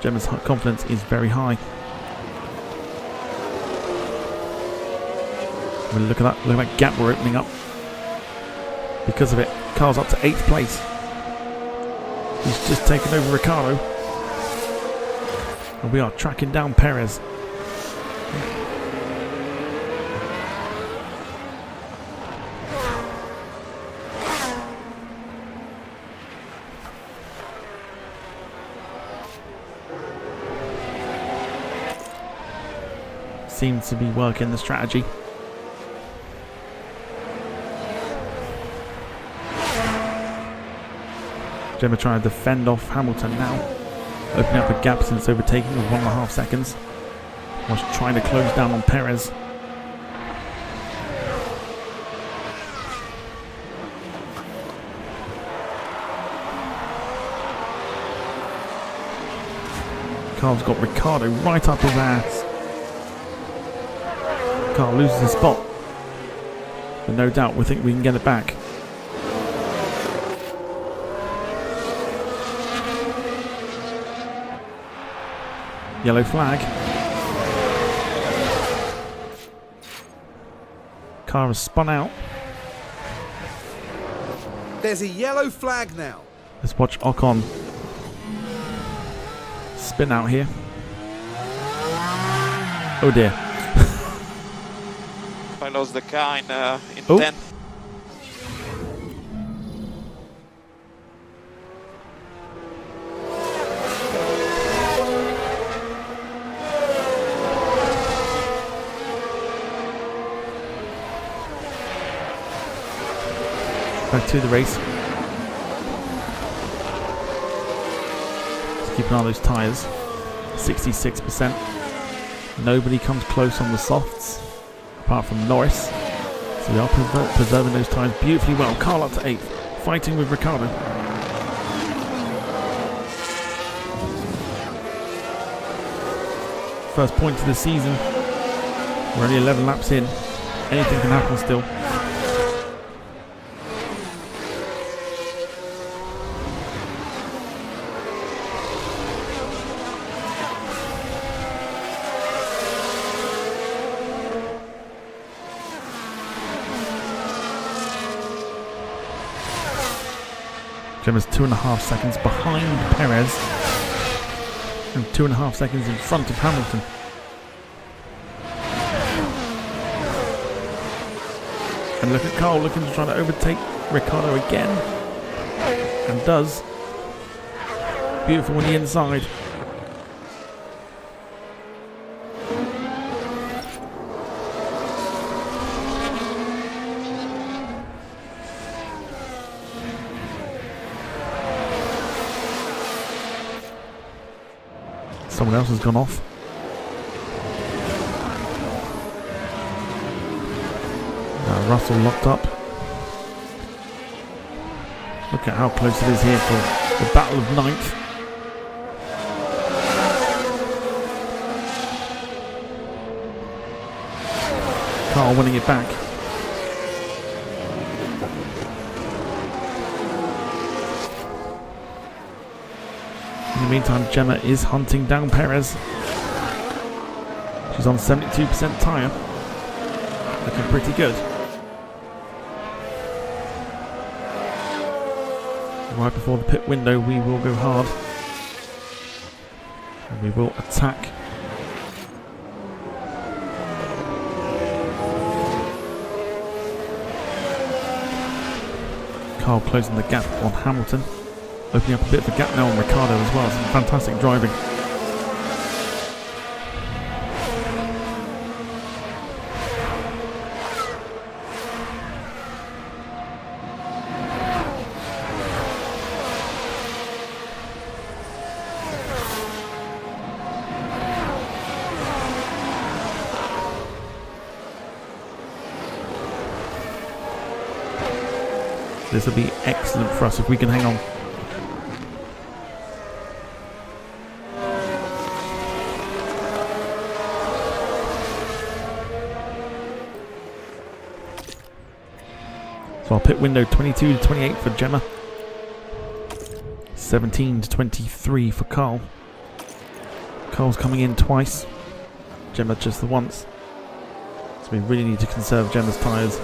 Gemma's confidence is very high. I mean, look at that! Look at that gap we're opening up. Because of it, Carl's up to 8th place. He's just taken over Ricciardo, and we are tracking down Perez. Seems to be working the strategy. Gemma trying to defend off Hamilton now. Opening up a gap since overtaking of 1.5 seconds. Was trying to close down on Perez. Carl's got Ricciardo right up his ass. Carl loses his spot. But no doubt we think we can get it back. Yellow flag. Car has spun out. There's a yellow flag now. Let's watch Ocon spin out here. Oh dear. I lost the car in 10. Back to the race. Let's keep an eye on those tyres. 66%. Nobody comes close on the softs, apart from Norris. So we are preserving those tyres beautifully well. Carl up to 8th, fighting with Ricciardo. First point of the season. We're only 11 laps in. Anything can happen still. Gemma's 2.5 seconds behind Perez and 2.5 seconds in front of Hamilton. And look at Carl looking to try to overtake Ricciardo again, and does. Beautiful on the inside. someone else has gone off. Russell locked up. Look at how close it is here for the battle of ninth. Carl winning it back. In the meantime, Gemma is hunting down Perez. She's on 72% tyre. Looking pretty good. Right before the pit window, we will go hard. And we will attack. Carl closing the gap on Hamilton. Opening up a bit of a gap now on Ricciardo as well. Some fantastic driving. This will be excellent for us if we can hang on. So our pit window 22 to 28 for Gemma. 17 to 23 for Carl. Carl's coming in twice. Gemma just the once. So we really need to conserve Gemma's tyres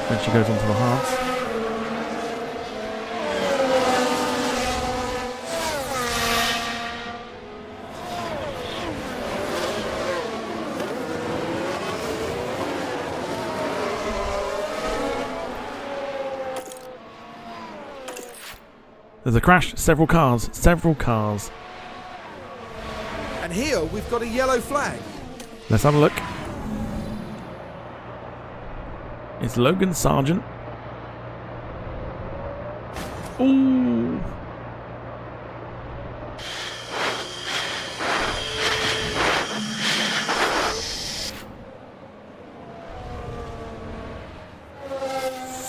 when she goes onto the hards. There's a crash, several cars. And here we've got a yellow flag. Let's have a look. It's Logan Sargent. Ooh.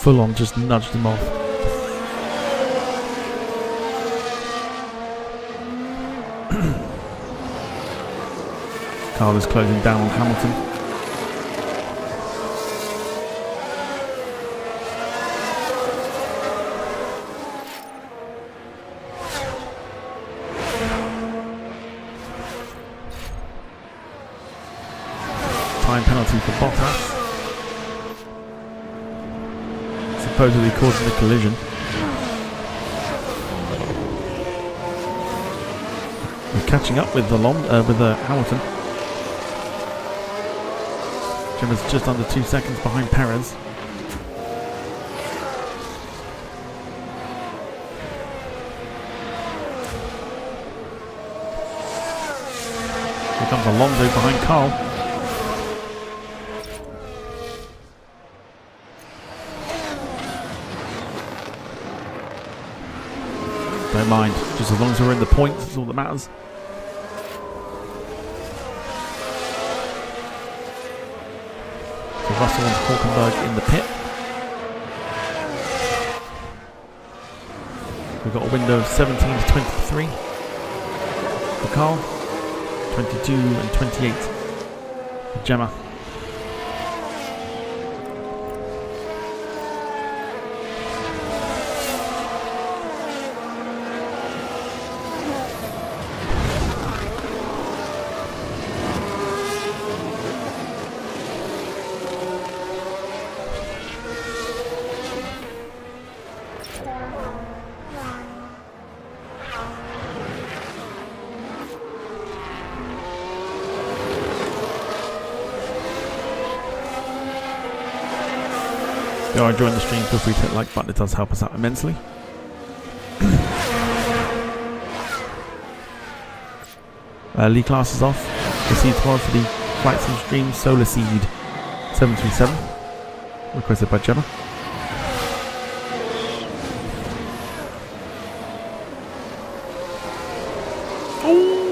Full on just nudged him off. Carl is closing down on Hamilton. Time penalty for Bottas. Supposedly causing the collision. We're catching up with the Hamilton. Gemma's just under 2 seconds behind Perez. Here comes Alonso behind Carl. Don't mind, just as long as we're in the points, that's all that matters. So Russell and Hulkenberg in the pit. We've got a window of 17 to 23 for Carl, 22 and 28 for Gemma. If you are enjoying the stream, feel free to hit the like button, it does help us out immensely. Lee class is off. Proceed tomorrow for the Flight Sim Stream Solar Seed 737, requested by Gemma. Ooh.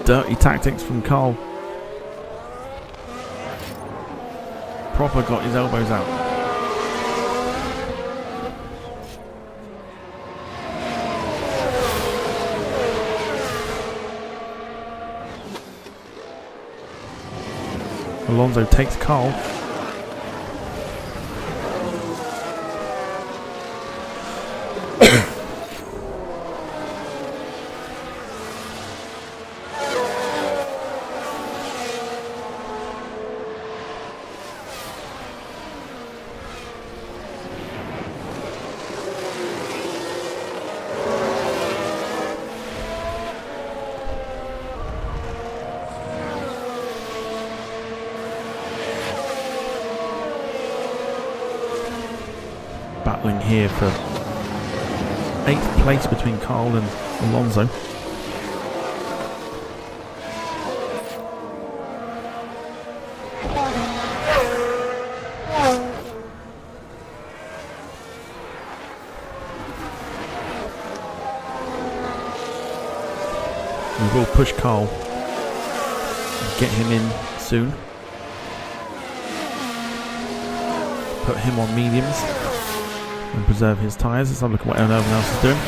dirty tactics from Carl. Proper got his elbows out. Alonso takes Carl. Battling here for 8th place between Carl and Alonso. We will push Carl and get him in soon. Put him on mediums and preserve his tyres. Let's have a look at what everyone else is doing.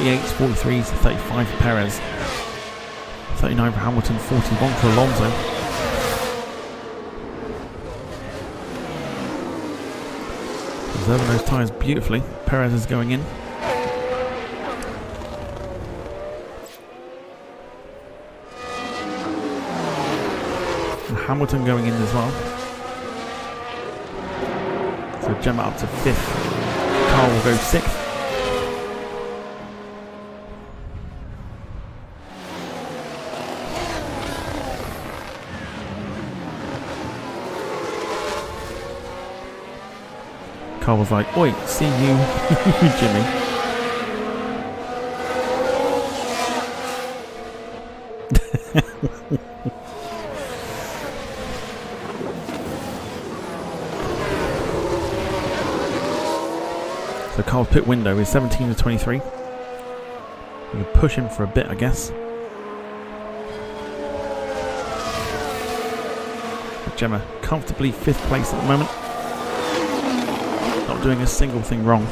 48s, 43s, 35 for Perez, 39 for Hamilton, 41 for Alonso. Preserving those tyres beautifully. Perez is going in. And Hamilton going in as well. So Gemma up to 5th. Carl will go 6th. Carl was like, "Oi, see you, Jimmy." So Carl's pit window is 17 to 23. We can push him for a bit, I guess. But Gemma comfortably 5th place at the moment. Not doing a single thing wrong.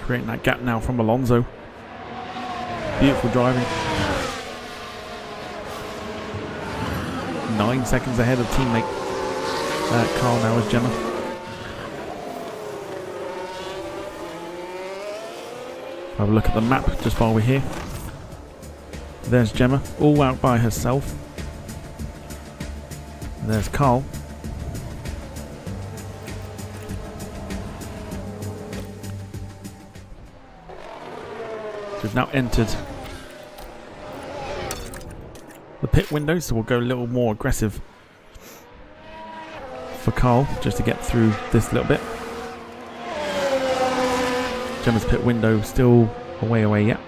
Creating that gap now from Alonso. Beautiful driving. 9 seconds ahead of teammate Carl now is Gemma. Have a look at the map just while we're here. There's Gemma, all out by herself. And there's Carl. We've now entered the pit window, so we'll go a little more aggressive for Carl just to get through this little bit. Gemma's pit window still a way away yet.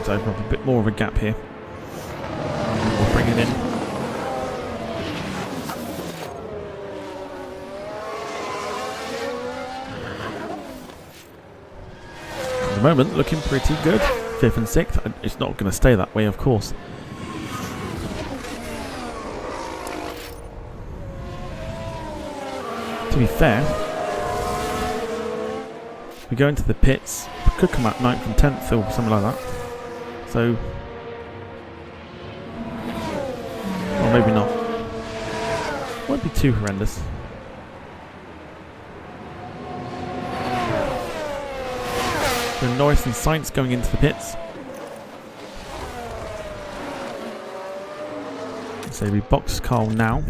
To open up a bit more of a gap here. We'll bring it in. At the moment, looking pretty good. 5th and 6th. It's not going to stay that way, of course. To be fair, we go into the pits. We could come out 9th and 10th or something like that. So, or maybe not. Won't be too horrendous. So Norris and Sainz going into the pits. So we box Carl now.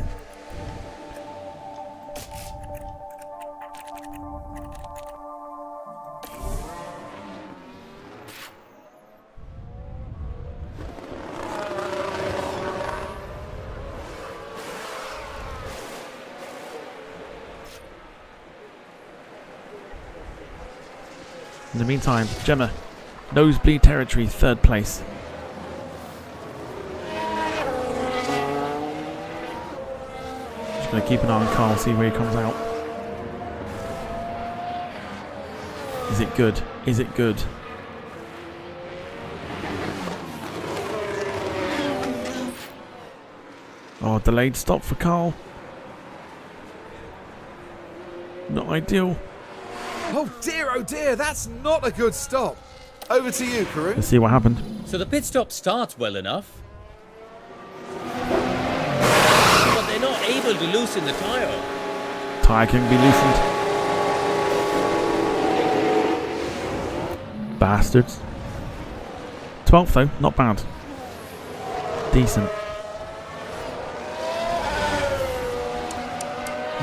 In the meantime, Gemma, nosebleed territory, 3rd place. Just going to keep an eye on Carl, see where he comes out. Is it good? Is it good? Oh, delayed stop for Carl. Not ideal. Oh dear, that's not a good stop. Over to you, Prix. Let's see what happened. So the pit stop starts well enough, but they're not able to loosen the tyre. Tyre can be loosened. Bastards. 12th though, not bad. Decent.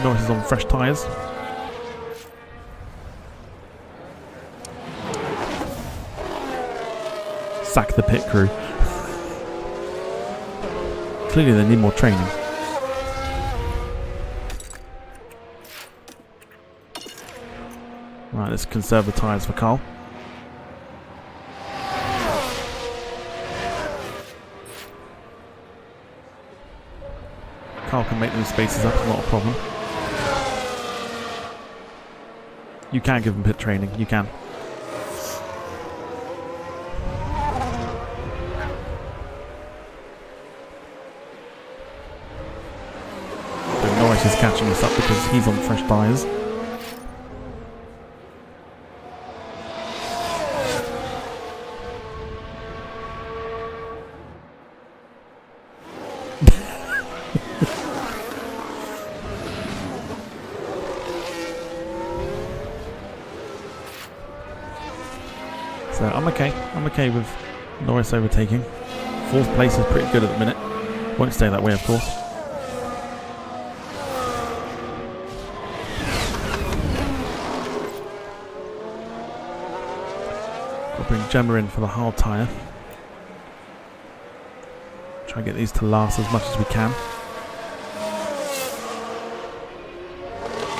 Norris is on fresh tyres. Sack the pit crew. Clearly they need more training. Right, let's conserve the tyres for Carl. Carl can make those spaces up, not a problem. You can give him pit training, you can. Norris is catching us up because he's on fresh tyres. So I'm okay with Norris overtaking. 4th place is pretty good at the minute. Won't stay that way, of course. I'll bring Gemma in for the hard tyre. Try and get these to last as much as we can.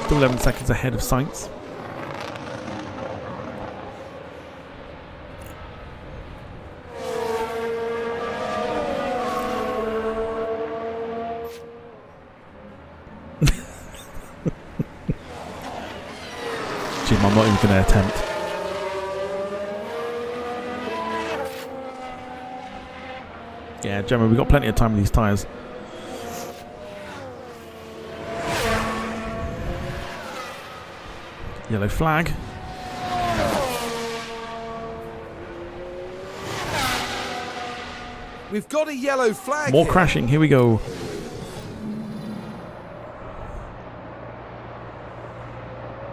Still 11 seconds ahead of Sainz. Jim, I'm not even going to attempt. Yeah, Gemma, we've got plenty of time with these tyres. Yellow flag. We've got a yellow flag. More here. crashing, here we go.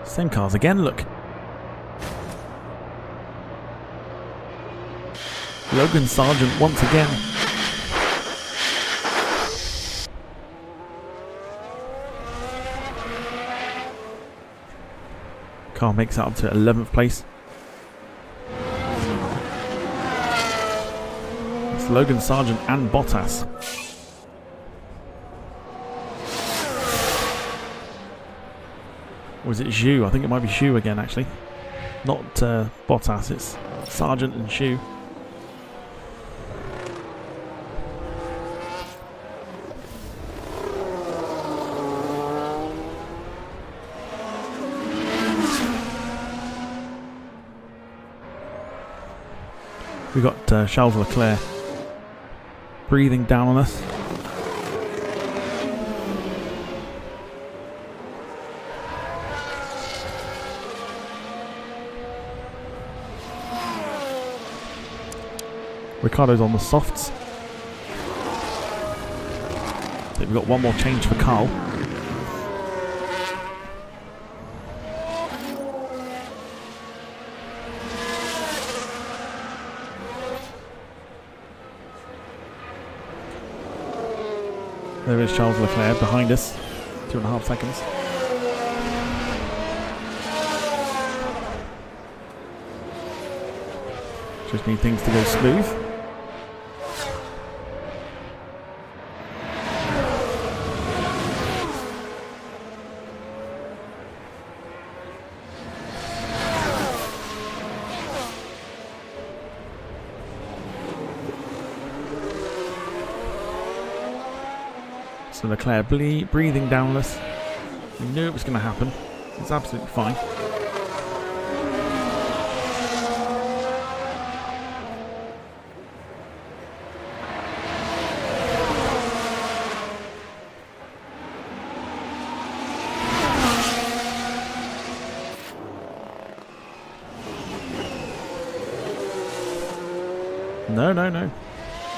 Same cars again, look. Logan Sargent once again. Car makes it up to 11th place. It's Logan Sargent and Bottas. Or is it Zhu? I think it might be Zhu again, actually. Not Bottas, it's Sargent and Zhu. We got Charles Leclerc breathing down on us. Ricardo's on the softs. I think we've got one more change for Carl. There is Charles Leclerc behind us. 2.5 seconds. Just need things to go smooth. So Leclerc breathing downless. We knew it was going to happen. It's absolutely fine. No.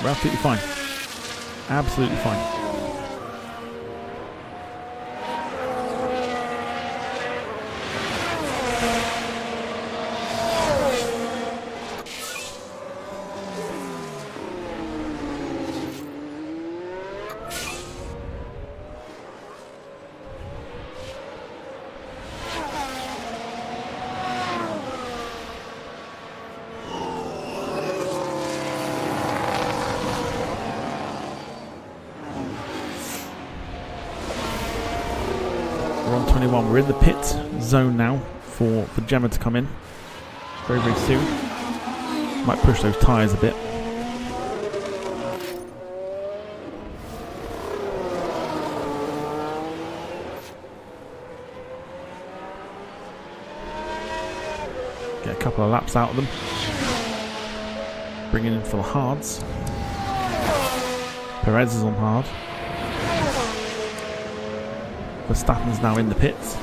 We're absolutely fine. Absolutely fine. We're on 21. We're in the pit zone now for Gemma to come in very, very soon. Might push those tyres a bit. Get a couple of laps out of them. Bringing in for the hards. Perez is on hard. Verstappen's now in the pits.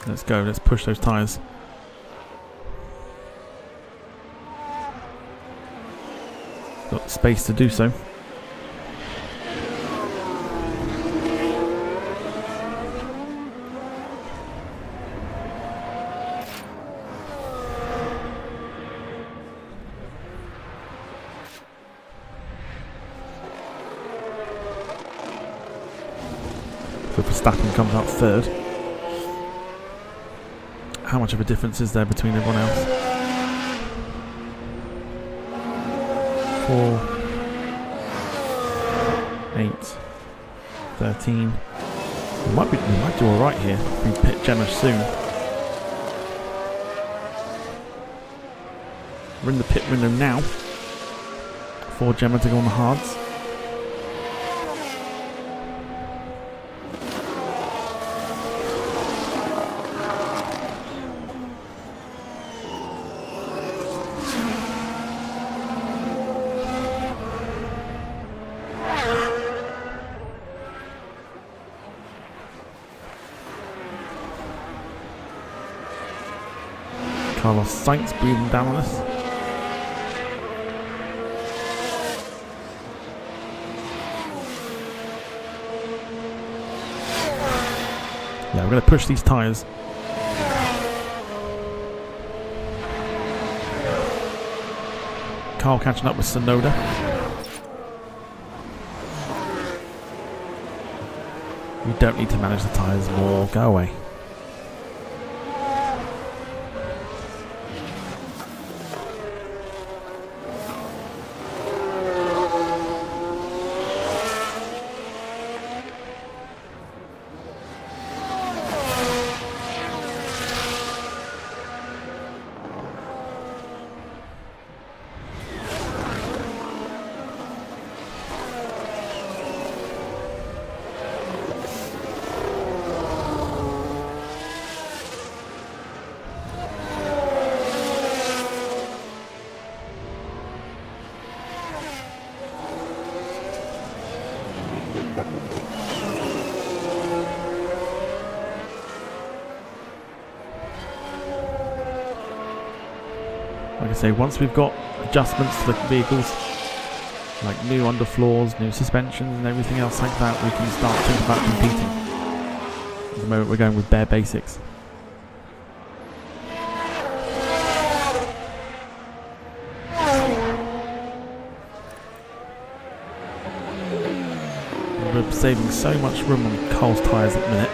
Let's go, let's push those tyres. Got space to do so. So Verstappen comes out third. How much of a difference is there between everyone else? 4, 8, 13. We might do all right here if we pit Gemma soon. We're in the pit window now for Gemma to go on the hards. Carlos Sainz breathing down on us. Yeah, we're going to push these tyres. Carl catching up with Sonoda. We don't need to manage the tyres more. Go away. Like I say, once we've got adjustments to the vehicles, like new underfloors, new suspensions and everything else like that, we can start thinking about competing. At the moment we're going with bare basics. we're saving so much room on Cole's tyres at the minute.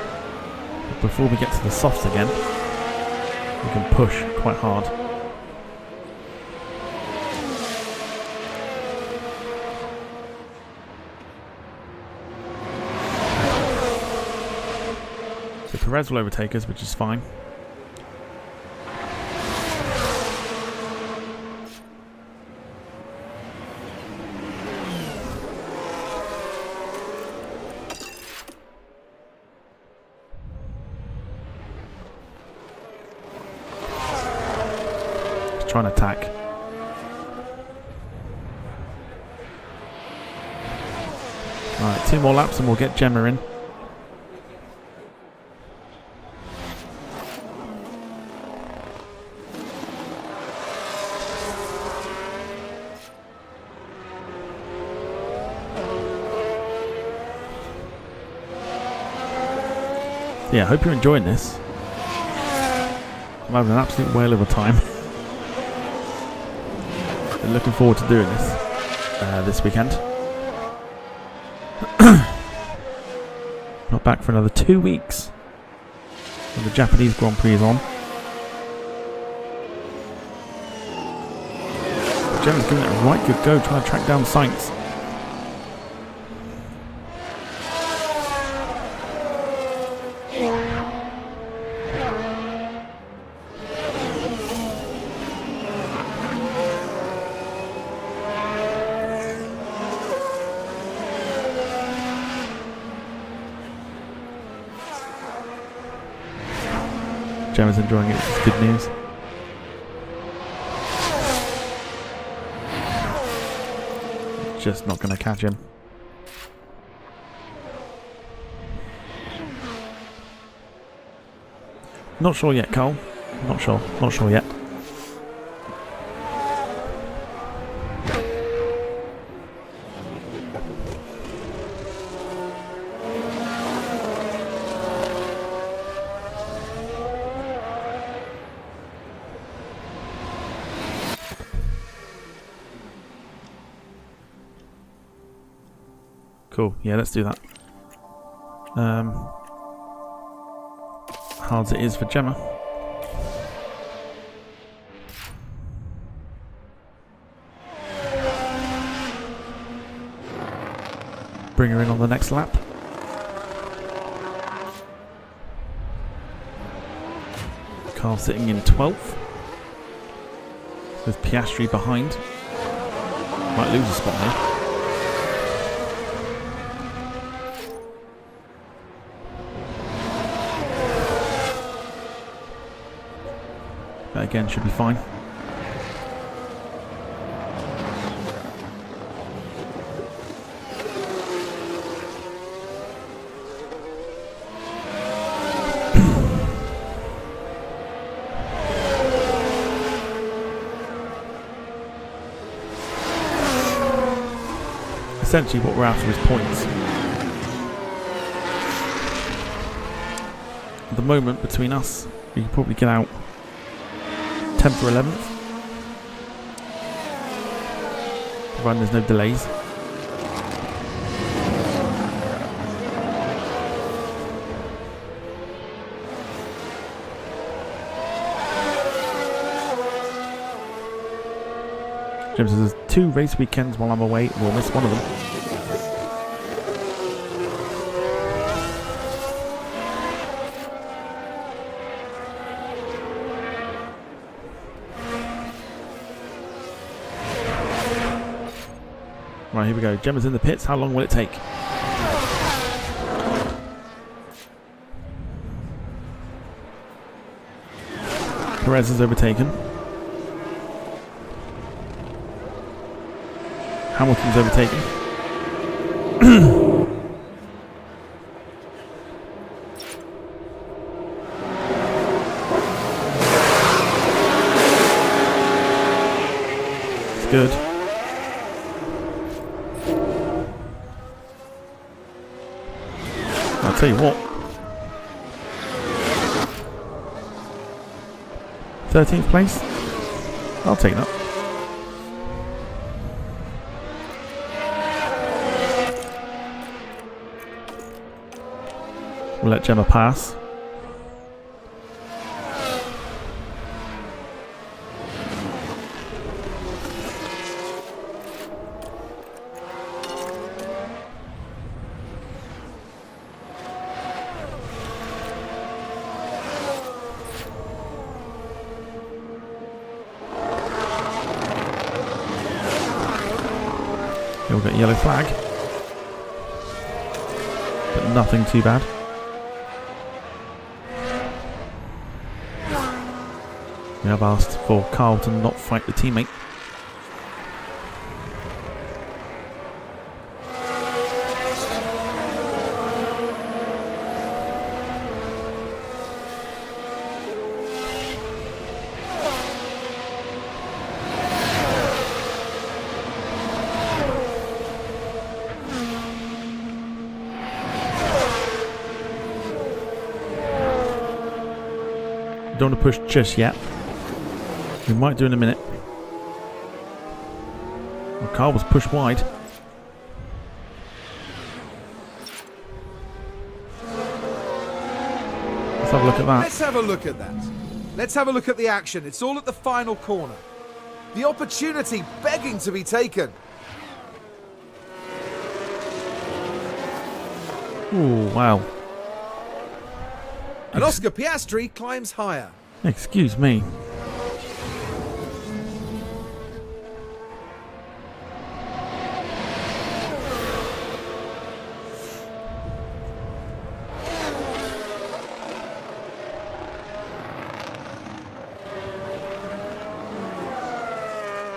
But before we get to the softs again, we can push quite hard. So Perez will overtake us, which is fine. Trying to attack. Right, 2 more laps and we'll get Gemma in. Yeah, I hope you're enjoying this. I'm having an absolute whale of a time. Been looking forward to doing this weekend. Not back for another 2 weeks when the Japanese Grand Prix is on. Gemma's giving it a right good go trying to track down Sainz. Gemma's enjoying it, it's good news. Just not going to catch him. Not sure yet, Cole. Not sure yet. Cool, yeah, let's do that. Hard as it is for Gemma. Bring her in on the next lap. Carl sitting in 12th with Piastri behind. Might lose a spot here. That again should be fine. Essentially what we're after is points. At the moment between us, we can probably get out 10th or 11th, providing there's no delays. James says there's 2 race weekends while I'm away, we'll miss one of them. Right, here we go. Gemma's in the pits. How long will it take? Perez is overtaken. Hamilton's overtaken. It's good. I'll tell you what. 13th place? I'll take that. We'll let Gemma pass. Here we'll get yellow flag. But nothing too bad. We have asked for Carl to not fight the teammate. Don't want to push just yet. We might do in a minute. Well, Carl was pushed wide. Let's have a look at that. Let's have a look at that. Let's have a look at the action. It's all at the final corner. The opportunity begging to be taken. Ooh, wow. And Oscar Piastri climbs higher. Excuse me.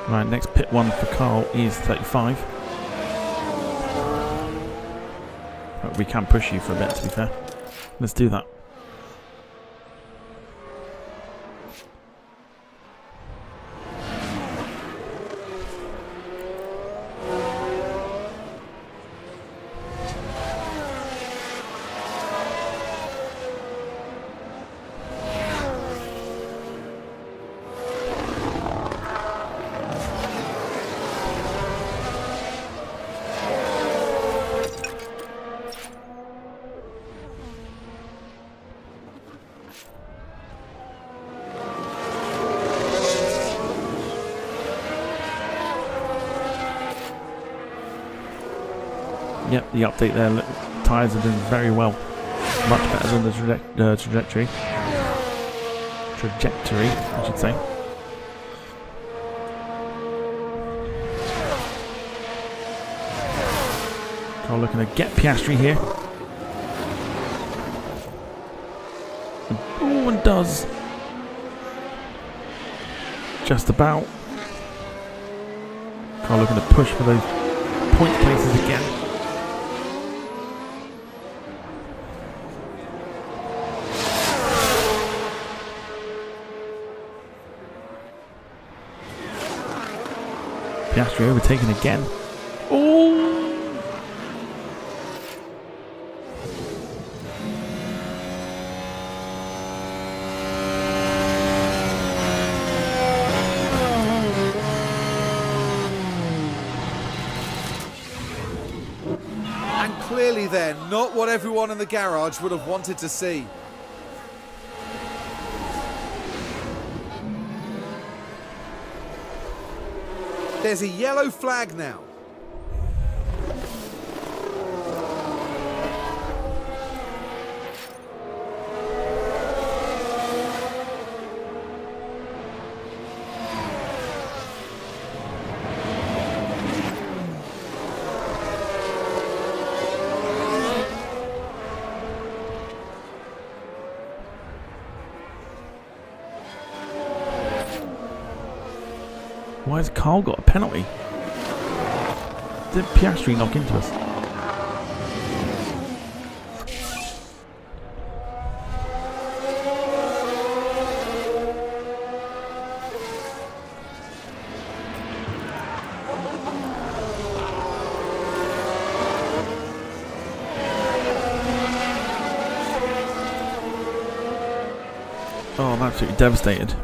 Right, next pit one for Carl is 35. But we can push you for a bit, to be fair. Let's do that. Yep, the update there. Tyres are doing very well. Much better than the trajectory. Trajectory, I should say. Carl looking to get Piastri here. Oh, and does. Just about. Carl looking to push for those point places again. Piastri overtaken again. Oh! And clearly then, not what everyone in the garage would have wanted to see. There's a yellow flag now. Why has Carl got a penalty? Did Piastri knock into us? Oh, I'm absolutely devastated.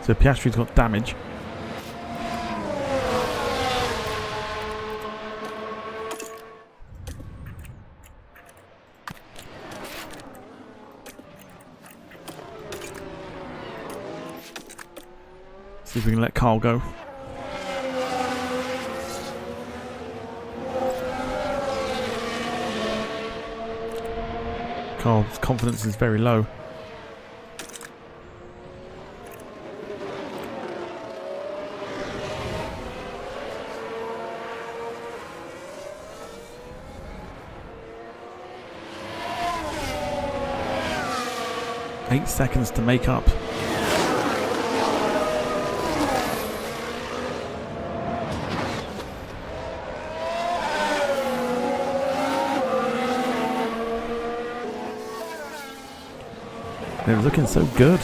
So Piastri's got damage. See if we can let Carl go. Carl's confidence is very low. Eight seconds to make up. They're looking so good.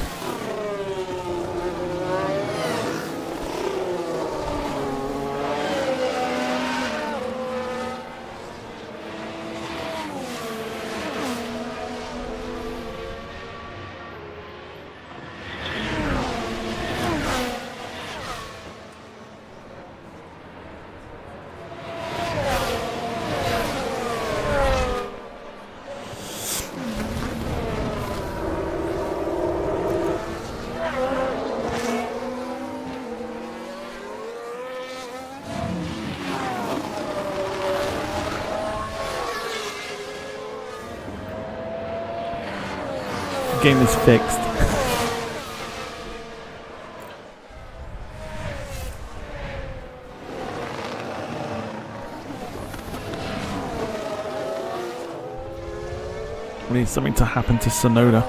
Game is fixed. We need something to happen to Sonoda.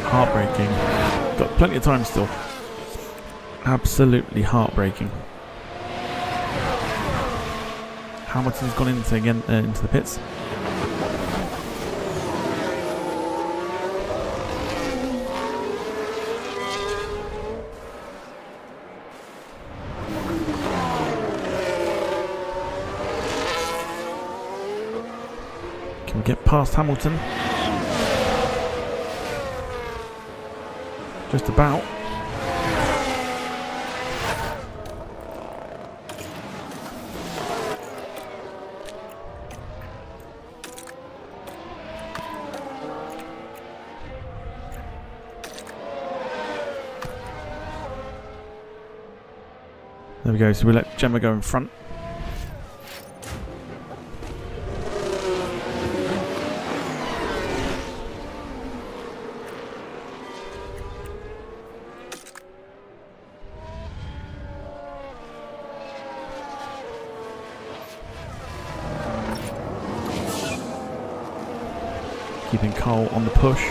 Heartbreaking. Got plenty of time still. Absolutely heartbreaking. Hamilton's gone into again into the pits. Can we get past Hamilton? Just about. There we go, so we let Gemma go in front. Keeping Cole on the push.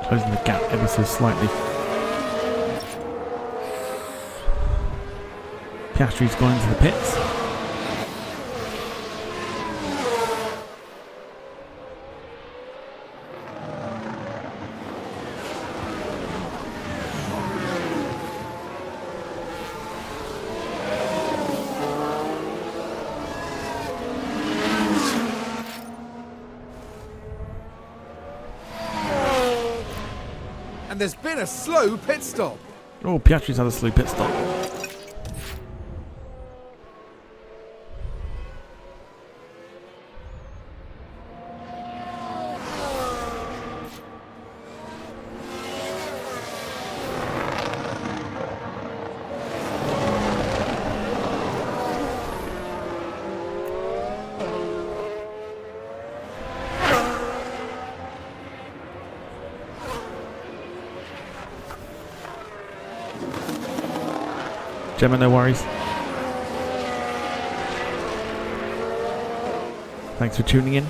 Closing the gap ever so slightly. Piastri's gone into the pits. And there's been a slow pit stop. Oh, Piastri's had a slow pit stop. Gemma, no worries. Thanks for tuning in.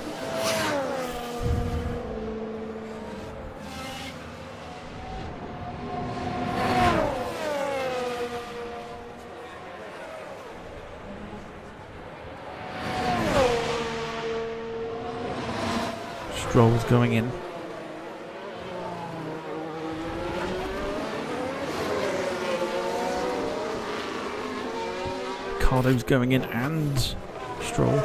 Stroll's going in. Ricardo's going in and Stroll.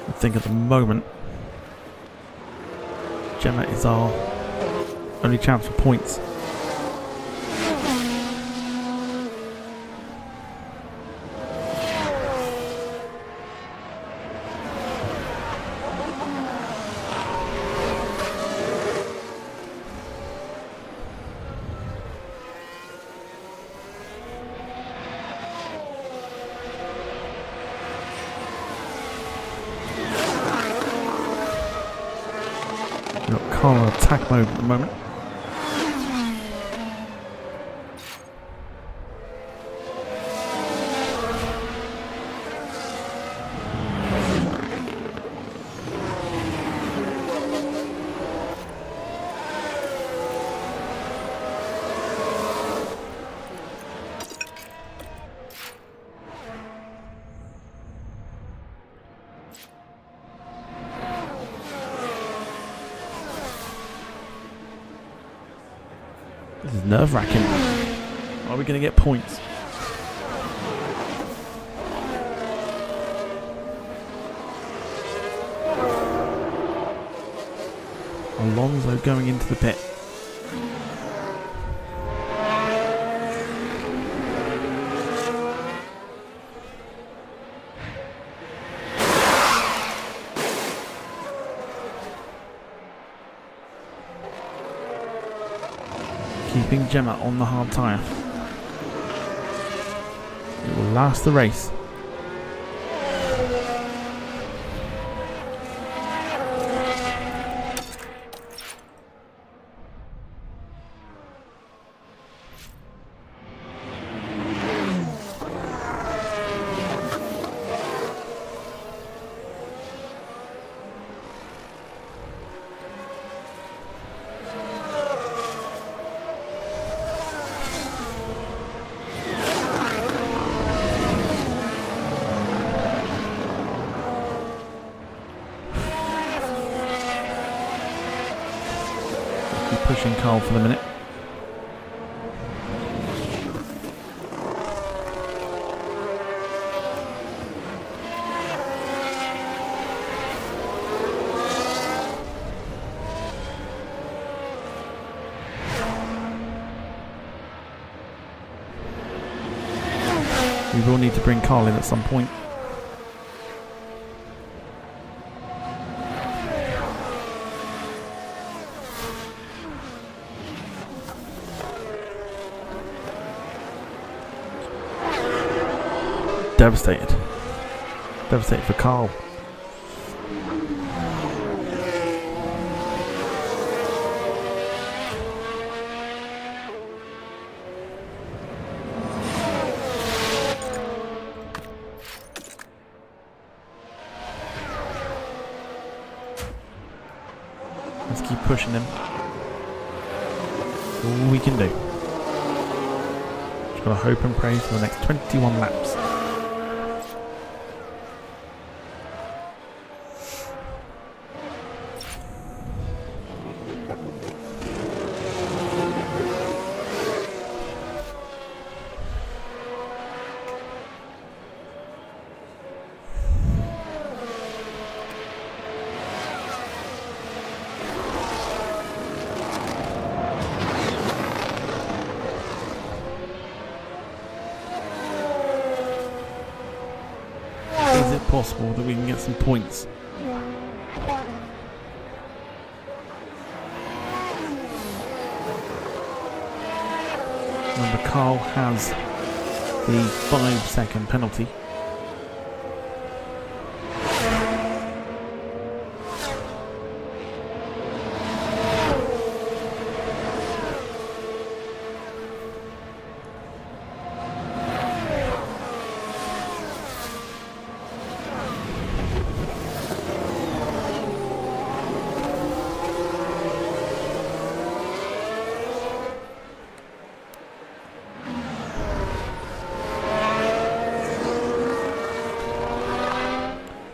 I think at the moment Gemma is our only chance for points. We've got Carl on attack mode at the moment. This is nerve-wracking. Are we going to get points? Alonso going into the pit. Keeping Gemma on the hard tyre. It will last the race. Pushing Carl for the minute. We will need to bring Carl in at some point. Devastated. Devastated for Carl. Let's keep pushing him. All we can do. Just gotta hope and pray for the next 21 laps. it possible that we can get some points. Remember, Carl has the 5-second penalty.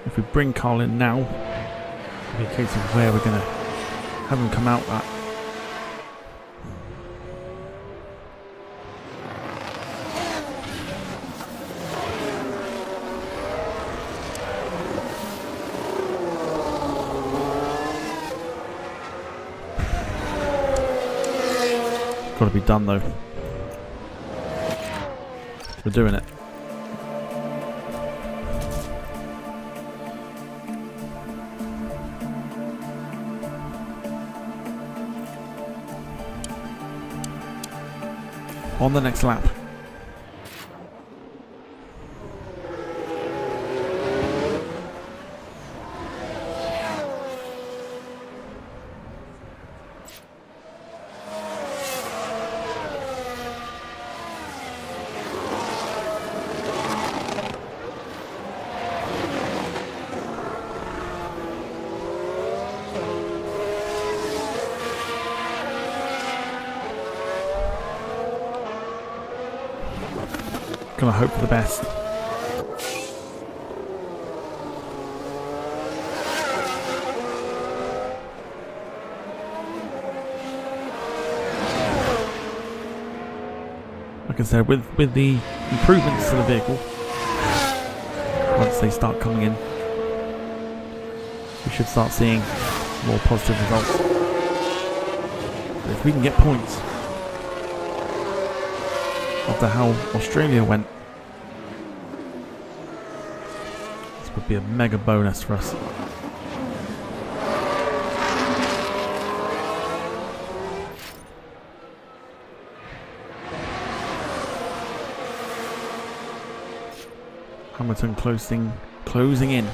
If we bring Carl in now, it'll be a case of where we're going to have him come out at. Got to be done though. We're doing it. On the next lap. Gonna hope for the best. Like I said, with the improvements to the vehicle, once they start coming in, we should start seeing more positive results. But if we can get points after how Australia went, this would be a mega bonus for us. Hamilton closing in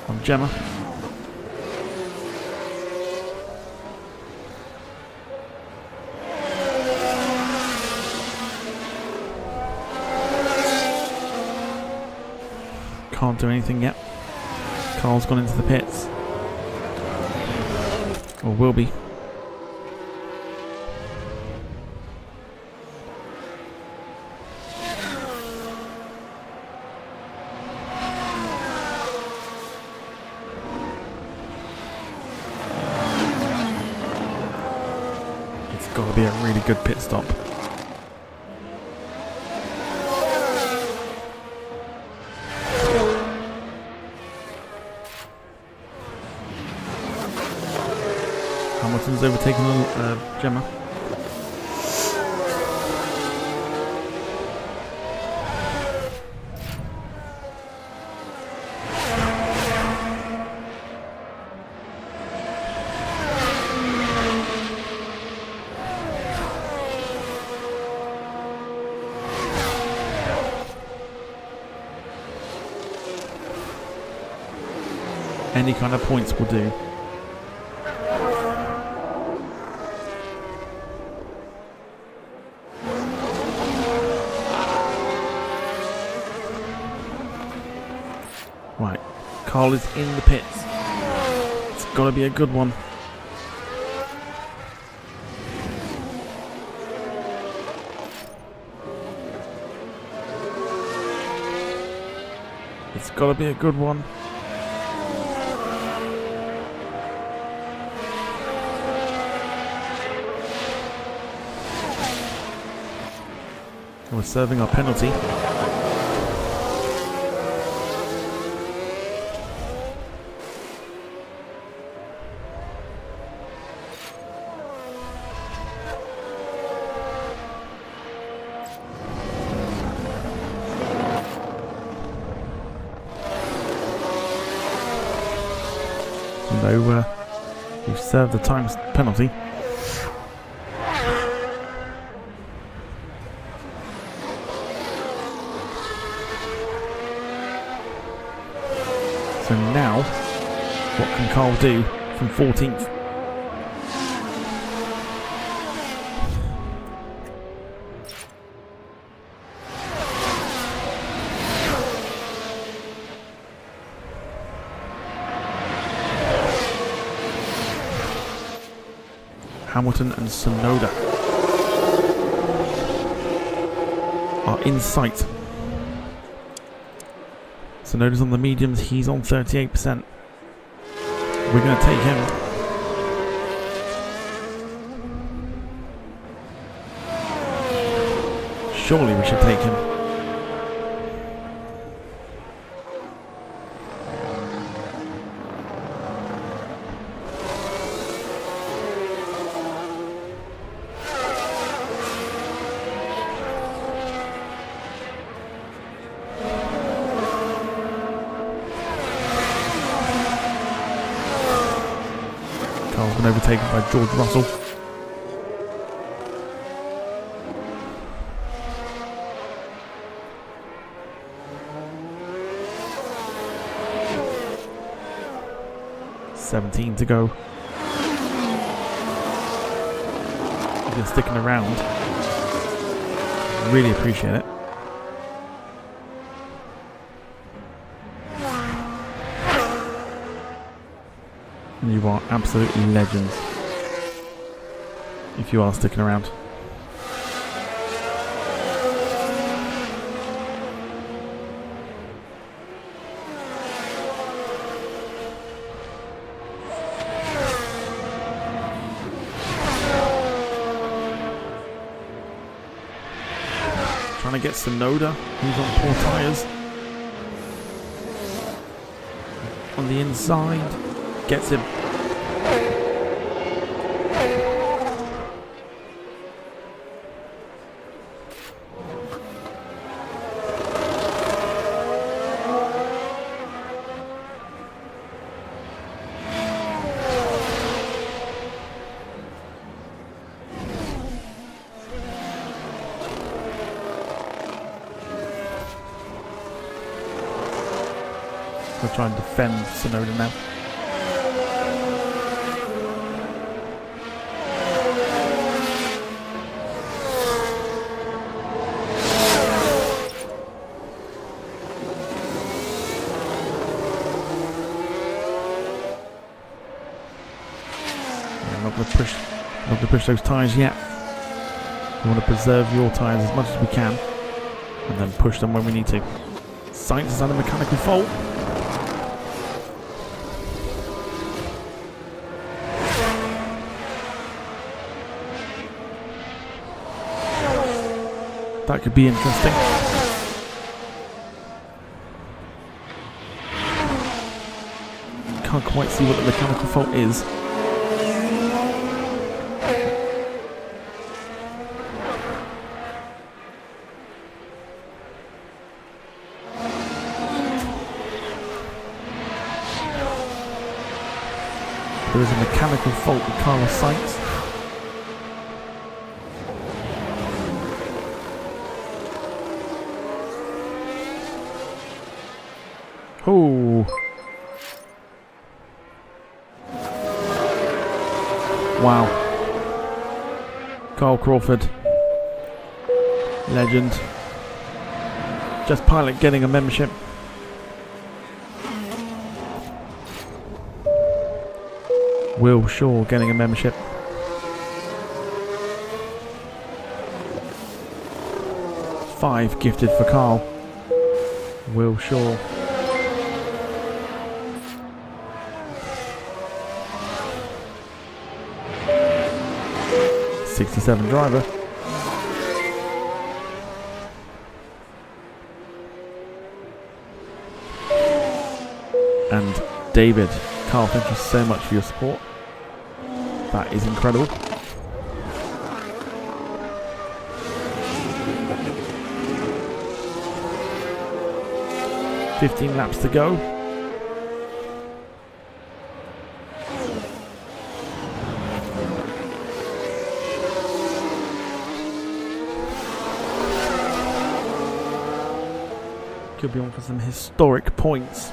on Gemma. Can't do anything yet. Carl's gone into the pits. Or will be. It's got to be a really good pit stop. Hamilton's overtaken Gemma. Any kind of points will do. Right, Carl is in the pits. It's got to be a good one. It's got to be a good one. We're serving our penalty. Though we've served the time penalty. So now, what can Carl do from 14th? Hamilton and Sonoda are in sight. Sonoda's on the mediums, he's on 38%. We're going to take him. Surely we should take him. Carl's been overtaken by George Russell. $17 to go. If you're sticking around, really appreciate it. You are absolutely legends if you are sticking around. Trying to get Sonoda, who's on poor tyres. On the inside, gets him. We'll try and defend Sonoda now. Not going to push those tyres yet. We want to preserve your tyres as much as we can, and then push them when we need to. Sainz has had a mechanical fault. That could be interesting. Can't quite see what the mechanical fault is. There is a mechanical fault with Carlos Sainz. Oh. Wow. Carl Crawford. Legend. Just Pilot getting a membership. Will Shaw getting a membership. $5 gifted for Carl. Will Shaw. '67 driver. And David. Carl, thank you so much for your support. That is incredible. $15 laps to go. Could be on for some historic points.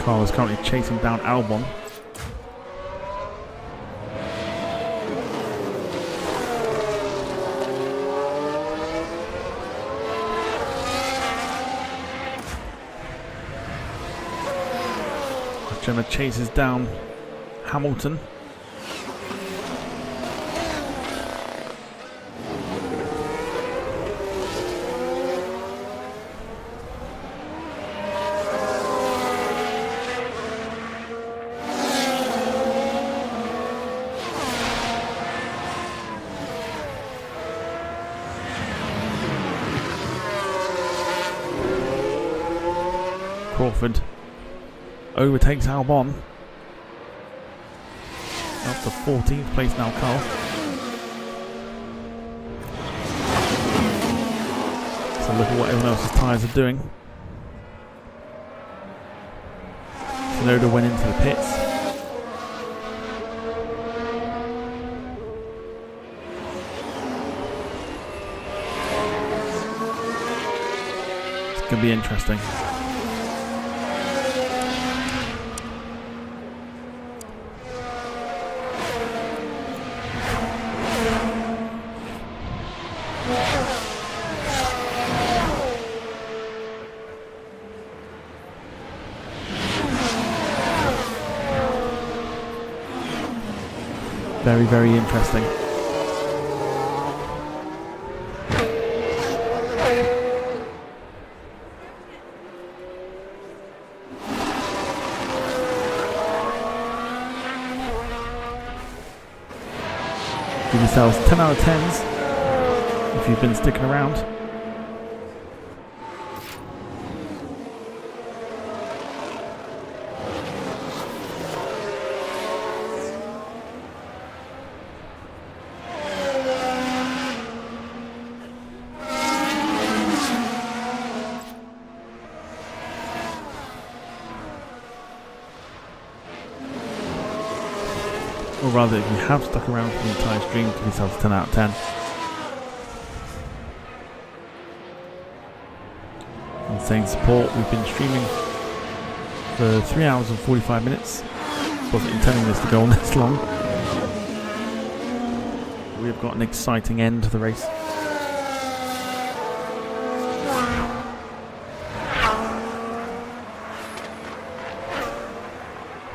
Carl is currently chasing down Albon. Gemma chases down Hamilton. Crawford overtakes Albon. Up to 14th place now, Carl. So look at what everyone else's tyres are doing. Tsunoda went into the pits. It's going to be interesting. Very, very interesting. Give yourselves 10 out of 10s if you've been sticking around. Or rather, if you have stuck around for the entire stream, give yourselves 10 out of 10. And saying support, we've been streaming for 3 hours and 45 minutes. Wasn't intending this to go on this long. We've got an exciting end to the race.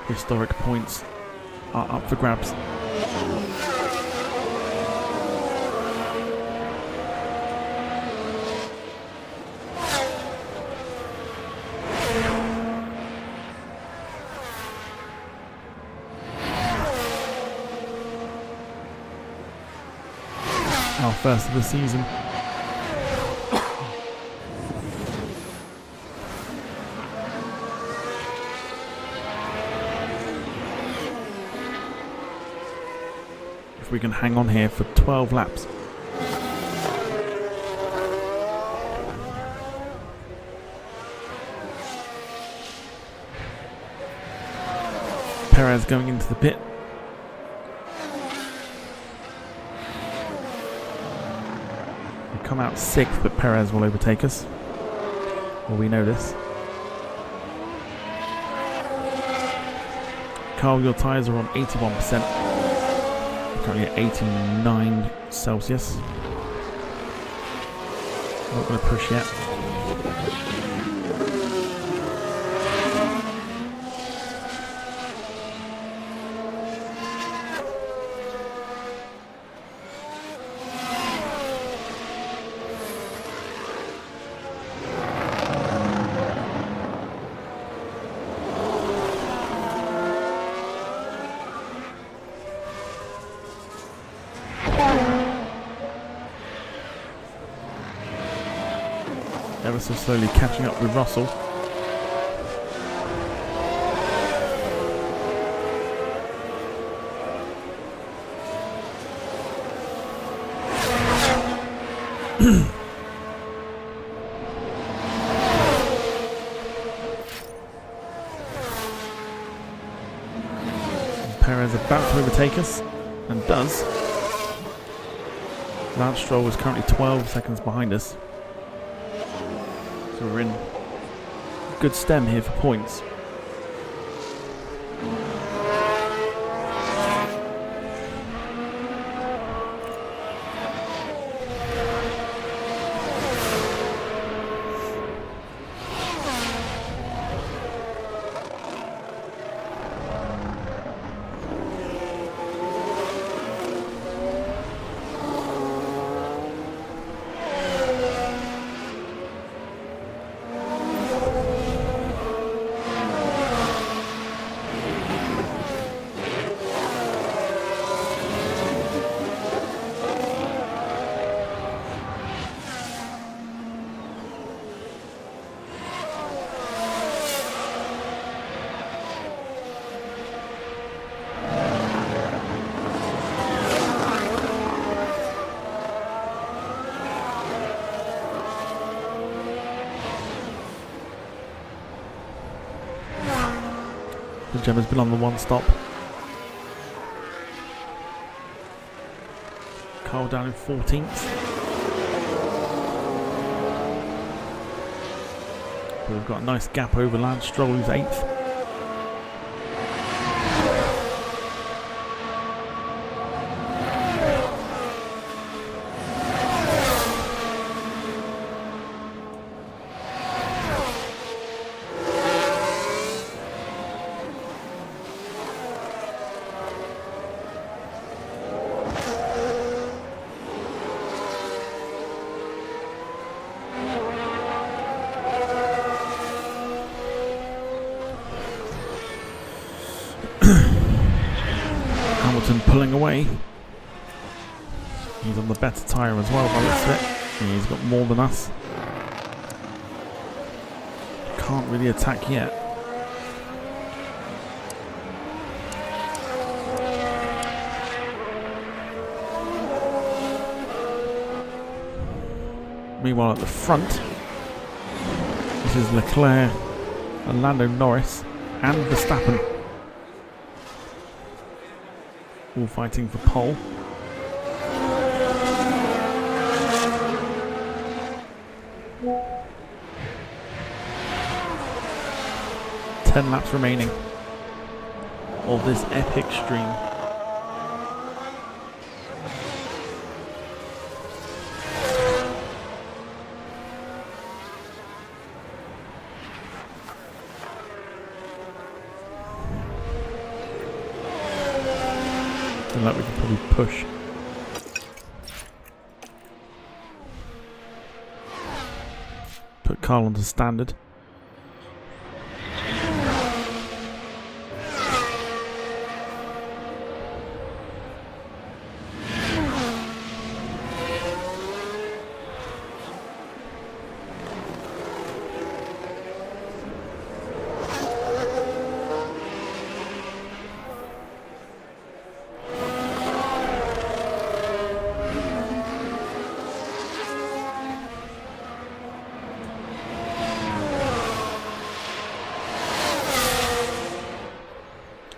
Historic points are up for grabs. Our first of the season. If we can hang on here for 12 laps. Perez going into the pit. We come out 6th, but Perez will overtake us. Well, we know this. Carl, your tyres are on 81%. Currently at 89 Celsius. Not going to push yet. Ever so slowly catching up with Russell. Perez about to overtake us, and does. Lance Stroll is currently 12 seconds behind us. So we're in good stem here for points. Gemma's been on the one stop. Carl down in 14th. But we've got a nice gap over Lance Stroll, who's 8th. Hamilton pulling away. He's on the better tyre as well by the looks of it. And he's got more than us. Can't really attack yet. Meanwhile at the front, this is Leclerc and Lando Norris and Verstappen. All fighting for pole. Ten laps remaining of this epic stream. Like we can probably push. Put Carl onto standard.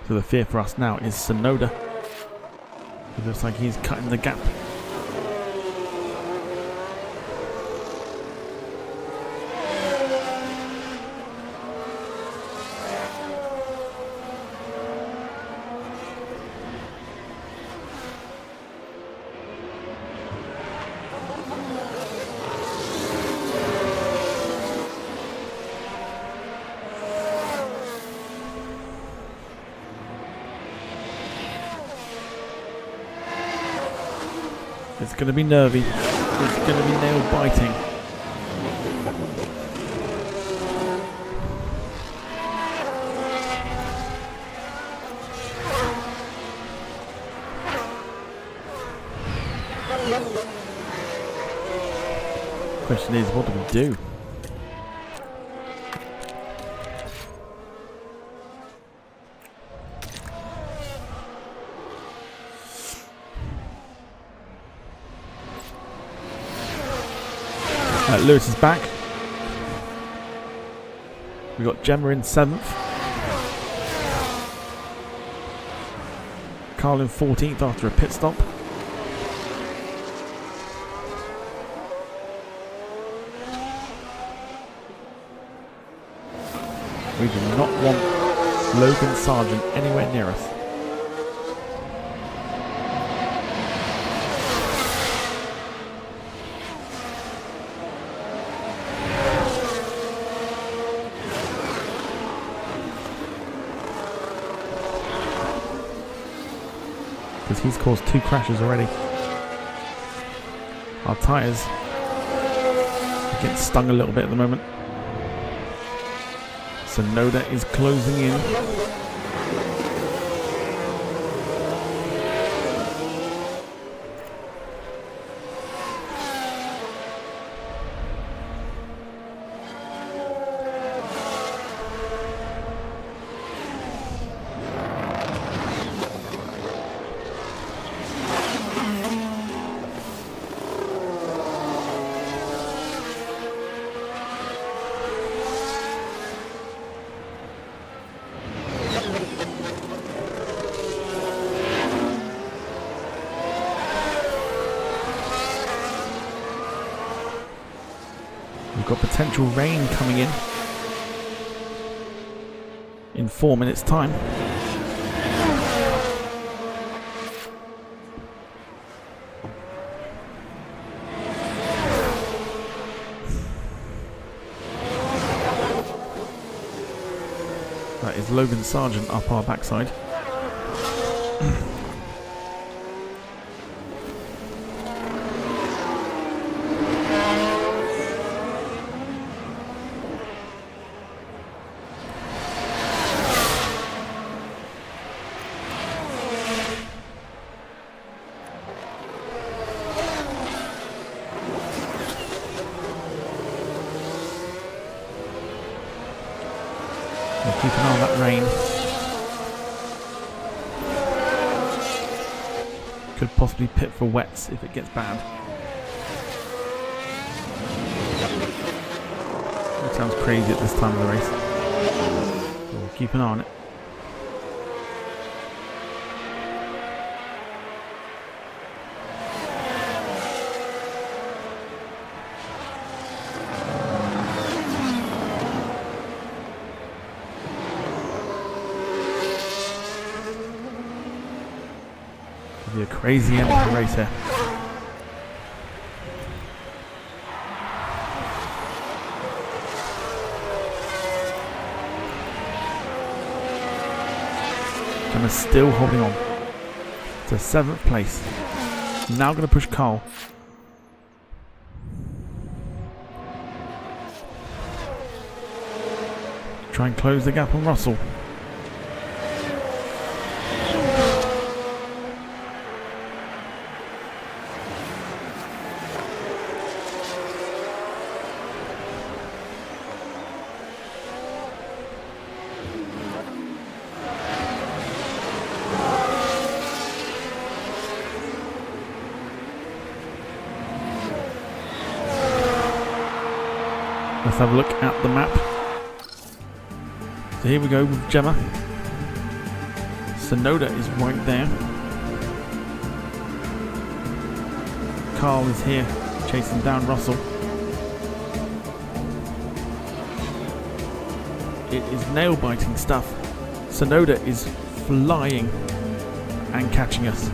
So the fear for us now is Sonoda. It looks like he's cutting the gap. It's going to be nervy. It's going to be nail biting. Question is, what do we do? Lewis is back. We got Gemma in 7th. Carl in 14th after a pit stop. We do not want Logan Sargent anywhere near us. Because he's caused 2 crashes already. Our tyres are getting stung a little bit at the moment. Sonoda is closing in. We've got potential rain coming in 4 minutes' time. That is Logan Sargent up our backside. Keep an eye on that rain. Could possibly pit for wets if it gets bad. It sounds crazy at this time of the race. So we'll keep an eye on it. Be a crazy end to the race here. Gemma's still holding on to 7th place. Now going to push Carl. Try and close the gap on Russell. Let's have a look at the map. So here we go with Gemma. Sonoda is right there. Carl is here chasing down Russell. It is nail-biting stuff. Sonoda is flying and catching us.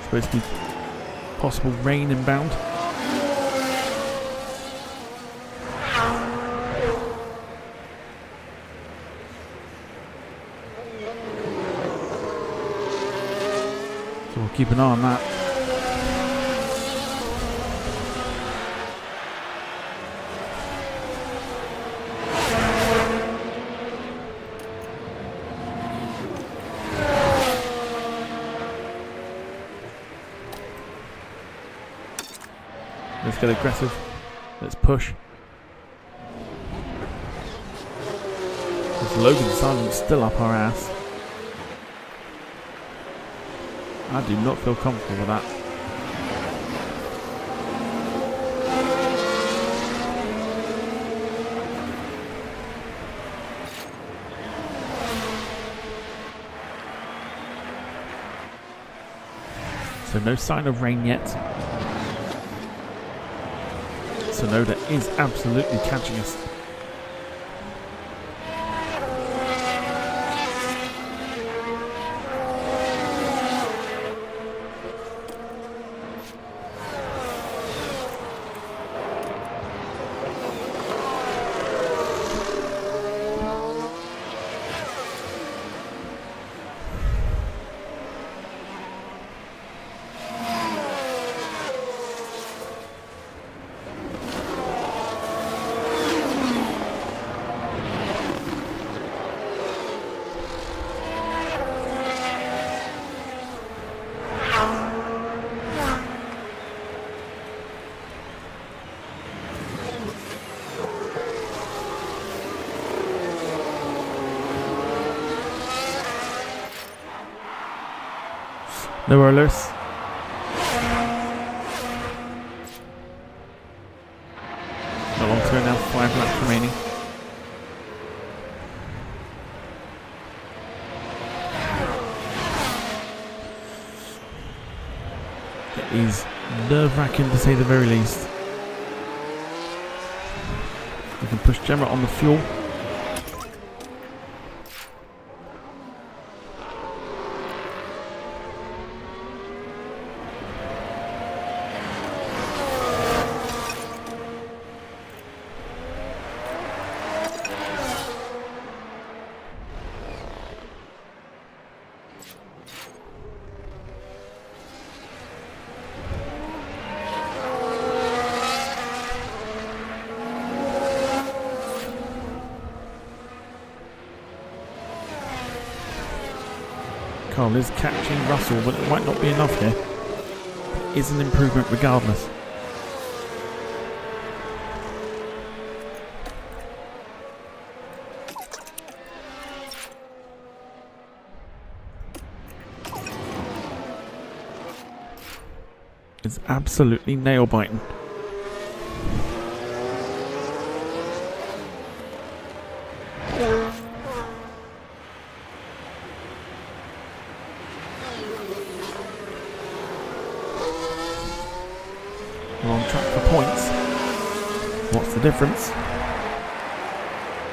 Supposed to be possible rain inbound. So we'll keep an eye on that. Let's get aggressive. Let's push. This Logan Sargent's still up our ass. I do not feel comfortable with that. So no sign of rain yet. Sonoda is absolutely catching us. No rollers. Not long to go now, 5 laps remaining. It is nerve-wracking to say the very least. We can push Gemma on the fuel. Carl is catching Russell, but it might not be enough here. It is an improvement regardless. It's absolutely nail-biting. We're on track for points. What's the difference?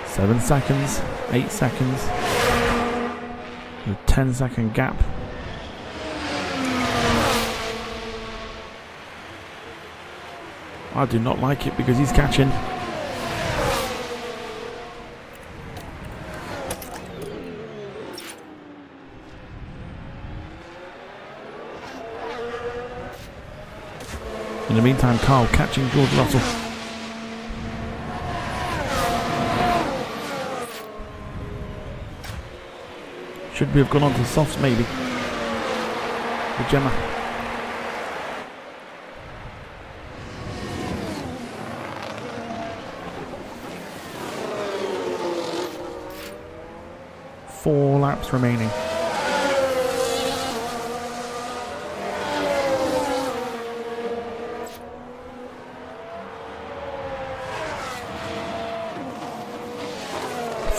7 seconds, 8 seconds, a 10-second gap. I do not like it because he's catching. In the meantime, Carl catching George Russell. Should we have gone on to softs maybe? With Gemma. Four laps remaining.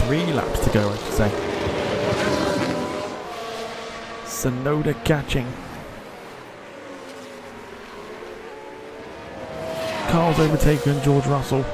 Three laps to go, I should say. Sonoda catching. Carl's overtaken George Russell.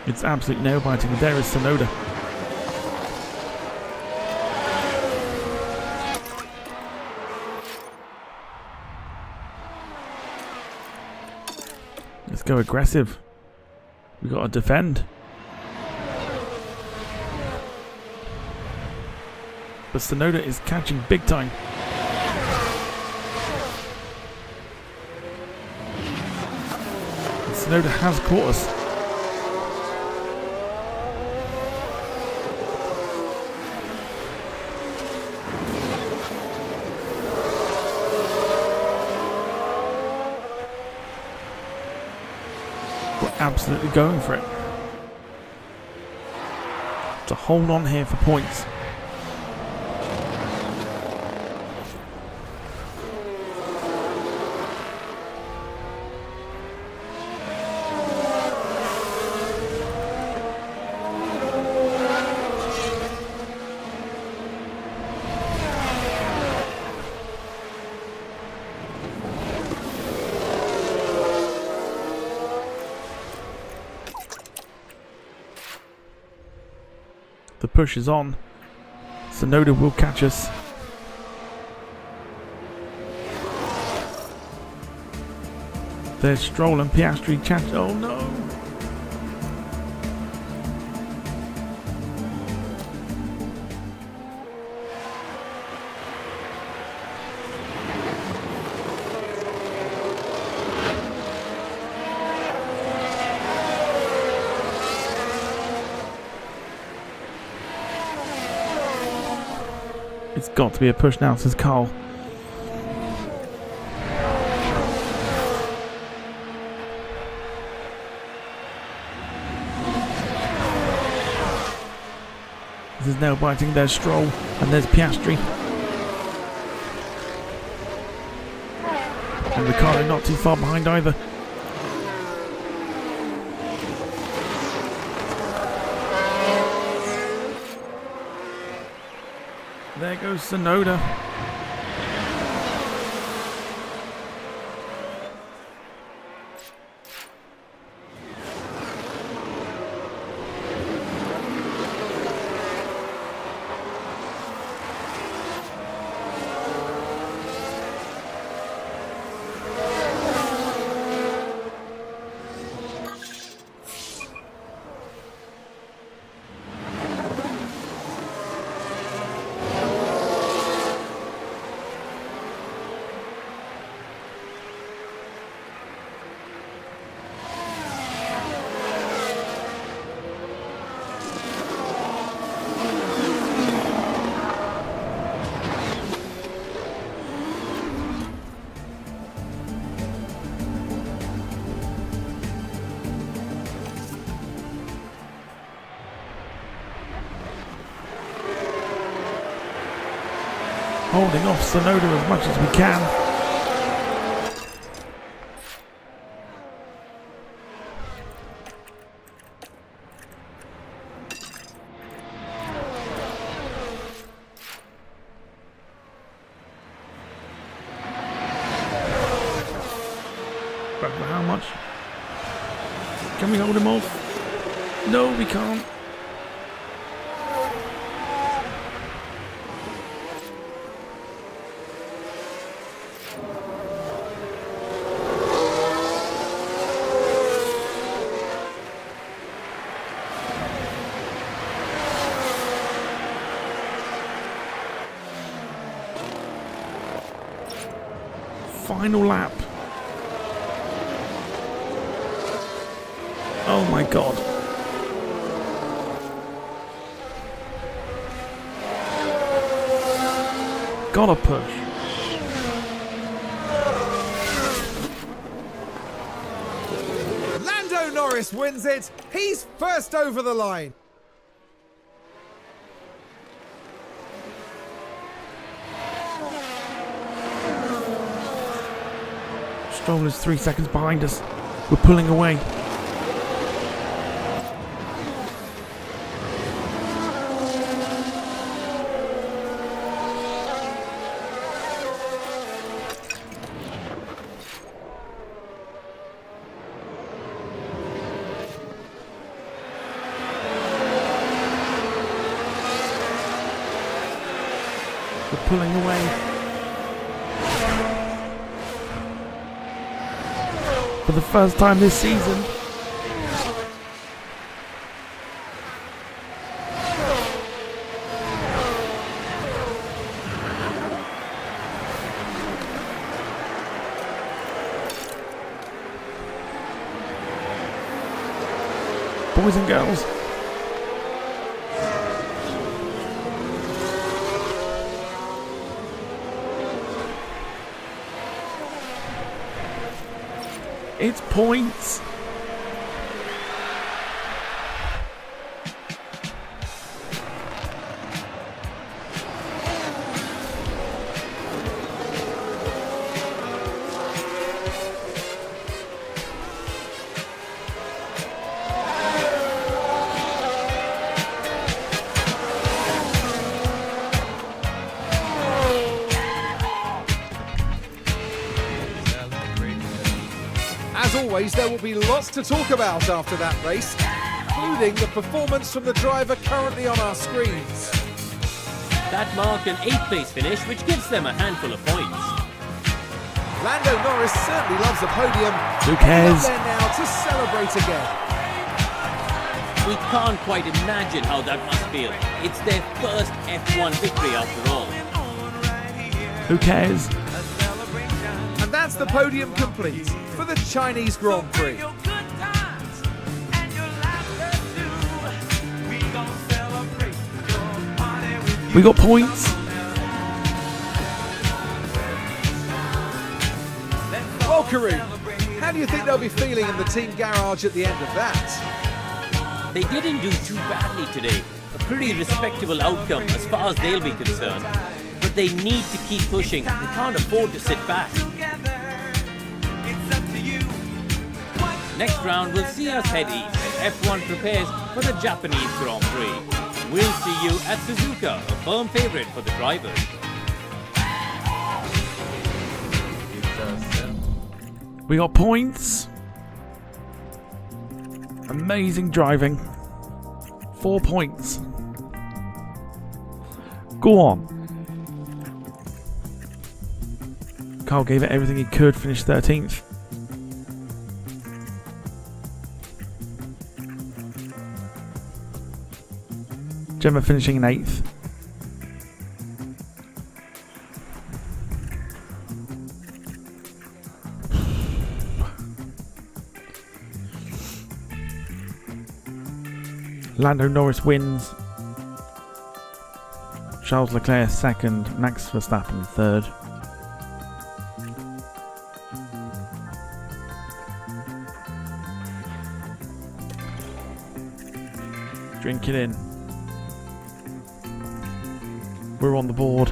It's absolute nail-biting. There is Sonoda. Let's go aggressive. We've got to defend. But Sonoda is catching big time. Tsunoda has caught us. We're absolutely going for it. To hold on here for points. The push is on. Tsunoda will catch us. There's Stroll and Piastri catch. Oh no! It's got to be a push now, says Carl. This is nail biting. There's Stroll and there's Piastri. And Ricciardo not too far behind either. There goes Tsunoda. Holding off Tsunoda as much as we can. But how much? Can we hold him off? No, we can't. Final lap. Oh my god. Gotta push. Lando Norris wins it. He's first over the line. Stroll is 3 seconds behind us. We're pulling away. We're pulling away. For the first time this season. boys and girls. It's points. As always, there will be lots to talk about after that race, including the performance from the driver currently on our screens. That marked an 8th place finish, which gives them a handful of points. Lando Norris certainly loves a podium. Who cares? He's up there now to celebrate again. We can't quite imagine how that must feel. It's their first F1 victory after all. Who cares? And that's the podium complete for the Chinese Grand Prix. We got points. Well, Karun, how do you think they'll be feeling in the team garage at the end of that? They didn't do too badly today. A pretty respectable outcome as far as they'll be concerned. But they need to keep pushing. They can't afford to sit back. Next round will see us head east as F1 prepares for the Japanese Grand Prix. We'll see you at Suzuka, a firm favourite for the drivers. We got points. Amazing driving. 4 points. Go on. Carl gave it everything he could, finished 13th. Gemma finishing in 8th. Lando Norris wins. Charles Leclerc second. Max Verstappen third. Drink it in. We're on the board.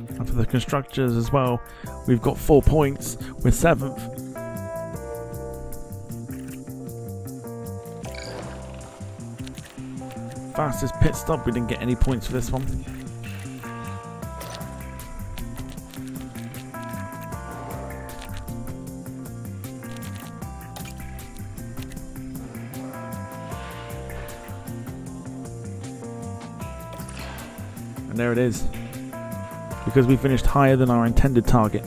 And for the constructors as well, we've got 4 points. We're 7th. Fastest pit stop. We didn't get any points for this one. And there it is. Because we finished higher than our intended target,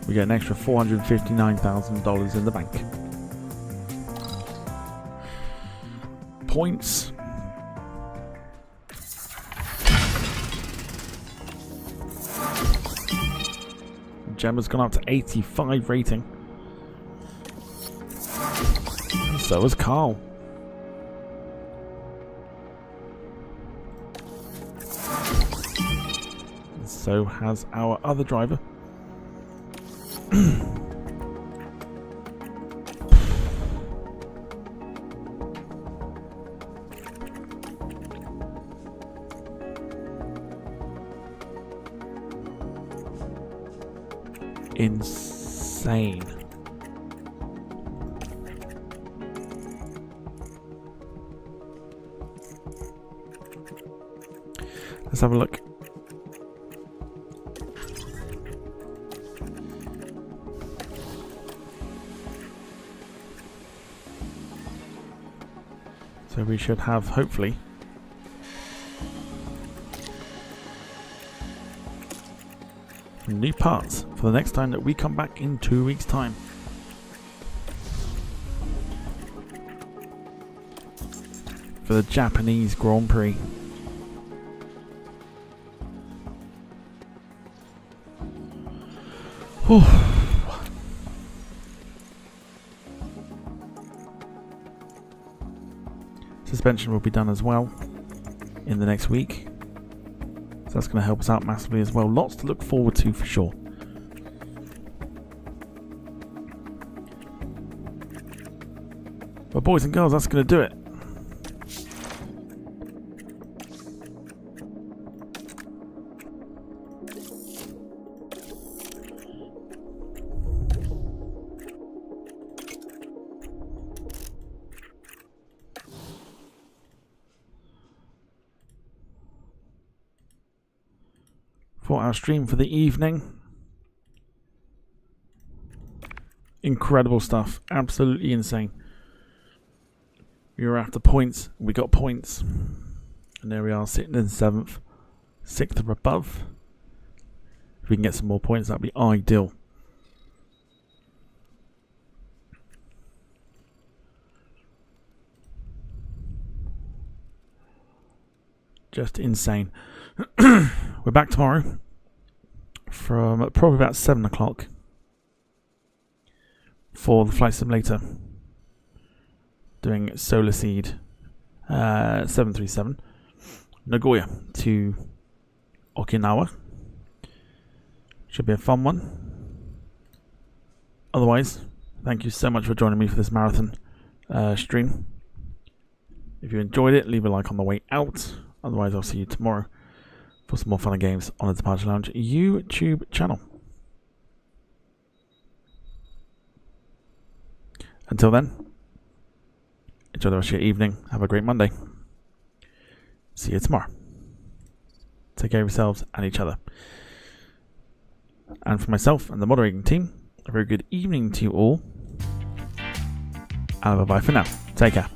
we get an extra $459,000 in the bank. Points. Gemma's gone up to 85 rating. And so has Carl. So has our other driver. Insane. Let's have a look. So we should have, hopefully, some new parts for the next time that we come back in 2 weeks' time. For the Japanese Grand Prix. Whew. Suspension will be done as well in the next week. So that's going to help us out massively as well. Lots to look forward to for sure. But boys and girls, that's going to do it. For our stream for the evening. Incredible stuff. Absolutely insane. We were after points. We got points. And there we are, sitting in 7th. 6th or above. If we can get some more points, that'd be ideal. Just insane. We're back tomorrow from probably about 7 o'clock for the Flight Simulator, doing Solar Seed 737 Nagoya to Okinawa. Should be a fun one. Otherwise, thank you so much for joining me for this marathon stream. If you enjoyed it, leave a like on the way out. Otherwise, I'll see you tomorrow for some more fun and games on the Departure Lounge YouTube channel. Until then, enjoy the rest of your evening. Have a great Monday. See you tomorrow. Take care of yourselves and each other. And for myself and the moderating team, a very good evening to you all. And bye-bye for now. Take care.